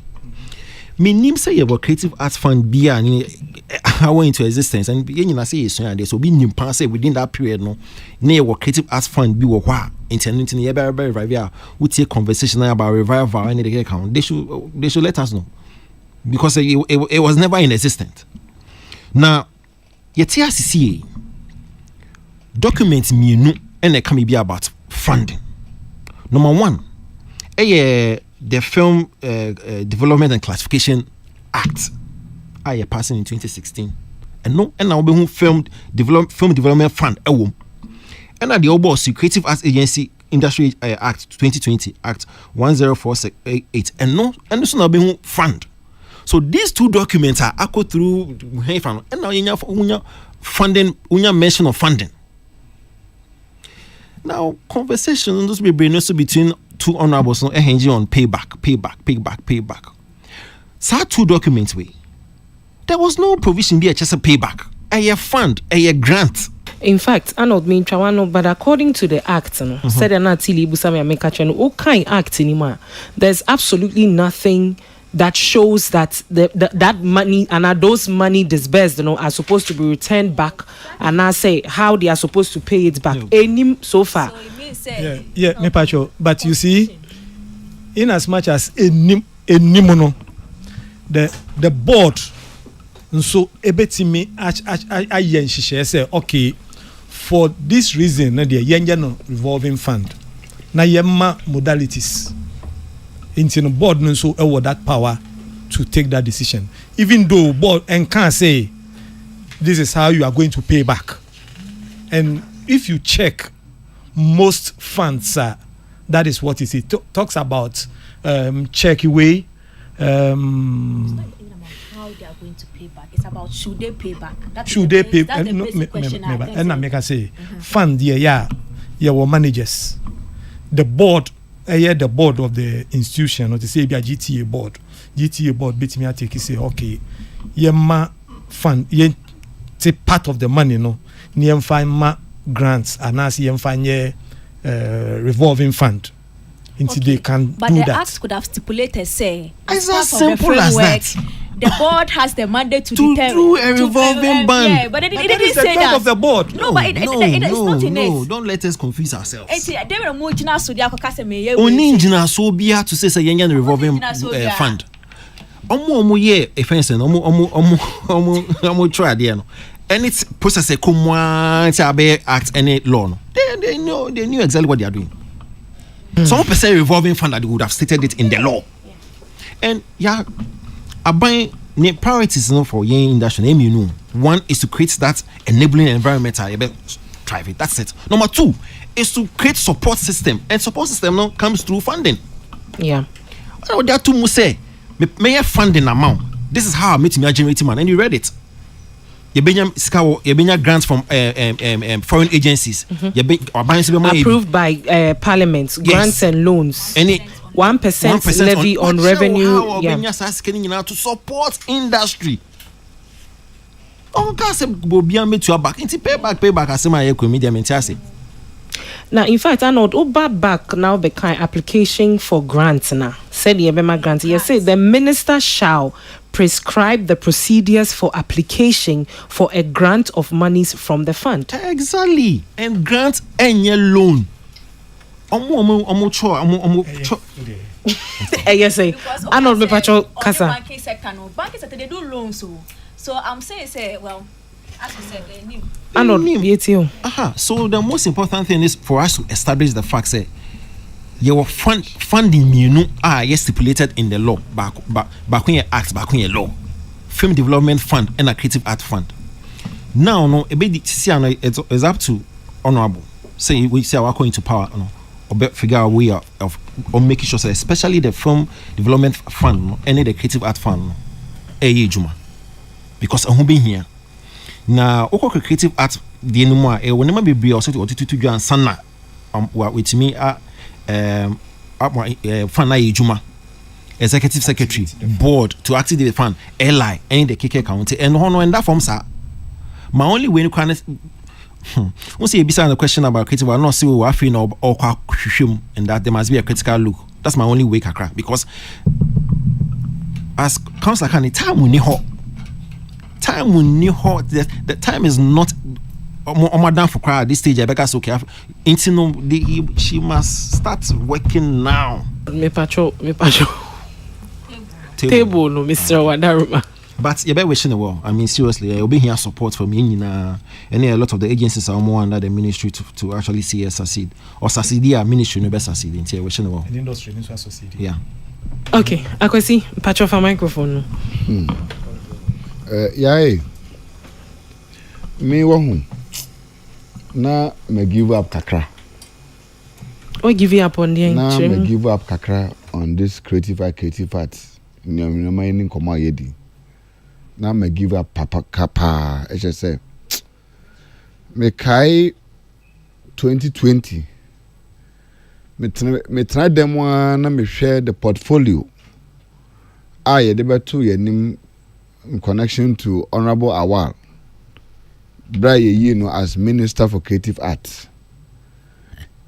Me name say you creative arts fund be how into existence and beginning I say so there so be nim pass within that period near creative arts fund be wa internet in the we take conversation about revival and the account they should let us know because it was never in existence. Now your TRCCA documents me and it can be about funding. Number one, the Film Development and Classification Act, I passing in 2016, and now we film development fund. And at the Obo Creative Arts Agency Industry Act 2020 Act 10468, and this now be fund. So these two documents are echoed through and now you funding, mention of funding. Now, conversation those be between two honorables hanging on payback. So two documents way. There was no provision there just a payback. A fund, a grant. In fact, Arnold mean Chawano, but according to the act, said Anatili Busami Amekachen, okay act anymore. There's absolutely nothing that shows that that money and those money disbursed, are supposed to be returned back, and I say how they are supposed to pay it back. Any so far. But you see, in as much as a nimono, the board, so ebetimi I say okay, for this reason, na the yenja revolving fund, na yemma modalities. Into the board so award that power to take that decision, even though board and can't say this is how you are going to pay back. And if you check most funds that is what it talks about check away how they are going to pay back. It's about should they pay back. That's the basic question. And I make I say fund yeah managers, the board the board of the institution or to say be a GTA board bit me take say okay ma fund take part of the money no near find ma grants and as find revolving fund until they can but do the that. act could have stipulated say it's as simple as that. The board has the mandate to do a revolving band. Yeah, but it didn't say that. Of the board. No, but it's not in it. No, don't let us confuse ourselves. They were more generous so they are only generous so be to say say yen revolving fund. Omo ye offense no omo try there no. Any process come act any law no. They knew exactly what they are doing. Some percent revolving fund that they would have stated it in the law. And yeah, abang ne priorities no for yen industry name you know. One is to create that enabling environment drive it. That's it. Number 2 is to create support system, and support system no comes through funding. Yeah. What there two must say may funding amount. This is how I meet me generating man, and you read it. You benya grants from foreign agencies. Approved by Parliament. Grants and loans. Any 1% levy on revenue. To support industry. Payback. Now, in fact, I know back now the kind application for grants now. Said the grant. You say the minister shall prescribe the procedures for application for a grant of monies from the fund. Exactly, and grant any loan. Yes, I know me patrol kasa. Banking sector no. Banking sector they do loans so I'm saying say well. As you said, so the most important thing is for us to establish the fact that your funding yes stipulated in the law back when you act back when you law film development fund and a creative art fund. Now no it's up to honorable say we say our going to power or figure out a way of making sure that especially the film development fund and the creative art fund juma because I'm being here. Na oko creative art the anymore will never be or to do and sana with me fund juma executive secretary board to activate the fund LI and the KK county and in that form sir my only way you can once you beside the question about creative I not see what feel or and that there must be a critical look. That's my only way kakra because as council can time we time we knew hot the time is not down for crowd at this stage. I because okay she must start working now. Me patrol table no Mr. Wadaruma. But you better wishing the world. I mean seriously, you'll be here support from you and a lot of the agencies are more under the ministry to actually see us succeed or succeed. Yeah, ministry no best succeed in here wishing the world. The industry needs to succeed. Yeah. Okay, Akwesi, patrol for microphone. Me wahu na me give up kakra. Oh, give you up on the na me give up kakra on this creative arts. No mining koma yedi. Na me give up papa kapa. I just say me kai 2020. Me try them one na me share the portfolio. Ye deba to ye nim in connection to Honorable Awal Braye as Minister for Creative Arts.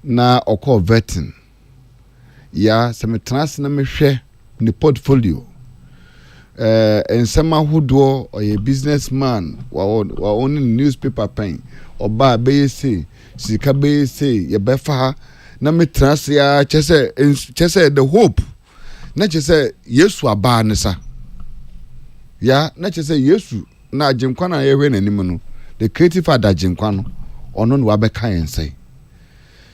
Na oko vetting. Ya se me trans na me hwe ni portfolio. En sama hudo or a businessman wa only newspaper pen or ba be say sika be say ye befa na me trans ya chese the hope na chese Yesu aba ne sa ya na chese Yesu na ajinkwa na ye hwe nanim no the creative adajinkwa no ono no abeka yense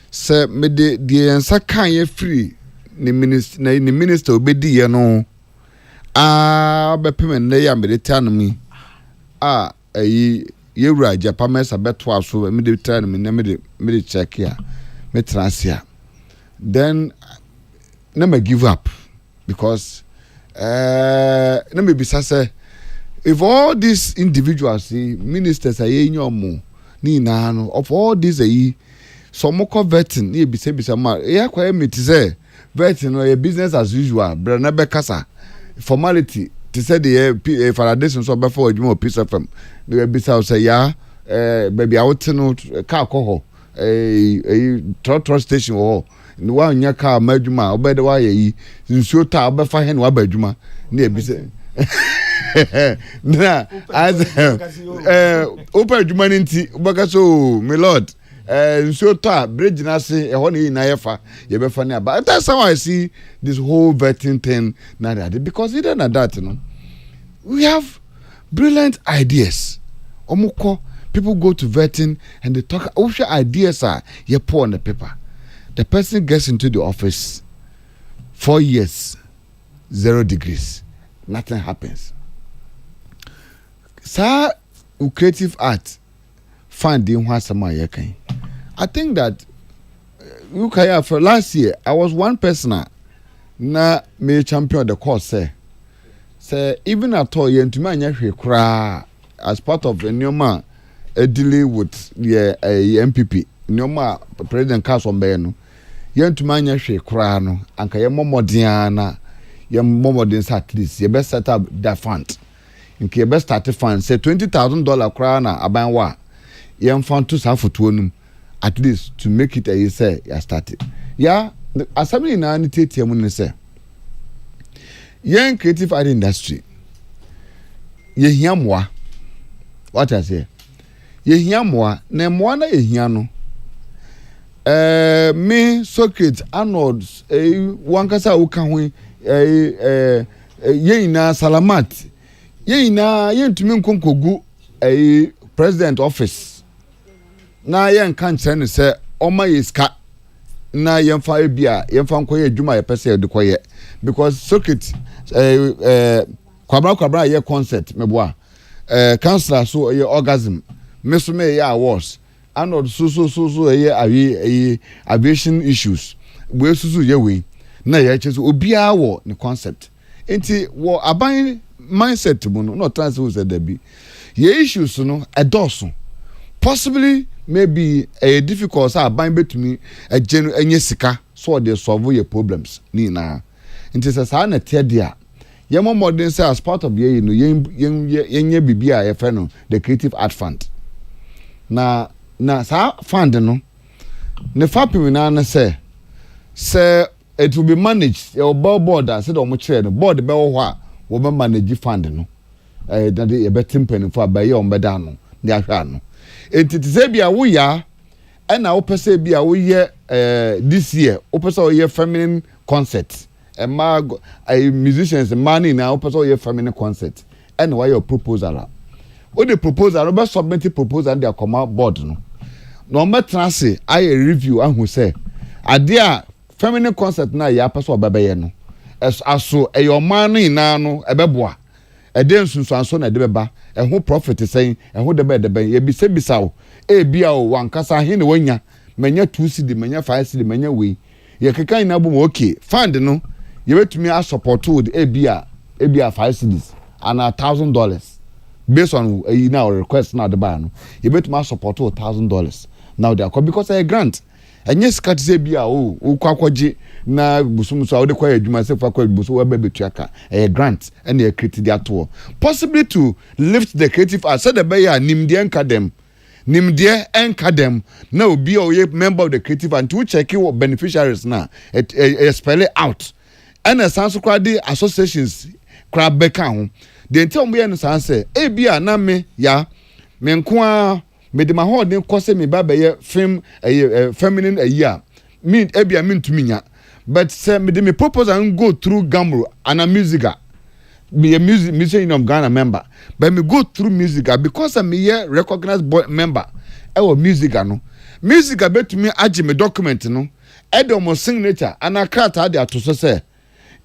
se me de yensa kan ye free ni minister obedi ye no bepem ne ya me de tanmi ayi yewura Japan mesa beto aso me de tanmi na me de check ya me transia then never give up because never be say if all these individuals see ministers are in your mo ni na no of all these some more vetting ni be say ma kwa me to say vetting no business as usual brana be kasa formality to say the validation so before you piece of them they be say ya baby out no car ko trot station ho no wa nya car madwuma obede wa yi nsuo ta obefa he no abadwuma na e bi say na as open adwuma nti obeka so my lord nsuo ta bridge na se ho na na yefa ye befa na ba that's how I see this whole vetting thing na that because either na that no we have brilliant ideas omukọ people go to vetting and they talk which ideas are you pour on the paper. The person gets into the office 4 years 0 degrees, nothing happens. Sir, creative art finding what somebody can. I think that look here for last year I was one person na me champion the course say even at all you to man cry as part of the new man dealing with the MPP nyoma president Council no yentuma anya hwe kra no anka ye momodiana ye momodin at least ye be set up that fund nke ye be start fund say $20,000 kra na abanwa ye mfan to sa foto num at least to make it a say ya started ya asami na ni tetiam ni say yen creative art industry ye hiamwa what I say ye hiamwa na mwa na ye hiano me socket Arnold wankasa uka ho yina salamat yina yentumi nkonkogu president office na yen kan kyerɛ sɛ ɔma yeska na yemfa ebia yemfa nkoye adwuma ye pese de koye because socket kwabra ye concert meboa councilor so ye orgasm meso me ye awards and so aviation issues we susu ye we na ye cheso obia wo ne concept enti wo aban mindset mu no transfer said there be ye issues no edoso possibly maybe a difficult say aban betumi enye sika so they solve your problems ni na enti say na tie dia ye mo modern say as part of ye no ye bibia ye fe no the creative art fund na sa fund no ne fapim na say it will be managed your board as do mo kire no board be wo ho a wo be manage fund no that e be timpen for abaye o be da no ne ahwa no entity say bia wo ya na wo pese bia wo ye this year wo pese wo ye feminine concert musicians money na wo pese wo ye feminine concert and why your proposal o the proposal be submit proposal and their command board no metra say I review and who say ade a feminine concert na ya pese obebeye no aso your money na no ebeboa ede nsunsuanso na de beba ho profit saying ho de be ye bisa o bia o wankasa he ne wanya manya 2 cd manya 5 cd manya we ye kekan na bo okay fund no ye betumi a support with bia 5 cds and $1,000 based on now request now the ban no ye betumi a support $1,000 now they are because a grant and yes cat say bia o kwakwaje na busum so de kwa adwuma se fa kwa busu we bebetuaka a grant and they create their tour possibly to lift the creative art so the be ya nimde enka dem na obi o ye member of the creative and to check your beneficiaries na spell it out and a sans crowd associations crab beka ho the tell me no san say e bia na me ya me nko me de ma hold ne kose me ba be film feminine a me e bia me ntumi nya but say me de me propose and go through Gamro and a musica be a musician of Ghana member but me go through musica because I'm a recognized member musica no musica bet me agi me document no e de mo signature and a card had to say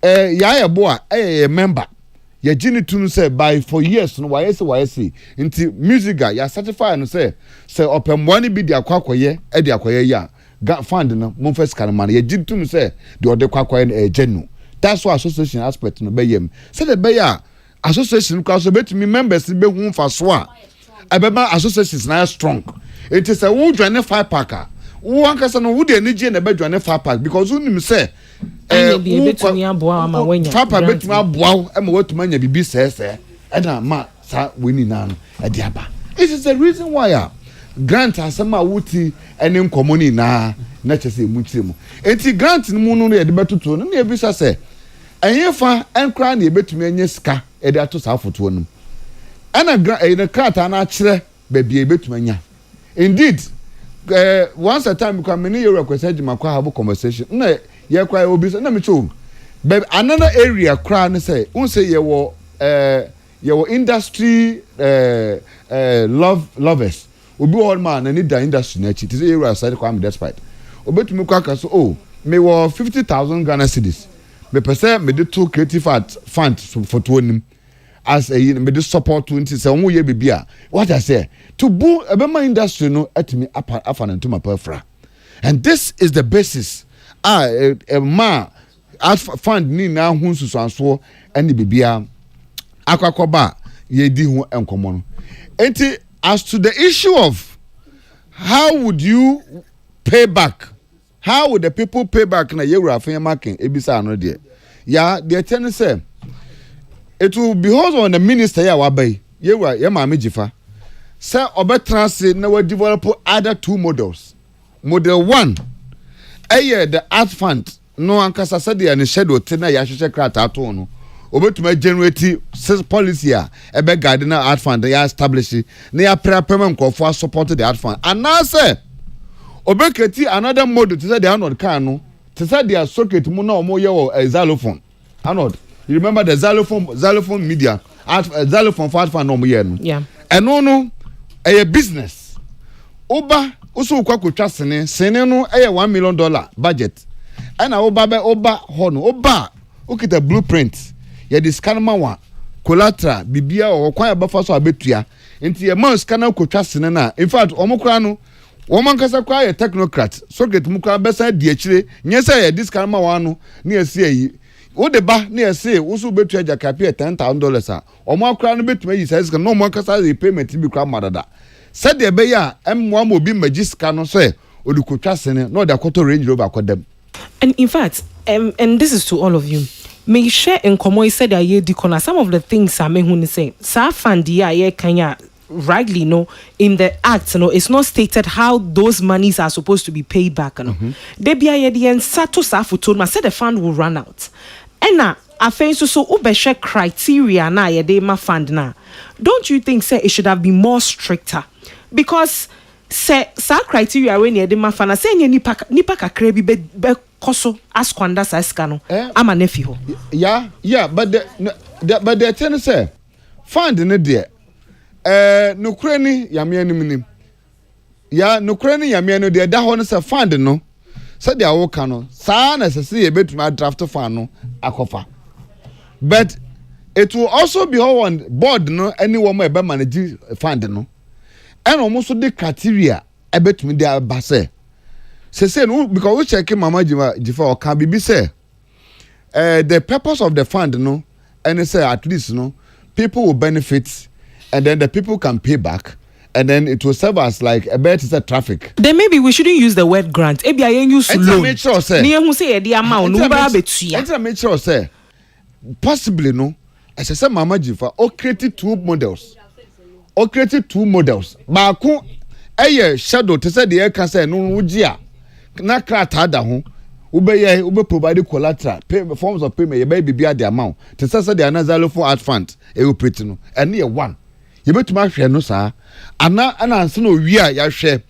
ya boa a member ye gini tunu say by for years no why say nti musica ya certify no say open money be dia kwakoye e dia kwaye ya fund no mo first can man ye gitum say the other kwakwa na genu. That's why association aspect no be yem. Say the be ya association because betumi members be hu fa so a ebeba associations na strong. It is a wo dwane 5 packer. Wo ankasa no wo de energy na be dwane 5 pack because unim say betumi aboa ama wanya. Papa betumi aboa e ma watuma nya bibi sese. E na ma sa we ni na no e de aba. It is the reason why grant asema wuti ene nkomoni na chese mutiremu. Enti grant mu no ye de betoto no na ebisa se enyefa enkra na ebetumi enye sika e de ato sa foto no. Ana grant krata na akire bebie ebetumi anya. Indeed, once a time because many years ago, said you have a conversation. No, you cry obese. No, me too. But another area, cry and say, say your industry lovers. Obi all man and need the industry next. It is a area side kwam despite. Obi to me kwaka so me were 50,000 Ghana cedis. Me pese me do 2 creative fund for 2 as a me do support 20 say omo ye bibia. What I say to boo ebema industry no etimi afan to my perfra. And this is the basis. A ma fund ni na hu susanso ene bibia akwakoba ye di hu enkomo no. Enti as to the issue of how would you pay back? How would the people pay back na ye wura afan marking ebisa no de. Ya the ten say it will be on the minister ya wabai ye wura ye ma mejifa. Say obetrans na we develop other 2 models. Model 1 the art fund no ankasa said the schedule tena ya hwehwe krata ato no obetuma generate policy a ebe guide na art fund ya establish na ya prepare nkofo support the art fund and now say obeketi another model to say the anod can no to say the socket mu na omo ye wo xylophone anod you remember the xylophone media art xylophone for art fund no mo ye no yeah and no a business oba usu kwakotwa sene no $1 million budget ana oba hono oba ukita blueprint ya discanma wa collateral bibia o kwan ya bafa so abetua enti e man scanner kotwa sene na in fact omokra no womankasa kwa ya technocrat so get mukra besa di akire nyesa ya discanma wa no na esi yi wo de ba na esi usu betua jakapi $10,000 a omokra no betuma yi size no omankasa repayment bi kwa madada said the beya M1 will be magiska no say odukotwa sene no da koto Range Rover akodem. And in fact and this is to all of you, may share in komo said that ye dikona some of the things I mean when say sa fandi ye kanya rightly no in the act no it's not stated how those monies are supposed to be paid back no they be ye the sato sa foto ma said the fund will run out ena afen so ubeshe criteria na ye de ma fund na. Don't you think say it should have been more stricter? Because say sa criteria when you de mafana say nipa kakra bi be koso askwanda sa ska no ama nefi ho. Yeah but the ten say fund ne de nokure ni yame anim ya nokure ni yame no de da ho no say fund no say de awoka no sa na say ye betuma draft fund no akofa but it will also be on board no anyone may be manage fund no and almost the criteria I bet me they are basse say no because we check mama jifa or can be say the purpose of the fund no and say at least no people will benefit and then the people can pay back and then it will serve as like a better traffic. Then maybe we shouldn't use the word grant. Ebi ayen use loan. Make sure say ni ehun say the amount no ba betua. Enter make sure say possibly no as I said mama jifa o create 2 models. O create 2 models. Baako eye shadow to say the air can say no wugia na krata da ho ube provide collateral pay forms of payment ye be bia the amount to say the another for art fund e will pretty no and ye one ye betuma hwe no sa ana anse no wi a ya hwe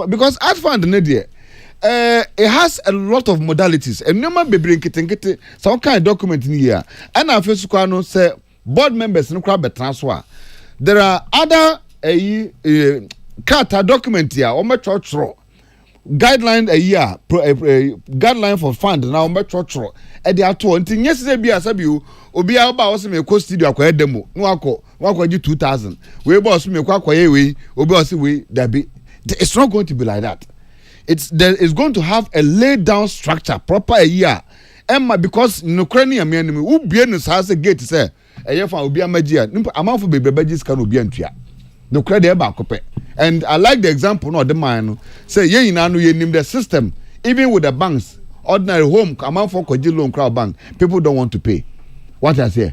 because art fund ne there it has a lot of modalities and no man be bring kitenkete some kind of document in here and na first kwa no say board members no kwa betransfer there are other kata document here o metro guideline a year guideline for fund now metro e dey ato nti nyese bia sabi obi a ba wo se me ko studio akwa demo no akwa ji 2000 we boss me kwa ye we obi o se we dabi it's not going to be like that. it's going to have a laid down structure proper a year. Emma because no crani am enemy who be no say gate say e fa obi amagia amafo bebebeji ska no obi antua no credit e ba kope. And I like the example no the man say ye ina no ye nim the system even with the banks ordinary home amafo koji loan crowd bank people don't want to pay what I say.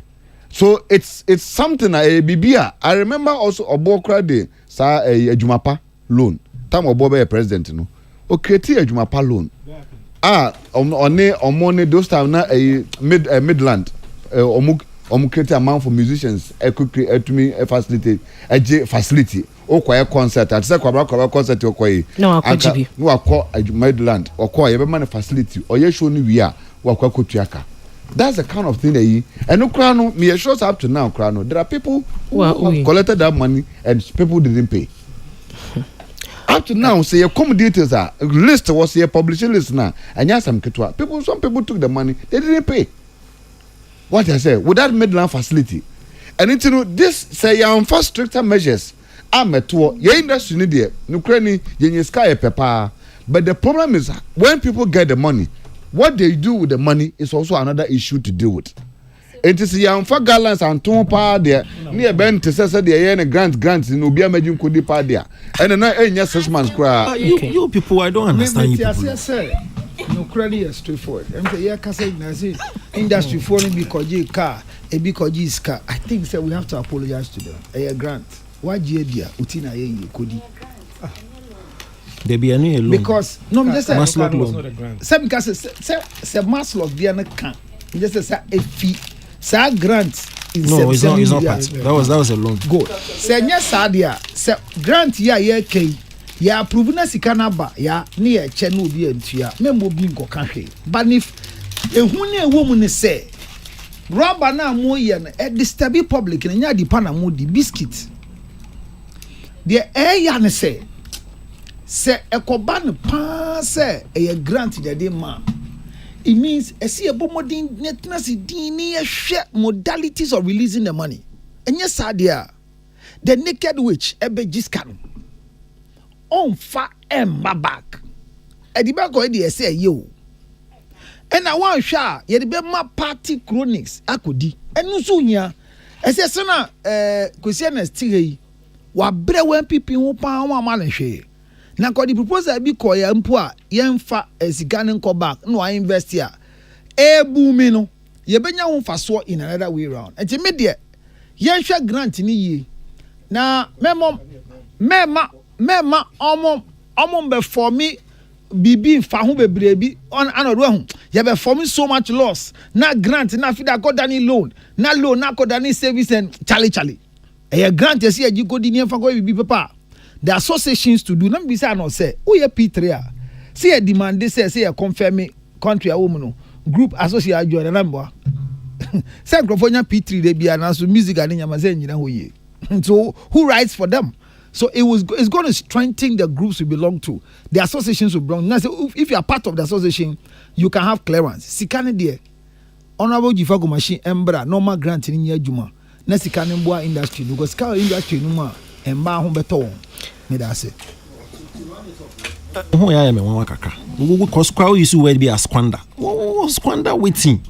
So it's something a bibia. I remember also obokra de sa ejumapa loan time obo be president no o create ejumapa loan on those time na midland create amount for musicians facility o kwaya concert at say kwabra concert o kwaye no akwajibi no akọ midland o kwaye be man facility o ye show ni wi a wa kwa kotuaka. That's the kind of thing that and no crano me assures up to now crano there are people who have collected that money and people didn't pay. Up to now, say your common details are list was your publishing list now, and yes, some people took the money, they didn't pay. What I say, with that Midland facility, and it's this say your first stricter measures. I'm at war, your industry need it, Ukraine, your sky pepper. But the problem is when people get the money, what they do with the money is also another issue to deal with. It is young for gallants and two part there near Ben to say the grants in Ubia Majum could depart there. And then just 6 months cry. You people, I don't understand you people. No credit is straightforward. Industry falling because you car, a because car. I think that we have to apologize to them. A grant. Why Jedia, Utina ye Kodi? There be any loan. Because no, just say Maslot loan. Some because say Maslot be an account. Just say a fee. Sa grant is no, it's not part. That was a loan. Good. Say yes, Sadia. Say grant ya ke ya approve na sika na ba ya ne ya che no bi antua. Membo bi nko ka hwe. But if ehun na ewo mu ne say rubber na mo ye na e disturb public na nya di pa na mo di biscuit. The ya ne say ekoba ne pa say e grant de ma. It means I see a bomodin netness dini modalities of releasing the money. And yes, Sadia, the naked witch ebe jiskan on fa back. At the back already say yo. And I want sha ye the my party chronics akudi. And no sunya. I say sana Christian still wa bre when people who pa wa manhwe. Na ko the proposal bi ko ya mpo a yemfa esika ne nko back no I invest here ebu mi no ye benya ho faso in another way round enti me de yenhwe grant ni yi na mema omom be for me bibi fa ho bebre bi on anodo hu ye be for me so much loss na grant na fi da go dani loan na ko dani service and chale e grant esi aji ko di ni fa go bibi papa. The associations to do not be say no say who ye P3 see a demand they say a confirm country a woman group associate join number say California P3 they be announce music and nyamaze nyina ho ye so who writes for them so it's going to strengthen the groups we belong to the associations we belong now so if you are part of the association you can have clearance sikane there honorable Jifago machine embra normal grant ni adwuma na sikane mboa industry because car industry no ma emba ho beto me da say who ya me wan kakra we cause crowd use word be a squander waiting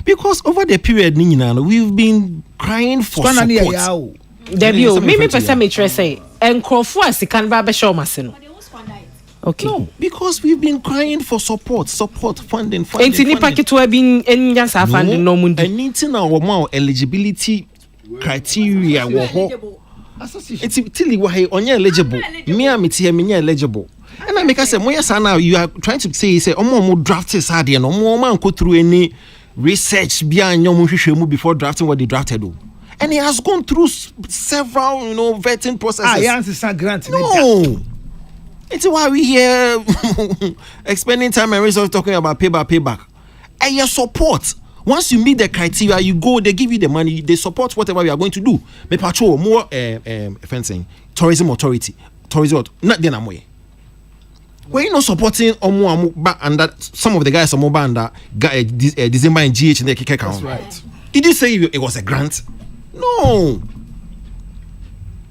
because over the period ni nyina we've been crying for support Debio me person me try say enkrofo asikan ba be show mase no okay no because we've been crying for support funding enti ni packet we bin enya sa funding no mundi anything na wo eligibility criteria wo ho it's till why onye eligible me am it here me eligible and I make us say moya now you are trying to say omo draft is hard and omo man go through any research bia nyom hwehwe mu before drafting what they drafted and he has gone through several vetting processes answer grant no it's why we here expending time and resources talking about payback and your support. Once you meet the criteria, you go, they give you the money, they support whatever we are going to do. Me patrol more fencing, tourism authority, not then I'm way. We're not supporting under some of the guys under December and GH and the kick account. That's right. Did you say it was a grant? No.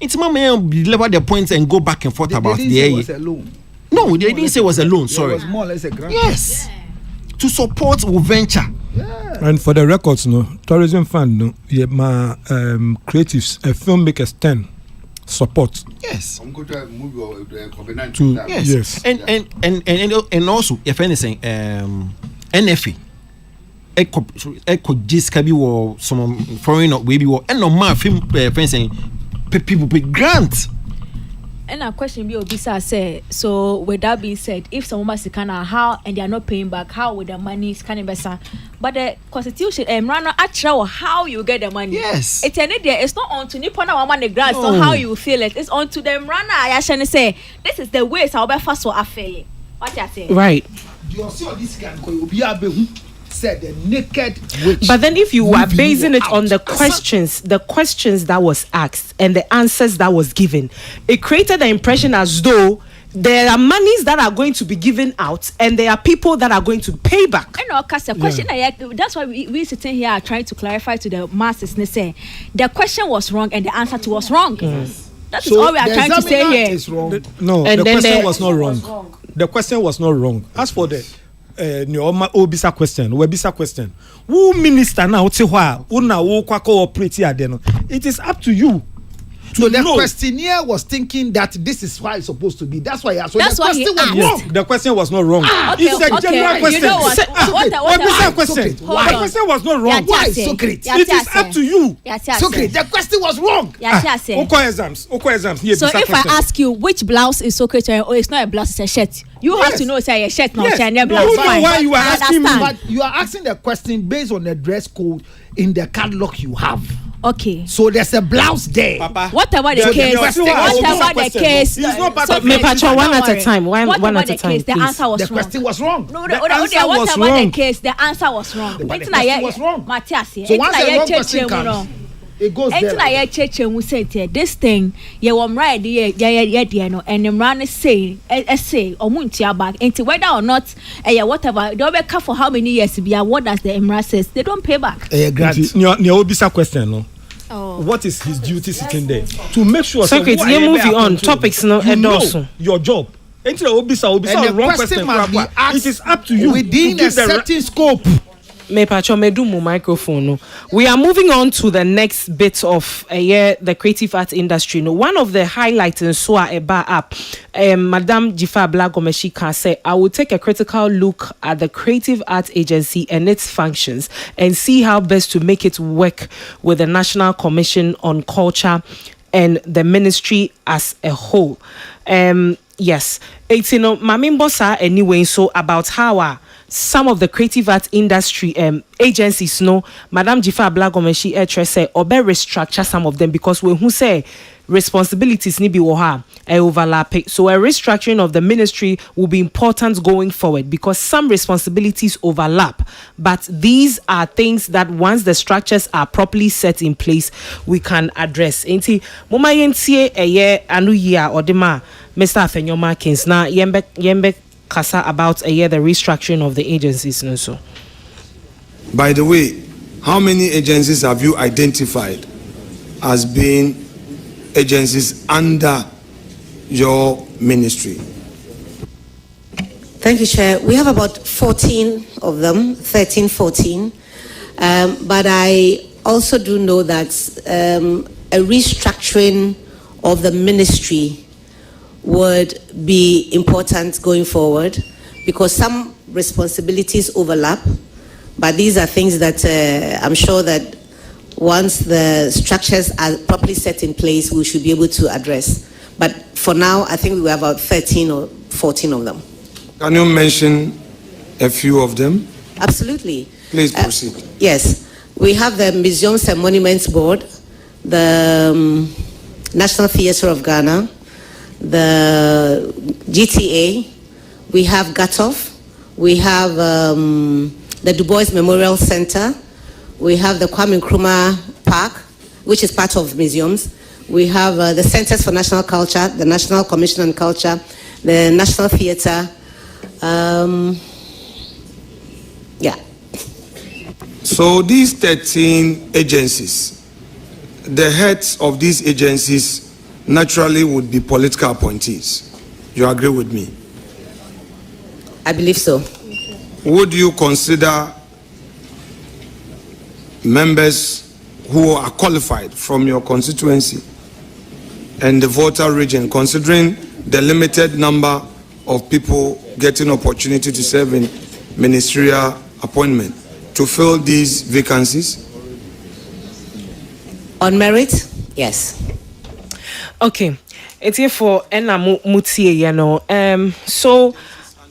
It's my man deliver the points and go back and forth about the was a loan. No, they didn't say it was a loan. Sorry. It was more or less a grant. Yes. To support venture. And for the records, no tourism fund, no, yeah, my creatives, filmmakers 10 support. Yes. I'm going to move your covenant To Yes. yes. And also, if anything, NFA. Echo just be or some foreign or maybe or and no man film fencing people pay grant. And a question be Obisa say, so with that being said, if someone must can how and they are not paying back, how with the money is kind of better? But the constitution run actual how you get the money. Yes. It's it's not on to Nippon or money grant, so how you feel it. It's on to them runner. I actually say this is the way so fast so I feel it. What you say? Right. You see all this can go said the naked witch. But then if you are basing it out. on the questions that was asked and the answers that was given, it created the impression as though there are monies that are going to be given out and there are people that are going to pay back. I know, because the question that's why we sitting here trying to clarify to the masses. They say the question was wrong and the answer to was wrong. That is all we are trying to say here. Is wrong. No, And the then question the- was not wrong. The question was not wrong. As for the obisa question, webisa question. Who minister now? Who now? Who cooperate here? It is up to you. So the know. questionnaire was thinking that this is why it's supposed to be. That's why he asked. So That's the why he question was asked. wrong. Yes, the question was not wrong. Okay, It's a general question. You know what? Obisa question. Why? The question was not wrong. Why, Socrates? It is up to you. Socrates, the question was wrong. Oko exams. Here, So bisa if question. I ask you which blouse is Socrates wearing, it's not a blouse, it's a shirt. You have to know it's a shirt, not Yes. a blouse. You know Fine. why you are I asking me. understand. But you are asking the question based on the dress code in the catalog you have. Okay. So there's a blouse there. Papa. Whatever the The- case, the- whatever the question. case. It's not part so- of Me it. pacho, one at a time. One Whatever at the a time, case, the please. answer was The wrong. question was wrong. No, The answer was whatever wrong. the case, the answer was wrong. The It's question was wrong. Matthias, So once the wrong person comes, it goes there. It's like church we said this thing. You were right, yeah, no, and the man say, say, or muntia back, into whether or not, whatever, they'll be cut for how many years? Be what does the Emra says? They don't pay back. Grant. Obisa question, no. Oh. What is his duty sitting there to make sure? Socrates, who you are move able on. to Topics no you know endorse. your job. Until obisa And the wrong question must be asked It is up to you within to a give the certain scope. Me pacho me do mo microphone. No. We are moving on to the next bit of the creative art industry. No, one of the highlights in SOA Eba app, Madame Jifa Blagomeshi can say, I will take a critical look at the creative art agency and its functions and see how best to make it work with the National Commission on Culture and the ministry as a whole. Yes, it's Mamimbosa anyway. So about how some of the creative art industry agencies know Madame Jifa Blagomeshi say or be restructure some of them because we who say responsibilities ni bi woha overlap. So a restructuring of the ministry will be important going forward because some responsibilities overlap, but these are things that once the structures are properly set in place we can address. Enti moma yentie anu year or dema Mr. Afenyo Markins na yembe kasa about the restructuring of the agencies and so. By the way, how many agencies have you identified as being agencies under your ministry? Thank you, Chair. We have about 14 of them, 13, 14. But I also do know that a restructuring of the ministry would be important going forward because some responsibilities overlap, but these are things that I'm sure that once the structures are properly set in place, we should be able to address. But for now, I think we have about 13 or 14 of them. Can you mention a few of them? Absolutely. Please proceed. Yes. We have the Museums and Monuments Board, the National Theatre of Ghana, the GTA, we have GATOF, we have the Du Bois Memorial Center, we have the Kwame Nkrumah Park, which is part of museums. We have the Centers for National Culture, the National Commission on Culture, the National Theatre. Yeah. So these 13 agencies, the heads of these agencies naturally would be political appointees. You agree with me? I believe so. Would you consider members who are qualified from your constituency and the voter region, considering the limited number of people getting opportunity to serve in ministerial appointment, to fill these vacancies? On merit, yes. Okay, it's here for Enna Mutie, you know. So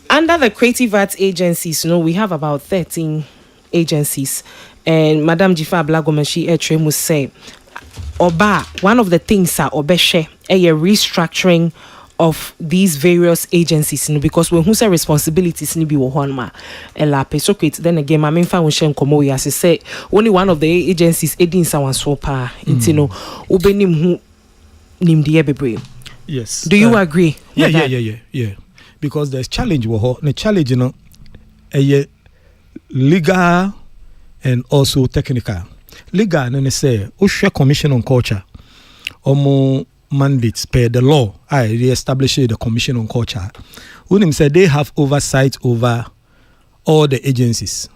under the creative arts agencies, you know, we have about 13 agencies, and Madam Jifa Blagomeshi Etre must say, Oba, one of the things are Obeshe, a restructuring of these various agencies, you know, because when who say responsibilities ni bi wo honma elape so create then again my main fa won komo we as say only one of the agencies edin sawan so pa you know obenim hu nim de bebre. Yes. Do you agree? Yeah. Because there's challenge wo the challenge, you know, legal and also technical. Legal and say Osha Commission on Culture omo mandates per the law. I re-established the Commission on Culture. When said they have oversight over all the agencies,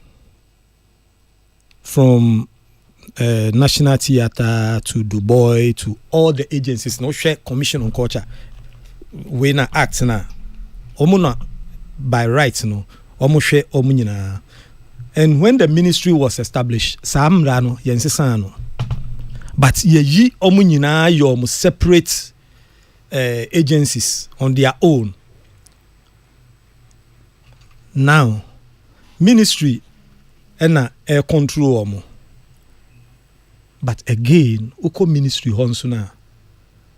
from National Theatre to Dubai to all the agencies. No share Commission on Culture. We na act na. Omuna by rights no. Omo share omunina. And when the ministry was established, Samrano yensesano. But ye omunyina yom separate agencies on their own. Now, ministry ena air control omo. But again, uko ministry honsuna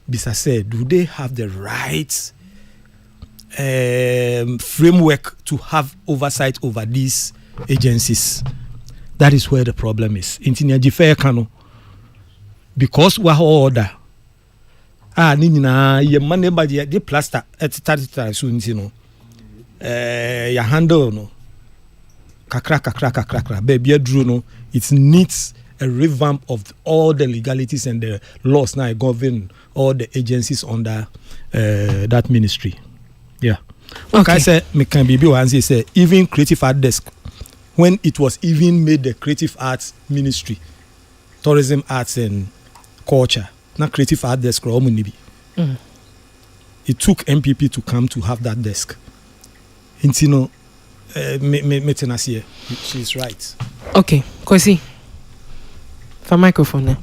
bisa said, do they have the right framework to have oversight over these agencies? That is where the problem is. Intinya jifair kano. Because we have order. Nina, your money by the plaster at 30 soon, you know. Your handle, no. Kakra. Baby, drew, no. It needs a revamp of all the legalities and the laws now govern all the agencies under that ministry. Yeah. Okay. I said, me can be one say even creative art desk, when it was even made the creative arts ministry, tourism arts and culture, not creative art desk or omunibi. It took MPP to come to have that desk. Intino, Metenasie, she's right. Okay, Kwesi, for microphone now.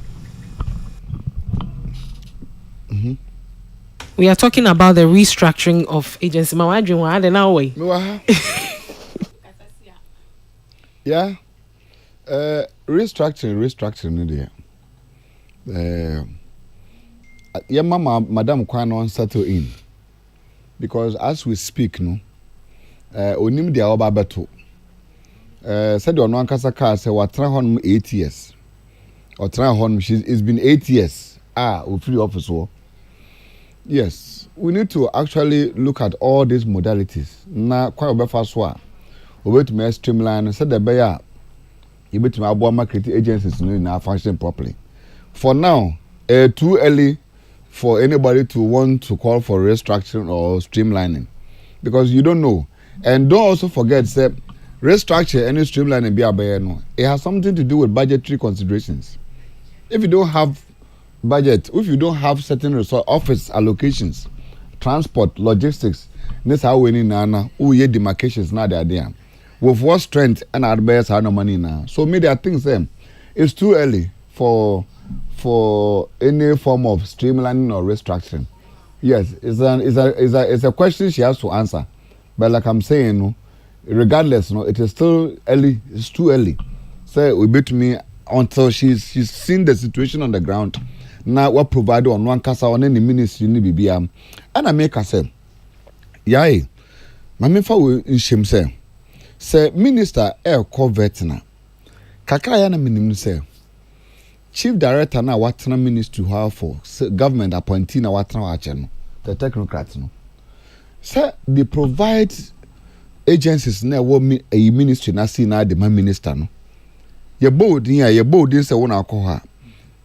We are talking about the restructuring of agency. Yeah. Restructuring yeah, Madam Kwano settle in, because as we speak, no, onim dia oba beto. Said on one kasa car say what try hon 8 years, or try hon it's been 8 years. We free office war. Yes, we need to actually look at all these modalities. Na kwa obefa so a obet me streamline said the bear you bet me abo market agencies no na function properly. For now, too early for anybody to want to call for restructuring or streamlining, because you don't know. And don't also forget that restructure and streamlining no, it has something to do with budgetary considerations. If you don't have budget, if you don't have certain resource, office allocations, transport, logistics, this how we need nana ye demarcations now they are there. With what strength and advice have no money now. So maybe I think it's too early for any form of streamlining or restructuring. Yes, it's a question she has to answer. But like I'm saying, regardless, it is still early. It's too early. So we bet me until she's seen the situation on the ground. Now what provided on one casa on any ministry ni BBM. And I make her say, yay, my mefa will in shame say minister covetina. Kakaya na minim say. Chief Director na watana ministry how for government appointee na watana wache the technocrats no. Say they provide agencies na wo a ministry na see na the minister no. Your board say wona akọ ha.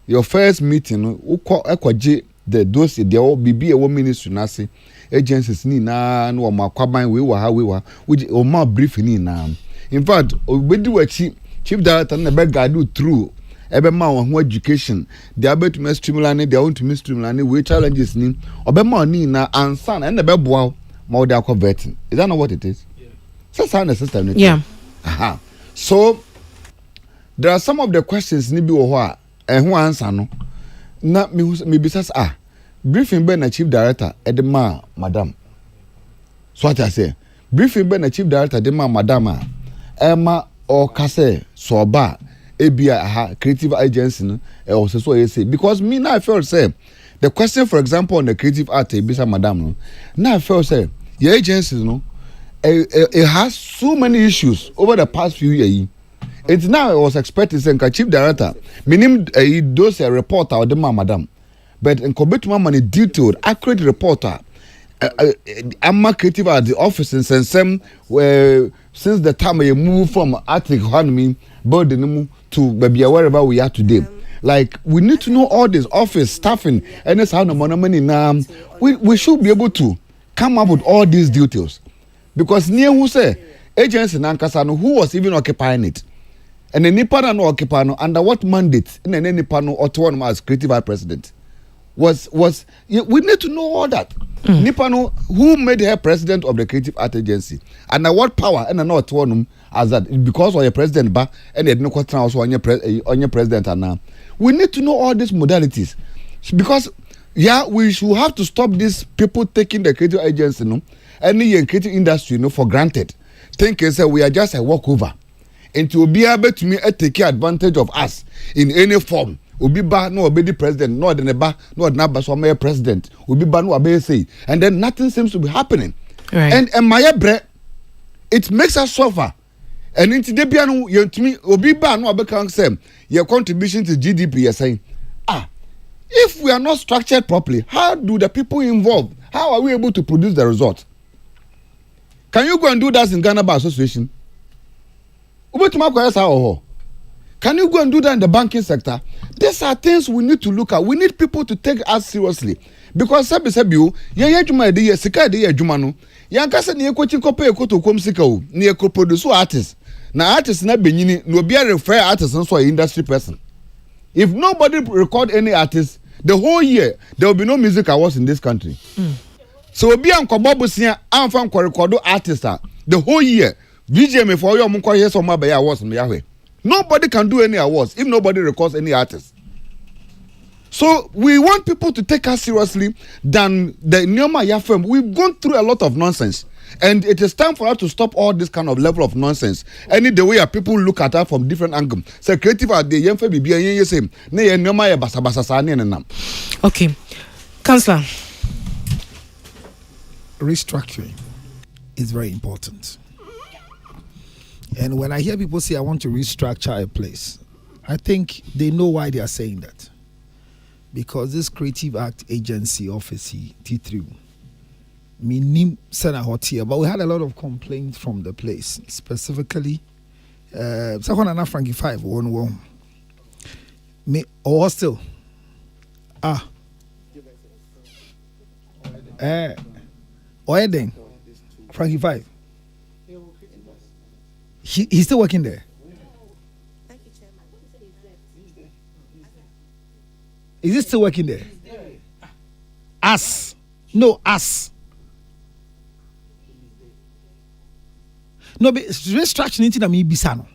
Your first meeting no ukọ ekwaje those they all be a woman ministry na say agencies ni na no ma kwaban we wa which o ma brief ni na in fact obedi wachi chief director na be guide through ebe ma ho education they are about to streamline they want to streamline we challenges ni obe ma ni na ansa na be boa ma they are converting. Is that not what it is? So sound system. Yeah. Aha. So there are some of the questions ni bi wo ho a who answer no na me bisas briefing be na chief director edema madam. So what I say briefing be na chief director edema madam Emma or kase so ba ebia creative agency no also so you say because me now I feel say the question for example on the creative art ebisa madam no now I feel say your agencies no it has so many issues over the past few years. It's now I was expecting say chief director minim those reporter or the madam but in commitment money detailed accurate reporter I'm creative at the office in some where since the time I moved from Attic Hanmi burden to maybe wherever we are today. Like we need to know all this office staffing and that's how the money now we should be able to come up with all these details because near who say agency Nankasano who was even occupying it and the Nipano no occupano under what mandate in an Nipano autonomous as creative vice president was we need to know all that. Nipano who made her president of the creative art agency and what power and not autonomous as that because of your president ba and the no question also on your president and now we need to know all these modalities because we should have to stop these people taking the creative agency and the creative industry for granted thinking say we are just a walkover and to be able to take advantage of us in any form. Obi ba no obey the president, no the ba no na ba so my president. Obi ba no obey say, and then nothing seems to be happening. Right. And my bre, it makes us suffer. And into the piano, you to me obi ba no obey can say your contribution to GDP. You're saying, if we are not structured properly, how do the people involved? How are we able to produce the result? Can you go and do that in Ghana Bar Association? Can you go and do that in the banking sector? These are things we need to look at. We need people to take us seriously. Because sabi ye juma de sika de juma no. Yanka se ne ekochi kope ekoto kom sika o. Ne eko produce artists. Na artists na benyini no be refer artists so industry person. If nobody record any artist the whole year there will be no music awards in this country. So obi ankobobusia amfa record artists the whole year. VGM for you munko here some be awards me yahwe. Nobody can do any awards if nobody records any artist. So we want people to take us seriously than the Nyoma Yafem. We've gone through a lot of nonsense. And it is time for us to stop all this kind of level of nonsense. Any the way people look at us from different angles. So creative at the Yemfe Bibi same. Ne Nyoma ya basa sani nam. Okay. Councillor. Restructuring is very important. And when I hear people say, I want to restructure a place, I think they know why they are saying that. Because this Creative Act Agency office, T3, minim sena hot here, but we had a lot of complaints from the place, specifically, Sakwana Frankie 5, one, me, or still, Oeding, Frankie 5. He's still working there. Is he still working there? Us. No, us. No, but restructuring into the Mibisano.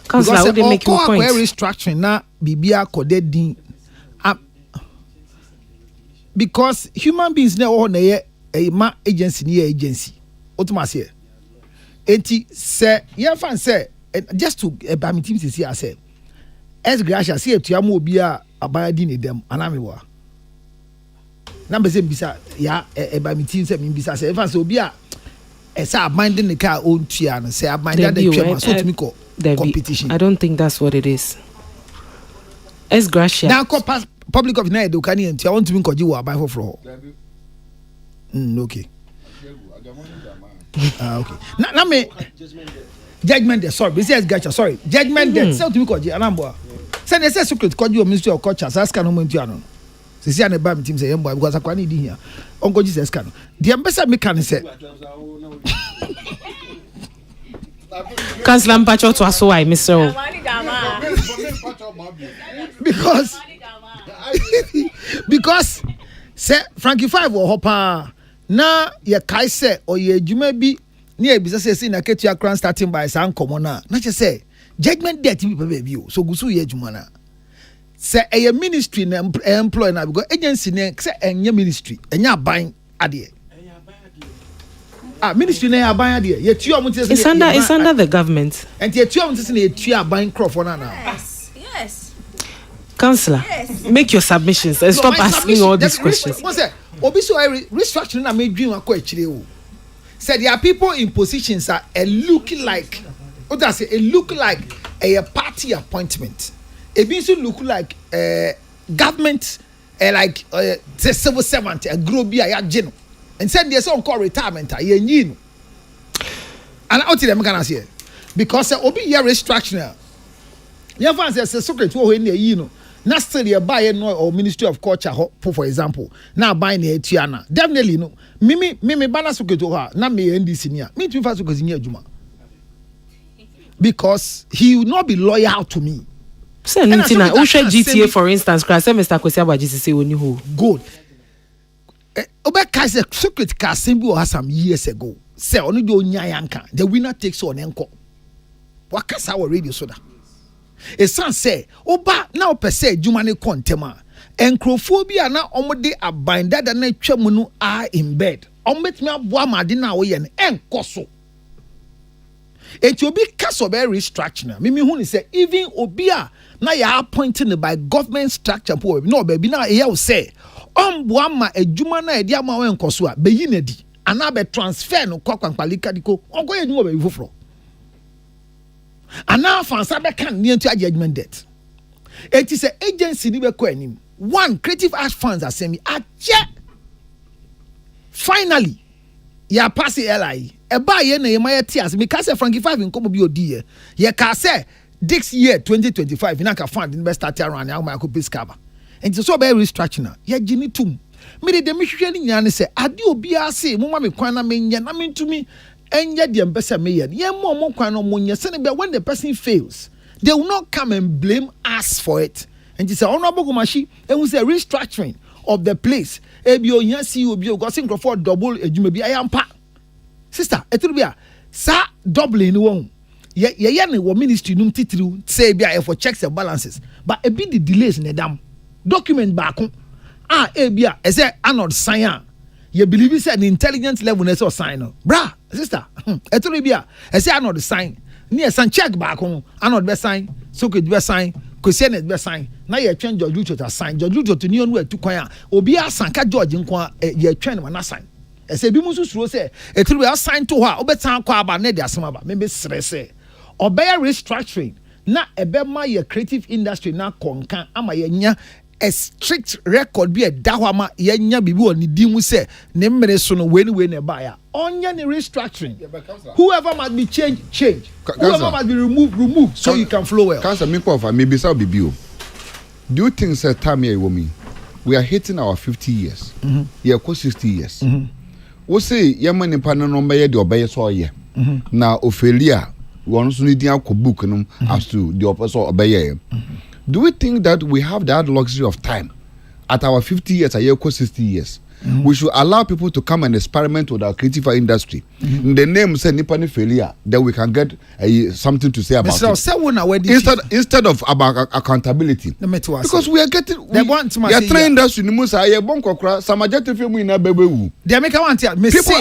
Councillor, I would make your point. Restructuring now, Bibia Kodedin. Because human beings now own a agency near agency. Automatic. Enti say yan fan say just to by me team say I say as gracia say to am obi a abadi ne dem anamewa na be say bisa ya by me team say me bisa say fan say obi a say abandon the car own tua no say abandon the tua so to me call competition. I don't think that's what it is. As gracia now public of na do can you want to me call you buy for okay. Okay. Now me judgment there. Sorry, this gotcha. Sorry, judgment there. Sell to me call you anamboa. Send a secret call you Ministry of Culture. Ask no moment you see an about team say boy because I can't need here. Uncle Jesus can. The ambassador me can say. Councillor Mpacho to aso why Mr. Because say Frankie 5 or hopa na ye kai say or ye juma bi near business say na ketua crown starting by san common na just say judgment debt be baby so gusu ye juma na say a ministry na employ na because agency na say enye ministry enya ban ade ministry na aban ade ye tu am say it's under the government and ye tu am say na ye tu aban crop na yes Councillor, yes. Make your submissions and stop asking all these questions. Restructuring na me dream akọ achire o. Said there are people in positions that looking like what I say look like a party appointment. It means to look like government like civil servant a grow be a general. And said there's some called retirement ye nyi. And out to them can say because obi here restructuring. Your fans say secret wo in you know. Na still you buy no or Ministry of Culture for example. Now buy na etuana. Definitely no. Mimi bana secret ho na me NDC nia. Me too fast because nia adwuma. Because he will not be loyal to me. Say Nitina, who share GTA for instance, crash Mr. Kwesiaba GCC oni who. Good. Obe ka say secret ka sembi o some years ago. Say onu do nyanka. The winner takes on enko. Wakasa wa radio soda. A son say, Oba now per se, Jumani contema. Encrophobia na omode a binder than a chamunu are in bed. Omet me up Wamadina way and koso. It will be Casobe restructuring. Mimi Huni say, even Obia na ya appointed by government structure poor. No, baby, now ya say, Buama a Jumana a diama and Kosua, Beyinedi, and I be transfer no cock and palicadico, or go and do a before. And now fancy can near to a judgment debt. It is an agency ni be him. One creative arts funds are saying finally ya pass LI. E ba ye na ye ma tears because Frankie 5 in come be odi ye ka say this year 2025 na ka fund in best start around ya ma ko piskaba. And so be restructuring ye gini tum. Me de me hwehwe ni nyane say ade obi ase mo ma me kwan na me nya na me ntumi enya the ambassador mayor. When the person fails, they will not come and blame us for it. And he said, Honorable Gumashi, and we say restructuring of the place. Ebio Yansi will be a gossip for double a jumebi. I am pa. Sister, it will be a sa double in one. Ye ministry num titru say be for checks and balances. But a bit the delays in the dam. Document back. Ebia, as a anod sign. You believe it's an intelligence level or sign. Bra, sister, etolibia. I say I know the sign. Near some check back on, I know the sign, so could be sign, question it be sign. Now you change your Lucho to sign, your Lucho to neon way to choir, or be a Sanka George in qua, ye train when I sign. I say, Bimusu say, it will be assigned to her, or better quaba, Nedia Samaba, maybe stress. Or bear restructuring. Na ebema ye creative industry na konkan ama yenya a strict record be a dawama yenya bibi oni dimu se ne mmere so no we ne buyer onya ne restructuring. Whoever must be change. Whoever must be remove so you can flow well. Cancer me for maybe so bibi. Do you think say time here woman we are hitting our 50 years. Yeah, 60 years. We say yamani pana number ye de obey so ye. Na Ophelia we also need to book as to the opposite obey. Do we think that we have that luxury of time at our 50 years, a year, 60 years? We should allow people to come and experiment with our creative industry. In the name say Nipani failure, then we can get something to say about it. Instead of about accountability. Because we are getting we are trained us in Musa people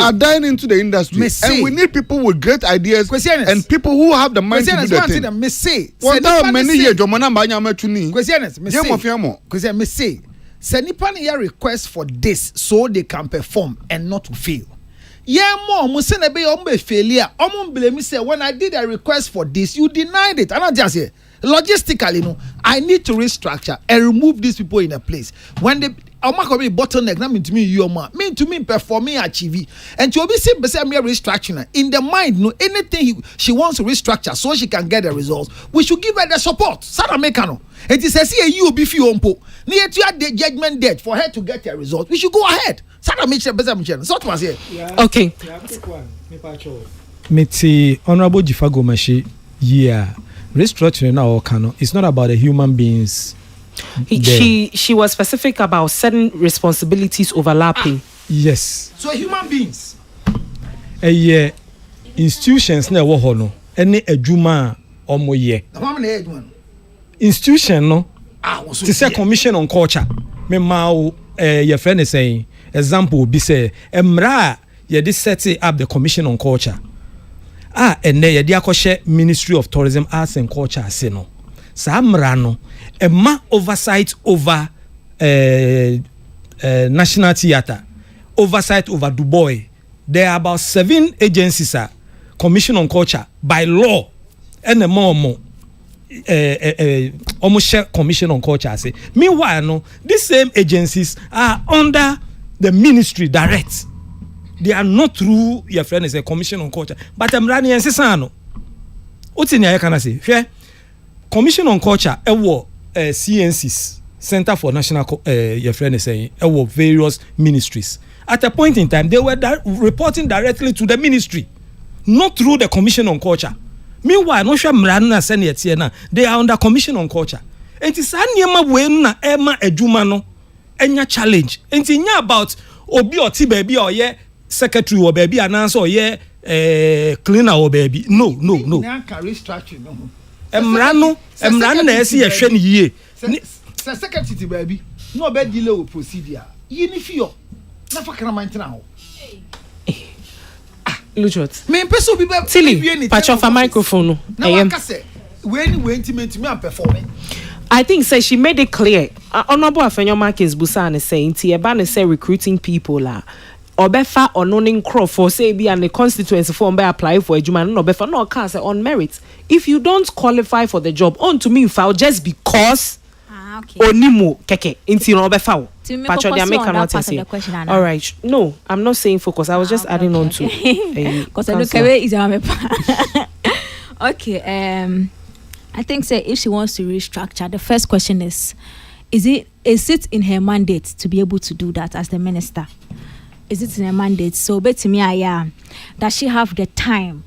are dying into the industry and we need people with great ideas and people who have the mind to do the thing. What many years say nipa ne request for this so they can perform and not to fail. Yeah, mom, we say na be failure. Blame me say when I did a request for this, you denied it. And I just say logistically, I need to restructure and remove these people in a place. When I'll be bottleneck. That mean to me, you mean to me performing achieve. And to be simple, say me restructuring in the mind. No, anything she wants to restructure so she can get the results. We should give her the support. Sarah Mekano. It is a you be few umpo. Near to the judgment date for her to get her results. We should go ahead. Sarah Mitchell, so what was here? Okay. Meti Honorable Jifago Mashi, yeah, restructuring our canon. It's not about the human beings. She was specific about certain responsibilities overlapping. Yes. So human beings. Yeah, institutions na wo ho no. Any adwuma omo ye. Institution no. To say commission on culture. Me ma your friend is saying example be say emra ye dey set up the commission on culture. And ye dey akoshe Ministry of Tourism, Arts and Culture ase no. Sa mra no ma oversight over National Theatre, oversight over Dubois. There are about 7 agencies commission on culture by law and more almost share commission on culture say. Meanwhile no, these same agencies are under the ministry direct. They are not through your friend is a commission on culture, but I'm running and say no. What's in your can I say? Fair commission on culture CNCs, Center for National your friend is saying various ministries. At a point in time they were reporting directly to the ministry, not through the commission on culture. Meanwhile no sure mrana send yet na they are under commission on culture. And it's anyama we na ema adwuma no enya challenge. And it's about obi or ti baby or ye secretary or baby announce or ye cleaner or baby. No. Emrano na esi ye hwe ne yie. Secretary baby. No be delay o procedure. Yini fio. Na fa kana mantina ho. Lujot. Me peso bi be Tilly, patch off a microphone. Na waka say when intimate me am performing. I think say she made it clear. Honorable Afenyo Markins Busan is saying ti eba ne say recruiting people la. Obefa ononing crop for say be and the constituency form by apply for adwuma no obefa no can say on merit. If you don't qualify for the job, on to me file just because Onimu keke inti no obefa. Patch on the question. All right. No, I'm not saying focus. I was just adding on to because I look away is okay, I think say if she wants to restructure, the first question is it in her mandate to be able to do that as the minister? Is it in her mandate? So bet me does she have the time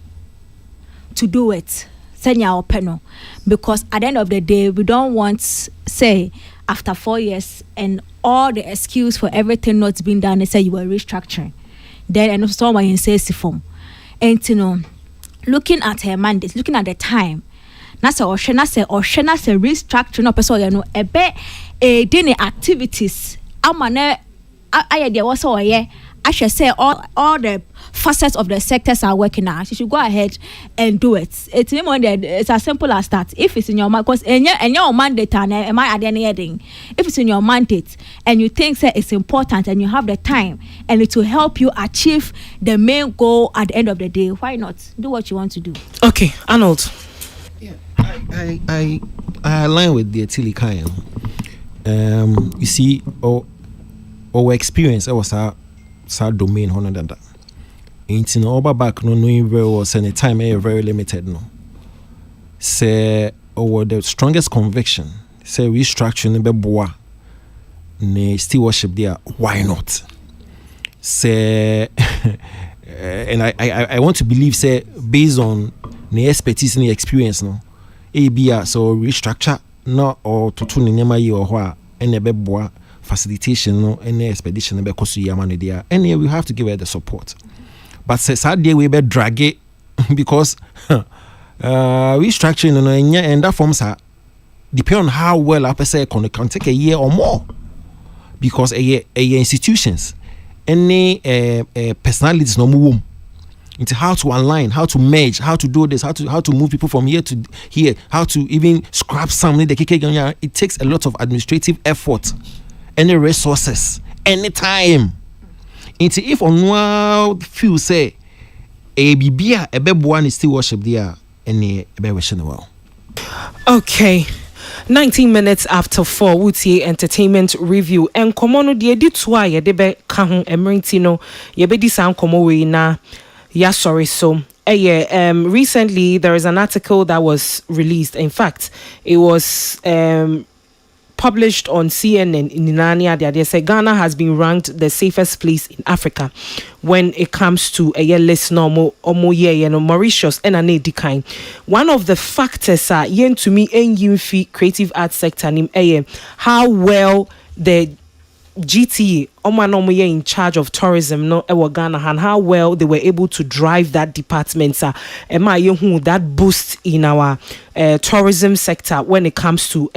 to do it? Senya openo, because at the end of the day we don't want say after 4 years and all the excuse for everything not being done they say you were restructuring. Then and someone in says form. And you know, looking at her mandate, looking at the time. Nasa or restructuring no person you know ebe daily activities amane ayede was so I should say all the facets of the sectors are working now. She should go ahead and do it. It's as simple as that. If it's in your mandate, because in your mandate, am I adding anything? If it's in your mandate and you think that it's important and you have the time and it will help you achieve the main goal at the end of the day, why not do what you want to do? Okay, Arnold. Yeah, I align with the Tilly Kayan. You see, our experience was our domain honor than that. Ain't no back no knowing very well any time very limited no. Say our the strongest conviction say restructuring be boa ne stewardship there why not? Say and I want to believe say based on the expertise and the experience no ABA so restructure no or to tune nema yi or hwa ene be boa facilitation no any expedition be kosu yamane there and we have to give her the support. But sad day we be drag it because restructuring no and that forms are depend on how well a person can take a year or more because a institutions any personalities no move into how to align, how to merge, how to do this, how to move people from here to here, how to even scrap something. It takes a lot of administrative effort, any resources, any time. Into if on one few say a bibia a bebwan is still worship there any well. Okay. 19 minutes after 4, Wutie Entertainment Review. And Komono de Editwa Yedebe Kahun Emerintino, Yebedi Sound Komowe na. Yeah, sorry. So, recently there is an article that was released. In fact, it was published on CNN in Inania. They say Ghana has been ranked the safest place in Africa when it comes to a list normal Mauritius and an kind. One of the factors are yen to me en creative arts sector how well the GT in charge of tourism Ghana and how well they were able to drive that department that boost in our tourism sector when it comes to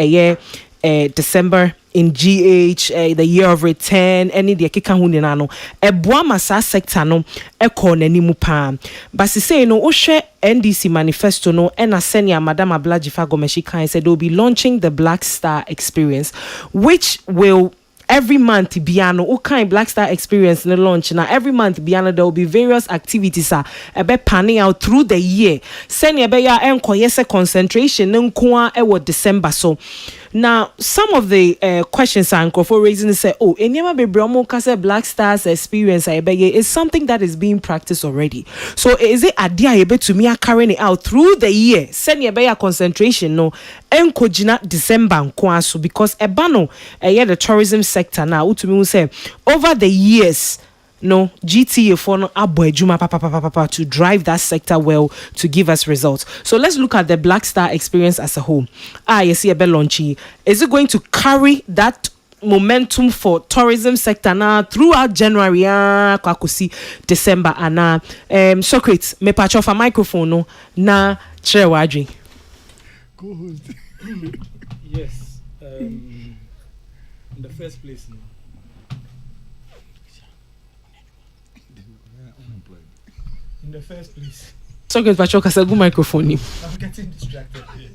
December in GH, the year of return, any the kika hundenano, a boamasa sector no, echo nenimupa. But say no, Oshe NDC manifesto no, and Asenia Madame Ablajifa Gomeshika said they'll be launching the Black Star Experience, which will every month Biano kind Black Star Experience in the launch. Now every month Biano there will be various activities about panning out through the year. Send ya beya enko yese concentration nkwa ewo December. So now some of the questions are for raising say enyema bebramo kase Black Stars Experience is something that is being practiced already. So is it idea ebe to me carrying it out through the year? Send ya beya concentration no enko jina December nkwa so because ebano the tourism sector now to me say over the years no GTA for no aboejuma papa to drive that sector well to give us results. So let's look at the Black Star Experience as a whole. You see a belonchi. Is it going to carry that momentum for tourism sector now throughout January kwakusi December and Socrates me patch off a microphone no na chere wadri. Yes. In the first place no. In the first place. So good, Pacho, because a good microphone. I'm getting distracted here.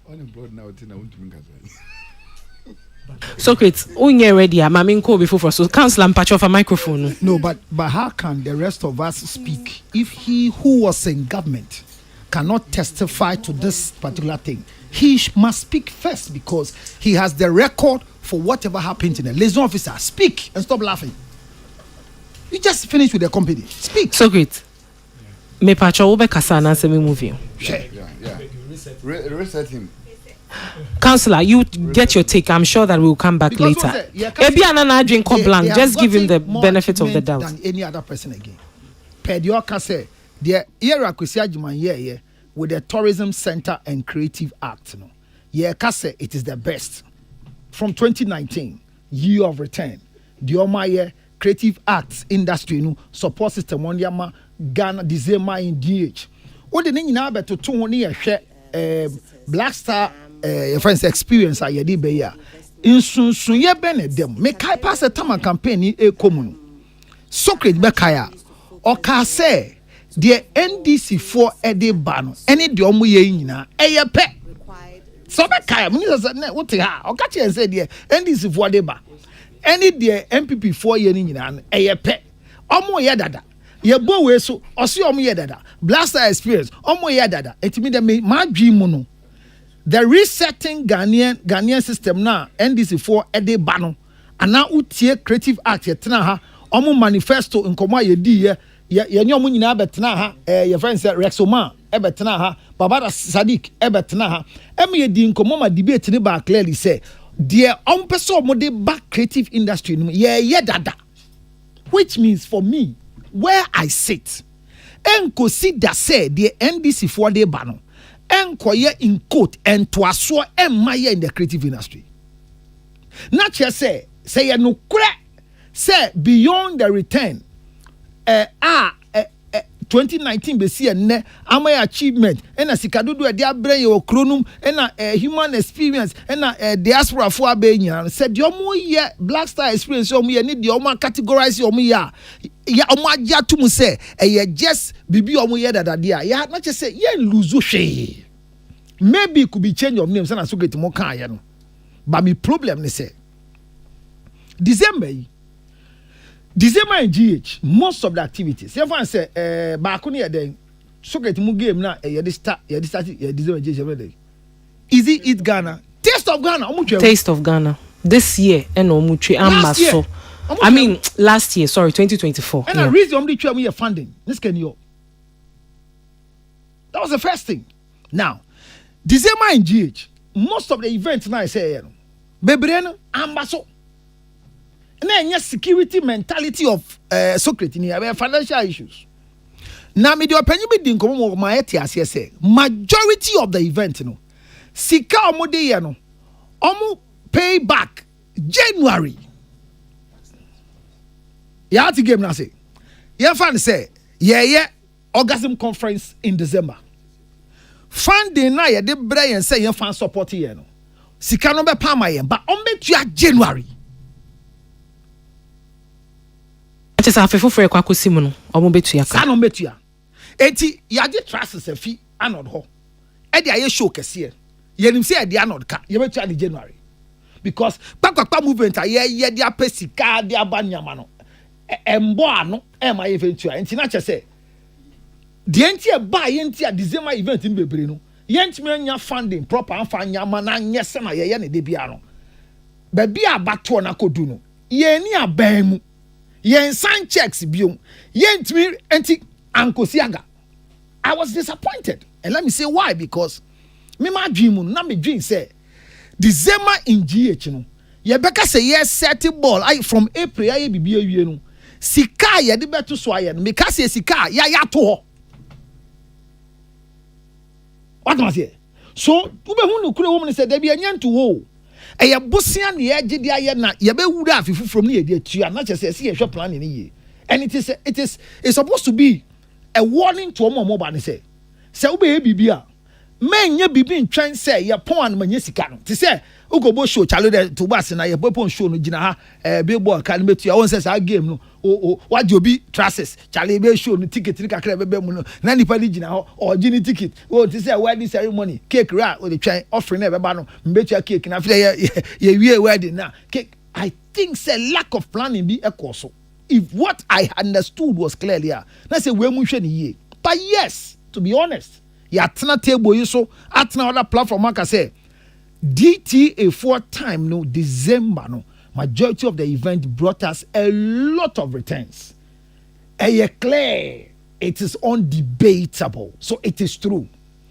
Unemployed now, I want to make Socrates, unye ready. I'm call before so council and patch off a microphone. No, but how can the rest of us speak if he who was in government cannot testify to this particular thing? He must speak first because he has the record for whatever happened in the liaison officer. Speak and stop laughing. You just finished with the company. Speak. Socrates, me patch off kasana se me move you. Yeah. Reset him. Councillor, you get your take. I'm sure that we'll come back Because later. Ebi anana drink blank. Just give him the benefit of the doubt. Than any other person again. Pedioka say the era kwesi with the Tourism Center and Creative Act. No, kase it is the best from 2019 year of return. The Omaye Creative Arts industry no support system on yama Ghana Dizema in DH. What the name now to 2 Black Star friends experience a yedi beya insunsun ye bene dem me kai pass a time campaign e common Socrates bekaya o ka say the NDC for ede ba no any de omo ye nyina eye pe so bekaya me say na what ha o ka che say the NDC for ede ba any the MPP for ye nyina eye pe omo ye dada ye bo we so o se omo ye dada Black Star Experience omo ye dada etimi de me ma dwi mu no. The resetting Ghanaian system now NDC for Ede Bano and now utie Creative Act yetna ha omo manifesto nkoma yedi ye nyomo nyina betna ha your friend say Rexoma ebetna ha Babada Sadiq ebetna ha yedi nkoma ma debate ne ba clearly say the person omo de back creative industry ye dada, which means for me where I sit enko si da say the NDC for Ede Bano enkoye in quote and to aswa emaye in the creative industry. Not just say you no kure say beyond the return 2019 besi enne amaya achievement ena sikadudu e dia brain o kronum ena human experience ena diaspora fo abenya said the omo ye Black Star Experience omo ye ni the omo categorize omo ya omo agya to mu say ye just bibi omo ye dada dia ya not just say ye lose hwe maybe it could be change of name sana so get mo kan ye no but me problem ni say December December and GH, most of the activities. Everyone say, Bakuni then Socket mu game na start December GH every day. Easy Eat Ghana. Taste of Ghana. Taste of Ghana. This year, and Omuchi Ambaso. I mean, last year, sorry, 2024. And the reason we are funding, this can you. That was the first thing. Now, December and GH, most of the events now I say, Bebreno, Ambaso. And then yes, security mentality of Socrates in here, financial issues. Now, me do opinion be din komo my etias say majority of the event, Sika omo de ye no, omo payback January. Ya ati game na say. Ya fan say, yeah, orgasm conference in December. Funding na ye de bra yen say ye fan support ye no. Sika no be pa ma yen, but on be January. Ati sa afefo frɛ kwa kosimu no, omo betua ka. Sa no betua. Enti ya de trust se fi anod ho. E de aye show kese. Ye nim say e de anod ka. Ye betua ni January. Because kpakpakpa movement ye de apesika de abanyama no. Embo ano e ma ye ventua. Enti na che say the enti e ba ye enti a December event in bebre no. Ye enti me nya funding proper anfa nyama na nyese na ye ne de bia no. Ba bia bato na kodu no. Ye ni aban mu. Yen sign checks biom. Yen timi enti ankosiaga. I was disappointed. And let me say why. Because me ma dream na me dream say December in GH no. Ye beka say yes set ball I from April aye bibia wie no. Sika ye de beto so aye no. Me ka say sika ya to ho. What am I say? So ube hu no kure wo me say da bia nyanto ho. Eye bosia ne ye gide aye na ye be wura afifu from ne ye de atua na che say see ye hwe plan ne ye. And it's supposed to be a warning to omo ba ne say ube e bibia menye bibi ntwen say ye pon an manye sika no ti say ugobo show chalo de to bas na ye pon show no gina ha billboard kan metua won say sa game no wa di obi trasses chale be show no ticket ni kakra be mu no na nipa ni gina ho o gini ticket o ti say wedding ceremony cake ra o de twen offering e be ba no mbetua cake na fle ye wie wedding na cake. I think say lack of planning be a cause. If what I understood was clearly here, na say we mu hwe ni ye. But yes, to be honest, ya tena table you so atena other platform aka say DTA for time no December no majority of the event brought us a lot of returns. Clear, it is undebatable. So it is true.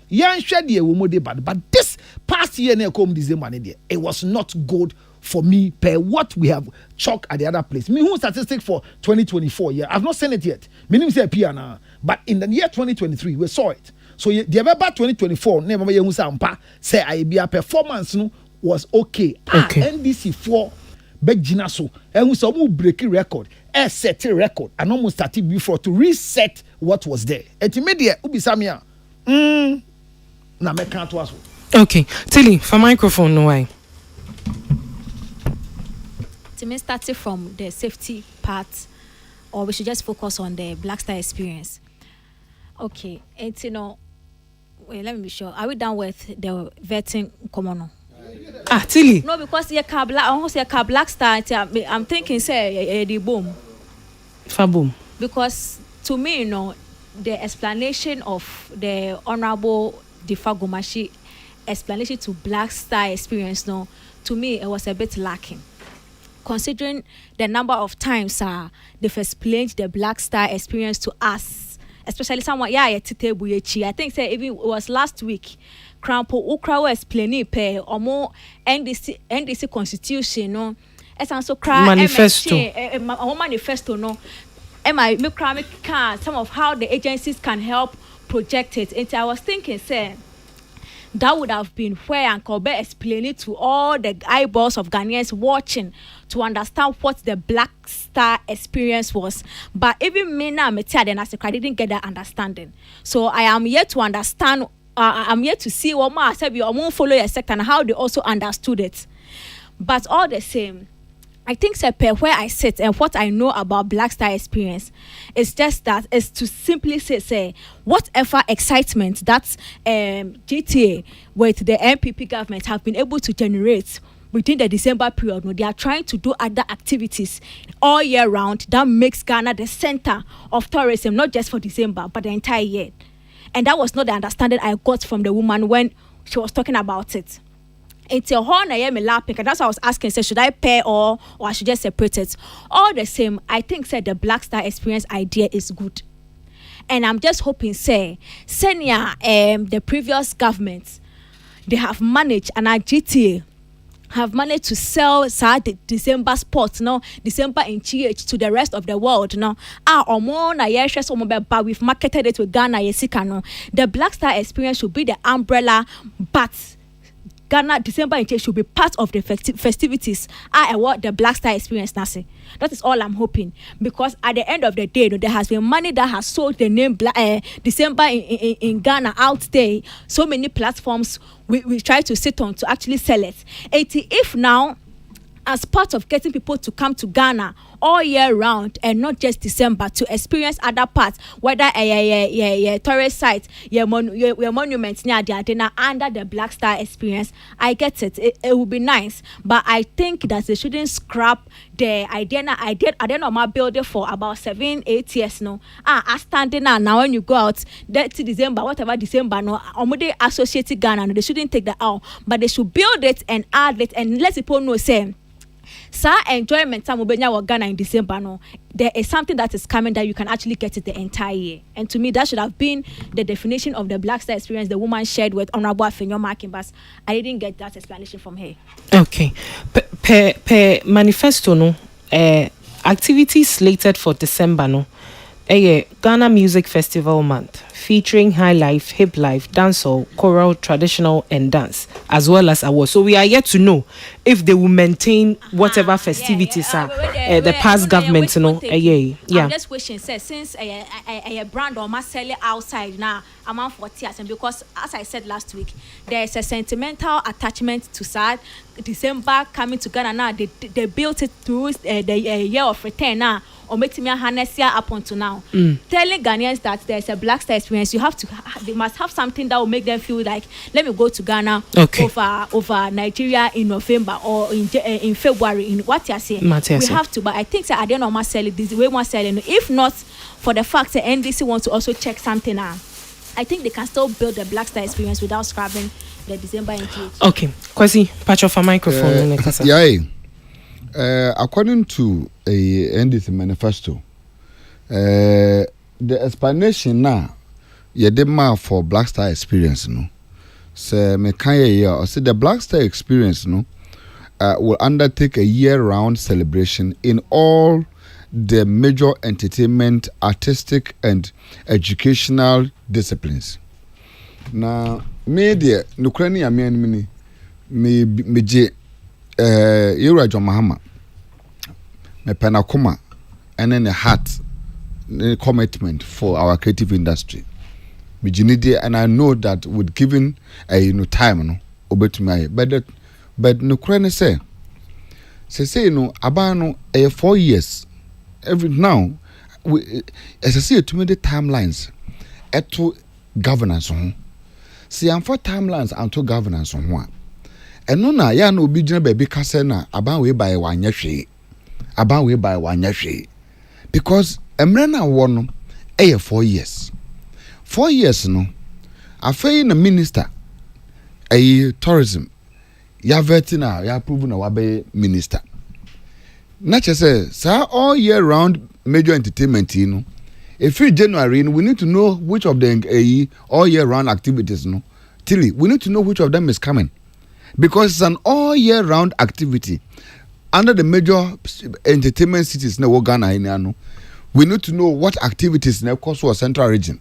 Yan share the womo but this past year na come December it was not good for me per what we have chalk at the other place. Me who statistic for 2024 year. I've not seen it yet. Meaning say appear now. But in the year 2023 we saw it. So the November 2024 never you say I be a performance no was okay. NDC 4 beg Gina so and we saw breaking record. Set a record and almost started before to reset what was there. Et immediate ubi samia. Na me can't was. Okay. Tilly, for microphone no way. To me, starting from the safety part, or we should just focus on the Black Star experience. Okay, it's wait, let me be sure. Are we done with the vetting common? Tilly. No, because you can Black Star. I'm thinking, say, the boom. Faboom. Because to me, the explanation of the Honorable Difa Gomashi explanation to Black Star experience, to me, it was a bit lacking. Considering the number of times they've explained the Black Star experience to us, especially someone, I think say even it was last week, Crampo Ukra explaining per or more NDC constitution, as also cry manifesto, manifesto, some of how the agencies can help project it. And I was thinking, say, that would have been where Uncle Bear explained it to all the eyeballs of Ghanaians watching to understand what the Black Star experience was. But even me now, I didn't get that understanding. So I am yet to understand. I'm yet to see what I said. I won't follow your sector and how they also understood it. But all the same, I think where I sit and what I know about Black Star experience is just that is to simply say whatever excitement that GTA with the MPP government have been able to generate within the December period, no, they are trying to do other activities all year round that makes Ghana the center of tourism, not just for December, but the entire year. And that was not the understanding I got from the woman when she was talking about it. It's a horn I am laughing, and that's why I was asking, say, should I pair or I should just separate it? All the same, I think said the Black Star Experience idea is good. And I'm just hoping, say, senior the previous governments, they have managed, and our GTA have managed to sell the December sports, no, December in GH to the rest of the world, no. But we've marketed it with Ghana, Yesika, no. The Black Star Experience should be the umbrella, but Ghana December in GH should be part of the festivities. What the Black Star Experience now say. That is all I'm hoping, because at the end of the day, there has been money that has sold the name December in Ghana out there. So many platforms we try to sit on to actually sell it. If now, as part of getting people to come to Ghana all year round and not just December to experience other parts, whether a tourist site, your monuments near the Adena under the Black Star Experience, I get it. It would be nice, but I think that they shouldn't scrap the idea. I did on my building for about 7-8 years now. I standing now when you go out that December, whatever December, no, they associated Ghana, no, they shouldn't take that out, but they should build it and add it and let people know, say, sir, enjoyment time will Ghana in December. No, there is something that is coming that you can actually get it the entire year. And to me, that should have been the definition of the Black Star Experience the woman shared with Honorable Afenyo Marking, but I didn't get that explanation from her. Okay, per manifesto, no, activities slated for December, no, Ghana Music Festival Month featuring high life, hip life, dancehall, choral, traditional, and dance, as well as awards. So we are yet to know if they will maintain whatever festivities are the past government, you know. I'm just wishing, say, since a brand or must sell it outside now, I'm on 40 years, and because as I said last week, there is a sentimental attachment to sad December coming to Ghana now. They built it through the year of return now. Or making me harness up until now. Telling Ghanaians that there's a Black Star Experience, they must have something that will make them feel like, let me go to Ghana over Nigeria in November or in February. In what you're saying, we have to. But I think that I don't know must sell it this way, one selling. If not for the fact that NDC wants to also check something out, I think they can still build the Black Star Experience without scrapping the December engagement. Okay, Kwasi, patch off a microphone. According to a NDC manifesto, the explanation now, for Black Star Experience, no. So me can say the Black Star Experience, no, will undertake a year-round celebration in all the major entertainment, artistic, and educational disciplines. Now, media, Nukrani Amian me je. Yura John Mahama, me penakoma, and then a heart, commitment for our creative industry. And I know that with giving time, no, obey to my but no crane say abano 4 years. Every now, as I see to me the timelines, to governance on. See, I'm for timelines and to governance on one. And no na ya no obi gina baby kase na aban we by wanya hwe because emre na wo no 4 years 4 years no afei na minister tourism ya vetina ya approve na wabe minister na chese sa all year round major entertainment no if January we need to know which of the all year round activities no till we need to know which of them is coming. Because it's an all-year-round activity under the major entertainment cities in Ghana. We need to know what activities in the course of Central region.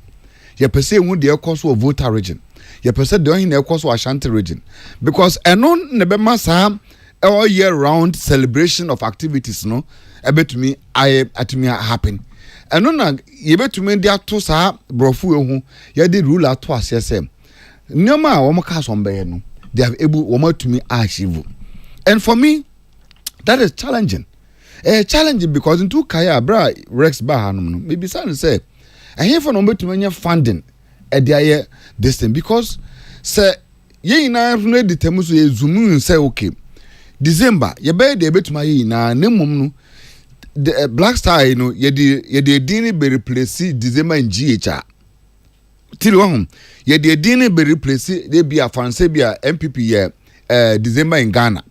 You per se want the course of Volta region. You per se doing the course of Ashanti region. Because anon nebema sa all-year-round celebration of activities no. Ebe to me happen. Anon you bet to me dia to sa brofu ehu. You did rule out to asese. Nyoma wo maka sombe no. They have able to me achieve. And for me, that is challenging. Challenging because in two kaya bra Rex Bahanum, maybe son say, I have for number to many funding at the this thing because say ye na the temusu zoom say okay. December ye be de betuma yi na ne mum no the Black Star you know ye de dini be replace December in GHR till one ye de dini be replace they be a fancy be a MPP ye December in Ghana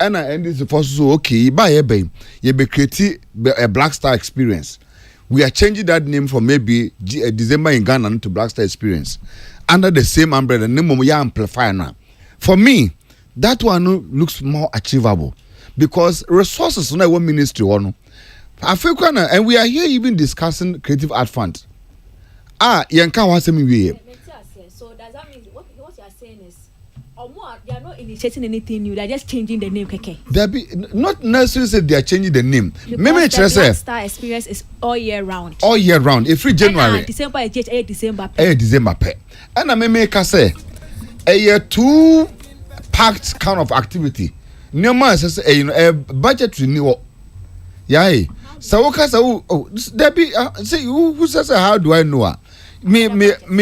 and this for so okay by ye be create a Black Star experience. We are changing that name from maybe December in Ghana to Black Star Experience under the same umbrella. Name ya amplify now. For me, that one looks more achievable because resources no one ministry one. Africa and we are here even discussing creative art fund. Yanka was me we. So does that mean what you are saying is they are not initiating anything new, they are just changing the name, keke? There be not necessarily say they are changing the name. Maybe the Black Star Experience is all year round. All year round. If free January. December is just December. December pay. And I may say a year 2 packed kind of activity. No man says a budget renewal. Yeah. So there be say who says how do I know? Me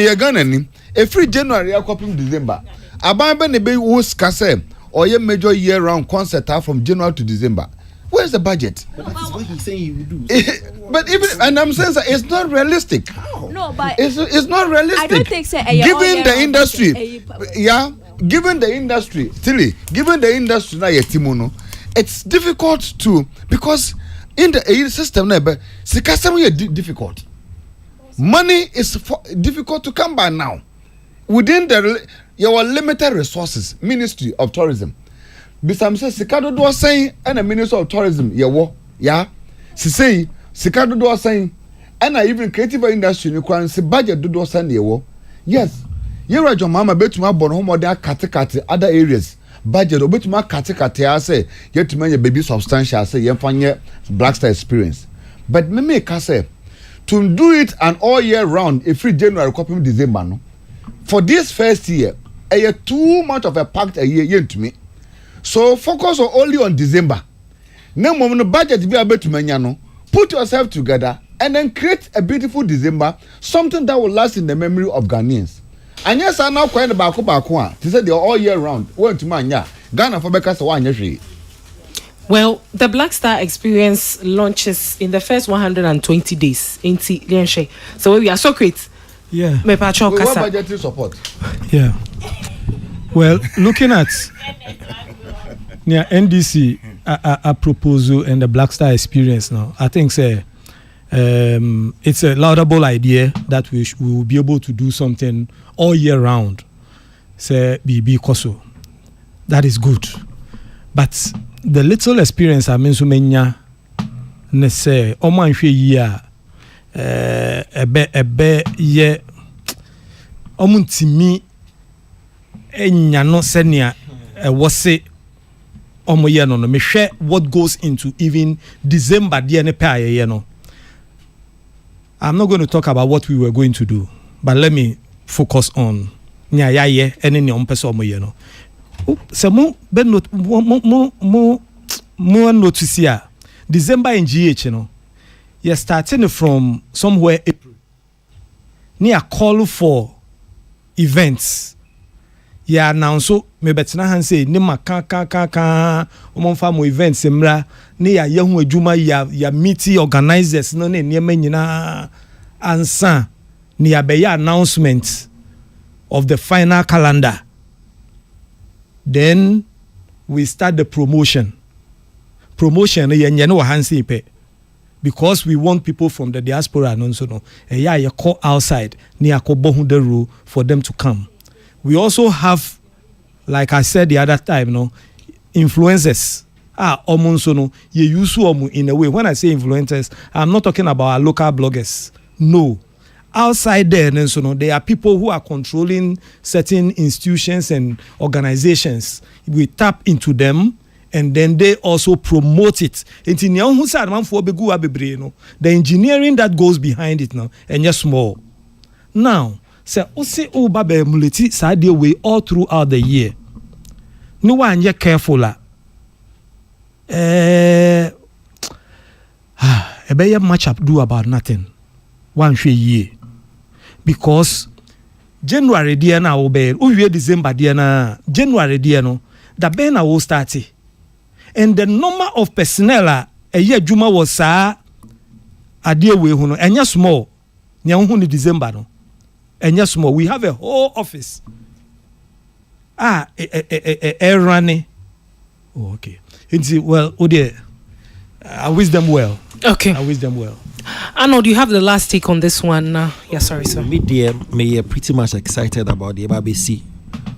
again a free January I copy December. Abamba nebe who's kase or ye major year round concert from January to December. Where's the budget? But that's what he's saying he will do. But even and I'm saying that it's not realistic. No, but it's not realistic. I don't think so. Given the industry, given the industry, Tilly, given the industry na yetimono, it's difficult to because in the system difficult. Money is difficult to come by now. Within your limited resources, Ministry of Tourism. Bisam say Sikado do saying and the Minister of Tourism say Sikado do saying and even creative industry you can see budget do saying yes you are your mama betuma born home there kate other areas budget obetuma kate I say you to make baby substantial say you find Black Star Experience but me say to do it an all year round a free January copy December no for this first year too much of a packed a year to me. So focus only on December. No moment budget be able to manyano. Put yourself together and then create a beautiful December, something that will last in the memory of Ghanaians. And yes, I now quite about Kubakwa. They said they're all year round. Went to manya. Ghana for Becca's one year. Well, the Black Star Experience launches in the first 120 days in Lianshe. So we are so great. Yeah. What budgetary support? Yeah. Well, looking at near NDC a proposal and the Black Star Experience now, I think it's a laudable idea that we will be able to do something all year round. Say BB Koso. That is good. But the little experience I mean so many ne say omanhwe year ebe ye omuntimi enya no senia wose omoye no me hwe what goes into even December de ne pay ye no. I'm not going to talk about what we were going to do, but let me focus on nya yaye ene ne ompese omoye no. Se mo be not mo notice here December in GH no. You're starting from somewhere April. Near call for events. Yeah, now so me betina han say ni maka omonfa mo events emra ne ya yehu adwuma ya meeting organizers no ne niam nyina ansa ne ya be announcement of the final calendar. Then we start the promotion ye no han say pe. Because we want people from the diaspora and so no. You call outside near Kobohunderu for them to come. We also have, like I said the other time, no, influencers. Omonso no, ye use in a way. When I say influencers, I'm not talking about our local bloggers. No. Outside there, and so no, there are people who are controlling certain institutions and organizations. We tap into them. And then they also promote it. The engineering that goes behind it now, and just small. Now, say ose obabe muleti side way all throughout the year. No one yet careful la. Much up do about nothing. One year. Because January dear now obey. December dear na January dear no. The banner will start. and the number of personnel a adwuma was saa adeɛ we hu no enya small nya hu ni December no enya small. We have a whole office running. Oh, okay. Well, I wish them well. Okay. I wish them well. Arnold, you have the last take on this one. Yeah, sorry, sir. Me pretty much excited about the ABC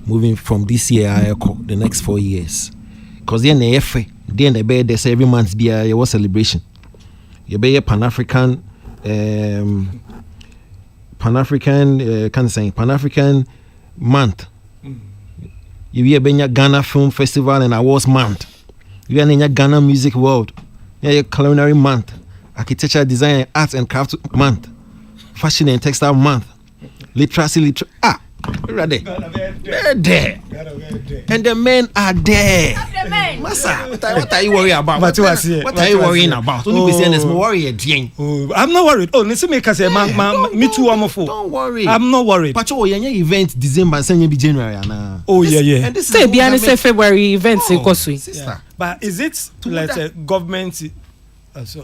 moving from this year the next 4 years. Because then the bed there's every month be a celebration. You be a Pan-African month. You be a Ghana Film Festival and Awards month. You are in a Ghana Music World. You are Culinary month. Architecture, Design, Arts and Crafts month. Fashion and Textile month. Literacy. Ready? There. And the men are there. Massa, what are you worried about? What are you worrying about? I'm not worried. Oh, let's make us say, me too, I'm a fool. Don't worry. I'm not worried. But your event December and send you January. Oh, yeah. And this say, be February events in Kosui. But is it like a government? Okay.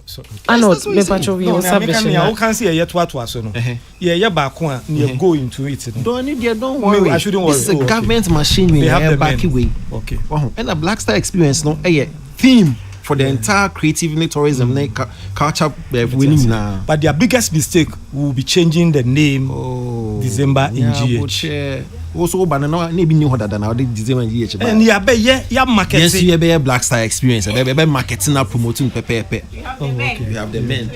I know, me pacho we will service. I can't see a yet what was no. Yeah, back one, you go into it. Don't worry. I shouldn't worry. This is a government machine. We have the back way. Okay. And a Black Star experience, no, theme for the entire creative tourism, culture winning now. But their biggest mistake will be changing the name December in GH. Also, but no, maybe new than now. December in GH. And yeah, marketing. Yes, you have a Black Star experience. Be marketing and promoting Pepe. Okay. We have the men.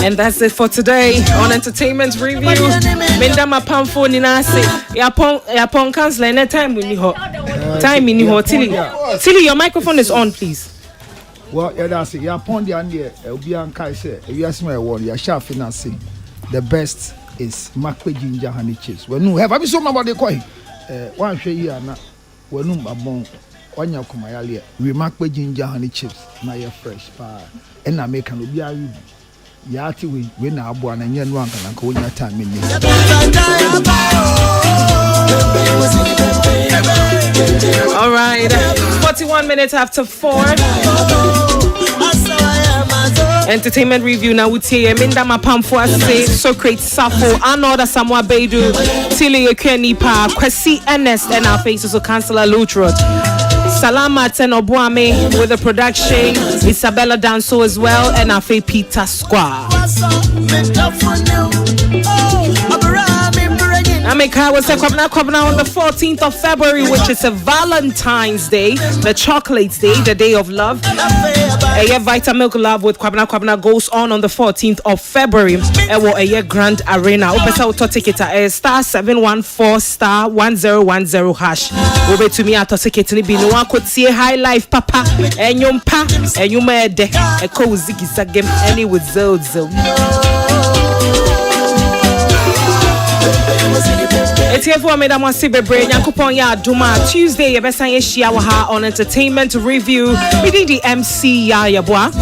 And that's it for today on Entertainment Review. Mendama Pamfo Ninase. Yapon cancel any time we need her. Time in her. Tilly, your microphone is on, please. Well, yeah, that's it. Yapon the Andy, Obian Kai said, if you ask my word, you're sharp financing. The best is Makwe Ginger Honey Chips. When you have so about the coin, one share here now. When you are born, when you come here, we Makwe Ginger Honey Chips. Now you're fresh, and I make an Obian. Yati we na abu na nyen wanka na ko nya time ni. All right, 41 minutes after 4. Entertainment Review now with here. Minda Mapamfo say Socrates Safo, Anoda Samoa Bedu, Tilly Ekenipa, Kwesi Ernest, and our faces of Councillor Lutrot. Salamat and Obuame with the production, Isabella Danso as well, and our Peter Squad. Ameka was a Kwabna on the 14th of February, which is a Valentine's Day, the Chocolates Day, the Day of Love. A year Vita Milk Love with Kwabna goes on the 14th of February. A year Grand Arena. Opesa auto ticket star 714 star 1010 hash. Over to me at ticket ni no one could see high life papa and yum pa and you made a cozy game any with Zozo. It's here for Madam Wasibe Brain, Yakupon Ya Duma, Tuesday, Yabesanya Shiawaha on Entertainment Review, reading the MC Ya Yabwa.